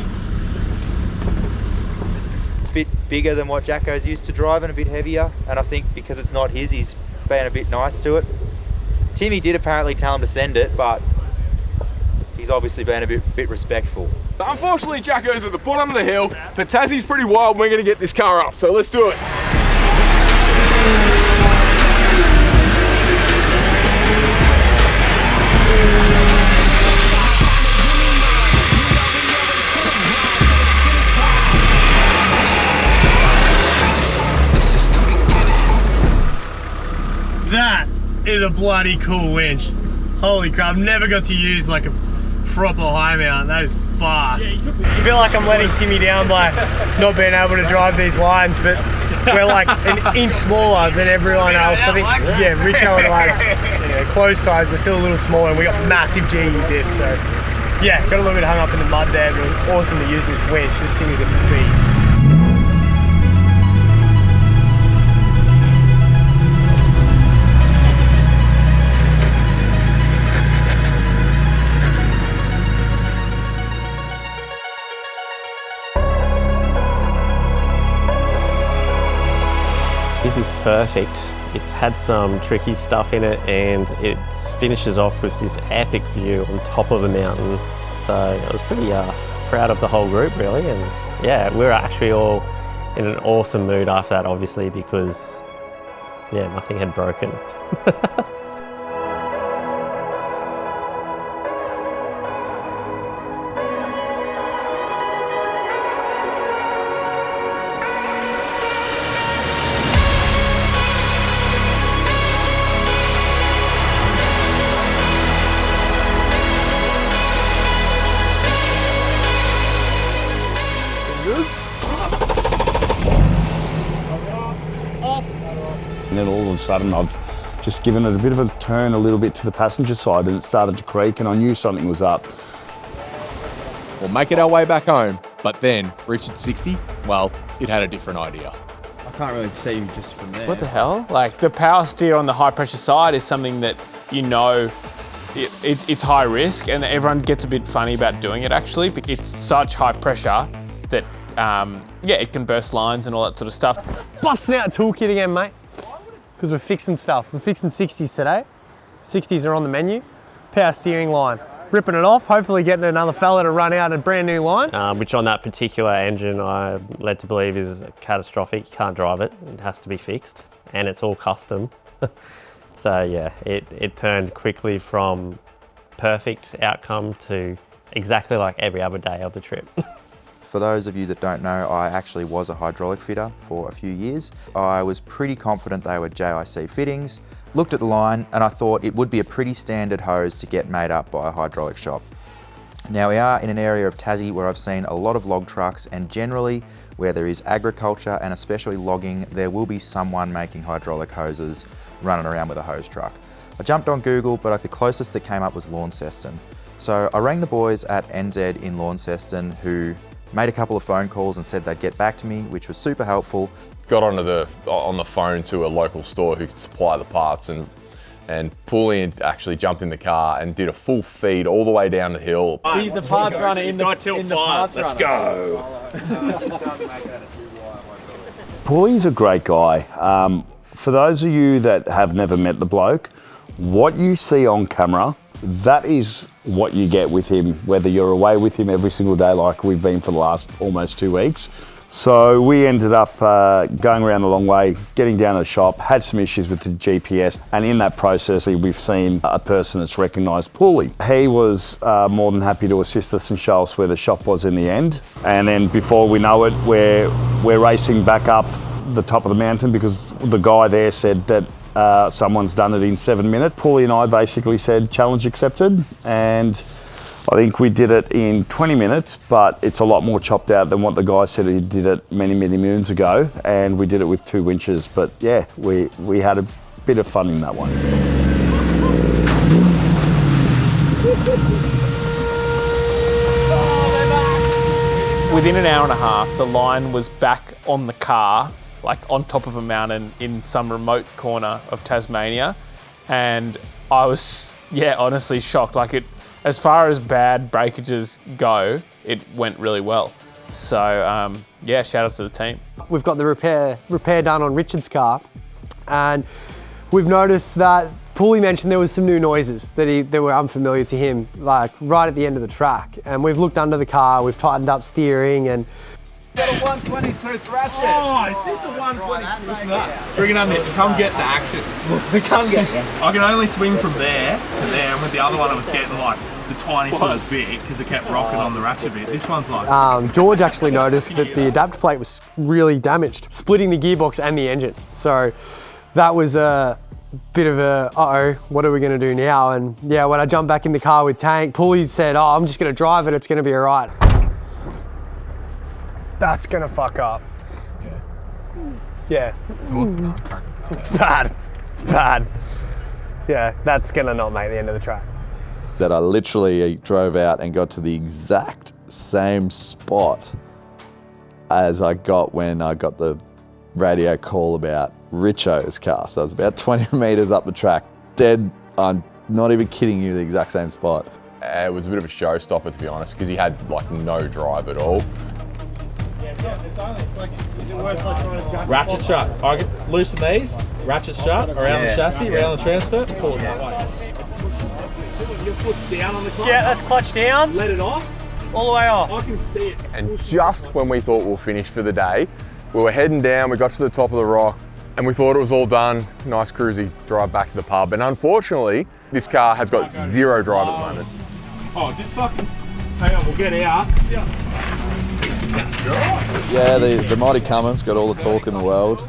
It's a bit bigger than what Jacko's used to driving, a bit heavier, and I think because it's not his, he's being a bit nice to it. Timmy did apparently tell him to send it, but he's obviously been a bit respectful. Unfortunately, Jacko's at the bottom of the hill, but Tassie's pretty wild and we're going to get this car up, so let's do it. That is a bloody cool winch. Holy crap, I've never got to use like a proper high mount. That is fast. I feel like I'm letting Timmy down by not being able to drive these lines, but we're like an inch smaller than everyone else. I think, yeah, Richo and I, closed tyres, we're still a little smaller, and we got massive GE diffs, so yeah, got a little bit hung up in the mud there, but it was awesome to use this winch. This thing is a beast. This is perfect. It's had some tricky stuff in it and it finishes off with this epic view on top of a mountain. So I was pretty proud of the whole group really, and yeah, we were actually all in an awesome mood after that, obviously, because yeah, nothing had broken. And then all of a sudden I've just given it a bit of a turn a little bit to the passenger side and it started to creak and I knew something was up. We'll make it our way back home, but then Richard 60, well, it had a different idea. I can't really see just from there. What the hell? Like the power steer on the high pressure side is something that you know it's high risk, and everyone gets a bit funny about doing it actually. It's such high pressure that, yeah, it can burst lines and all that sort of stuff. Busting out toolkit again, mate, because we're fixing stuff. We're fixing 60s today. 60s are on the menu. Power steering line. Ripping it off, hopefully getting another fella to run out a brand new line. Which on that particular engine I'm led to believe is catastrophic. You can't drive it, it has to be fixed, and it's all custom. So yeah, it turned quickly from perfect outcome to exactly like every other day of the trip. For those of you that don't know, I actually was a hydraulic fitter for a few years. I was pretty confident they were JIC fittings. Looked at the line and I thought it would be a pretty standard hose to get made up by a hydraulic shop. Now we are in an area of Tassie where I've seen a lot of log trucks, and generally where there is agriculture and especially logging, there will be someone making hydraulic hoses running around with a hose truck. I jumped on Google, but the closest that came up was Launceston. So I rang the boys at NZ in Launceston, who made a couple of phone calls and said they'd get back to me, which was super helpful. Got on the phone to a local store who could supply the parts, and Pooley actually jumped in the car and did a full feed all the way down the hill. He's the parts runner in the parts runner. Let's go. Pooley's a great guy. For those of you that have never met the bloke, what you see on camera, that is what you get with him, whether you're away with him every single day like we've been for the last almost 2 weeks. So we ended up going around the long way, getting down to the shop, had some issues with the GPS, and in that process we've seen a person that's recognised Pooley. He was more than happy to assist us and show us where the shop was in the end. And then before we know it, we're racing back up the top of the mountain because the guy there said that someone's done it in 7 minutes. Pooley and I basically said challenge accepted, and I think we did it in 20 minutes, but it's a lot more chopped out than what the guy said he did it many, many moons ago, and we did it with 2 winches. But yeah, we had a bit of fun in that one. Within an hour and a half, the line was back on the car, like on top of a mountain in some remote corner of Tasmania. And I was, yeah, honestly shocked. Like as far as bad breakages go, it went really well. So yeah, shout out to the team. We've got the repair done on Richard's car, and we've noticed that Pooley mentioned there was some new noises that were unfamiliar to him, like right at the end of the track. And we've looked under the car, we've tightened up steering, and got a 122 Thrasher. Oh, is this a 122? Listen to that. Bring it on there. Come get the action. Come get it. I can only swing from there to there, and with the other one I was getting like the tiniest little bit because it kept rocking on the ratchet bit. This one's like... George actually noticed that the adapter plate was really damaged, splitting the gearbox and the engine. So that was a bit of a, uh-oh, what are we going to do now? And yeah, when I jumped back in the car with Tank, Pooley said, oh, I'm just going to drive it, it's going to be all right. That's gonna fuck up. Yeah. It's bad. It's bad. Yeah, that's gonna not make the end of the track. That I literally drove out and got to the exact same spot as I got when I got the radio call about Richo's car. So I was about 20 metres up the track, dead, I'm not even kidding you, the exact same spot. It was a bit of a showstopper, to be honest, because he had like no drive at all. Ratchet strut. I can loosen these. Ratchet strut around the chassis, around the transfer. Pull it that way. Your foot down on the clutch. Yeah, that's clutch down. Let it off. All the way off. I can see it. And just when we thought we were finished for the day, we were heading down, we got to the top of the rock, and we thought it was all done. Nice cruisy drive back to the pub. And unfortunately, this car has got zero drive at the moment. Oh, just fucking hang on, we'll get out. Yeah, the mighty Cummins got all the torque in the world.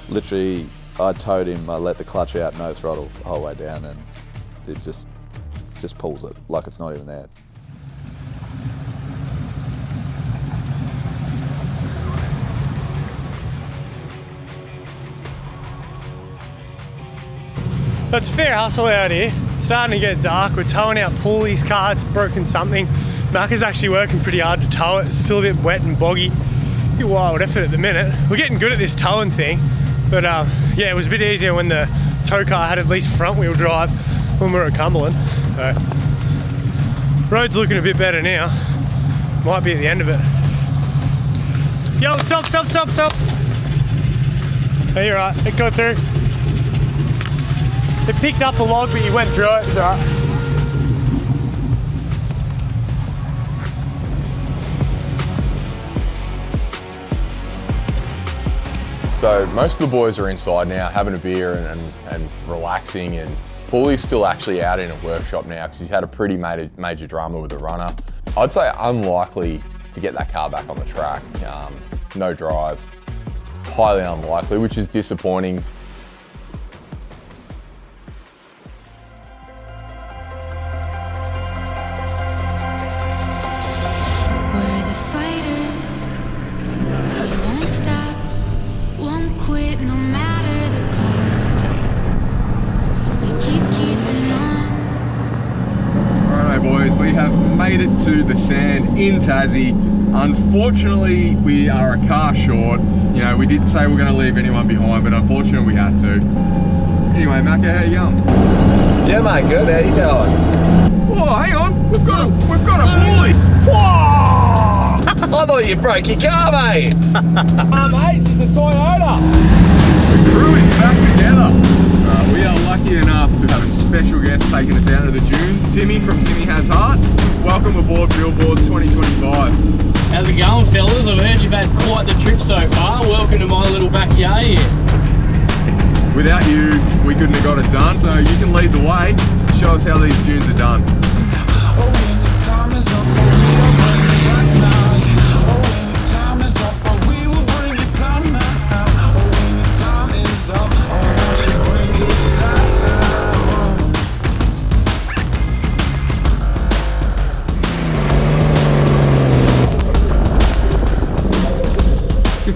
Literally, I towed him, I let the clutch out, no throttle, the whole way down, and it just pulls it like it's not even there. It's fair hustle out here. It's starting to get dark. We're towing out Pooley's car. It's broken something. Macca's actually working pretty hard to tow it. It's still a bit wet and boggy. Bit wild effort at the minute. We're getting good at this towing thing, but yeah, it was a bit easier when the tow car had at least front wheel drive. when we were at Cumberland. So, road's looking a bit better now. Might be at the end of it. Yo, stop. Hey, you're right, it got through. It picked up the log, but you went through it, it's alright. So most of the boys are inside now, having a beer and relaxing, and Pooley's still actually out in a workshop now because he's had a pretty major drama with the runner. I'd say unlikely to get that car back on the track. No drive, highly unlikely, which is disappointing. Made it to the sand in Tassie. Unfortunately, we are a car short. You know, we did say we're going to leave anyone behind, but unfortunately we had to. Anyway, Macca, how you going? Yeah, mate, good. How you going? Oh, hang on. We've got a Pooley. Whoa! I thought you broke your car, mate. Mate, it's just a Toyota. The crew is back together. We are lucky enough to have a special guest taking us out of the dunes. Timmy from Timmy Has Heart. Welcome aboard Buildwars 2025. How's it going, fellas? I've heard you've had quite the trip so far. Welcome to my little backyard here. Without you, we couldn't have got it done, so you can lead the way. Show us how these dunes are done.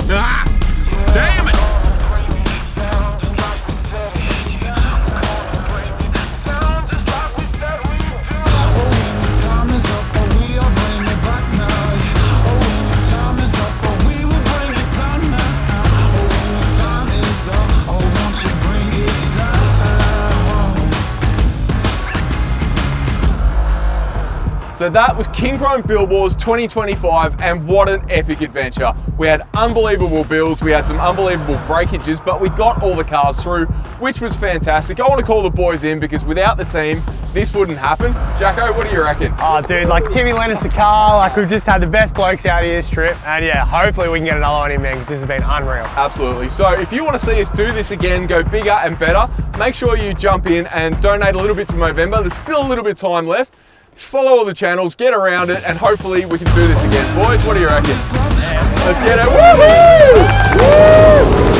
Damn it! So that was Kincrome Buildwars 2025, and what an epic adventure. We had unbelievable builds, we had some unbelievable breakages, but we got all the cars through, which was fantastic. I want to call the boys in because without the team, this wouldn't happen. Jacko, what do you reckon? Oh dude, like Timmy lent us a car, like we've just had the best blokes out here this trip, and yeah, hopefully we can get another one in, man, because this has been unreal. Absolutely. So if you want to see us do this again, go bigger and better, make sure you jump in and donate a little bit to Movember. There's still a little bit of time left. Follow all the channels, get around it, and hopefully we can do this again. Boys, what do you reckon? Yeah. Let's get it. Woo-hoo! Woo!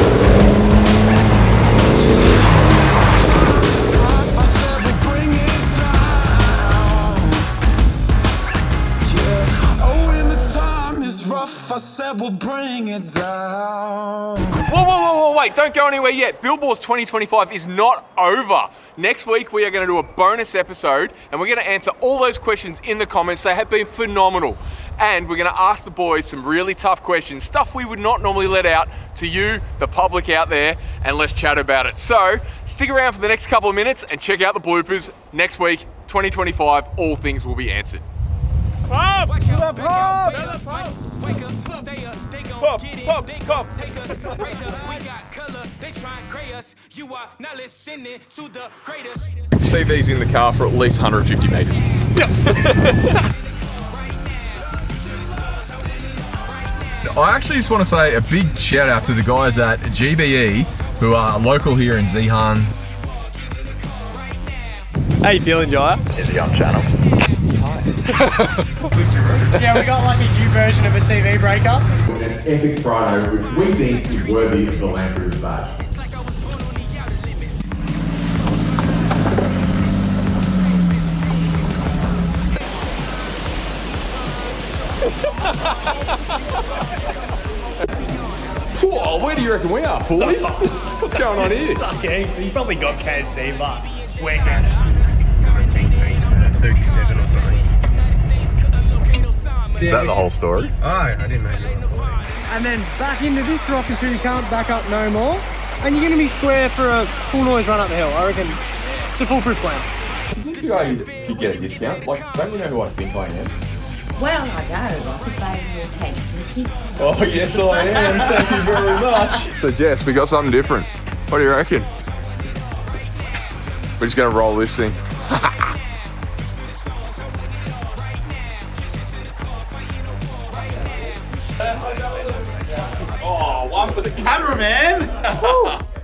I said we'll bring it down. Whoa, wait, don't go anywhere yet. Buildwars 2025 is not over. Next week, we are going to do a bonus episode, and we're going to answer all those questions in the comments. They have been phenomenal. And we're going to ask the boys some really tough questions, stuff we would not normally let out to you, the public out there, and let's chat about it. So, stick around for the next couple of minutes and check out the bloopers. Next week, 2025, all things will be answered. Pop! Wake up, pop! Wake up, stay up, they gon' get it, they gon' take us, raise up, we got color, they try and gray us, you are not listening to the greatest. CV's in the car for at least 150 metres. I actually just want to say a big shout out to the guys at GBE who are local here in Zeehan. How you feeling, Jaya? Is he on channel? Yeah, we got like a new version of a CV breaker. An epic Prado, which we think is worthy of the Land Cruiser badge. Whoa, where do you reckon we are, Pooley? What's going on here? Suck eggs. So you probably got KFC, but we're good. 37 or something. Is that the whole story? Oh, I didn't know that. And then back into this rock until you can't back up no more. And you're going to be square for a full noise run up the hill. I reckon it's a foolproof plan. you go you get a discount? Like, don't you know who I think I am? Well, I know. I think they will take me. Oh, yes, I am. Thank you very much. So, Jess, we got something different. What do you reckon? We're just going to roll this thing. Oh, one for the cameraman.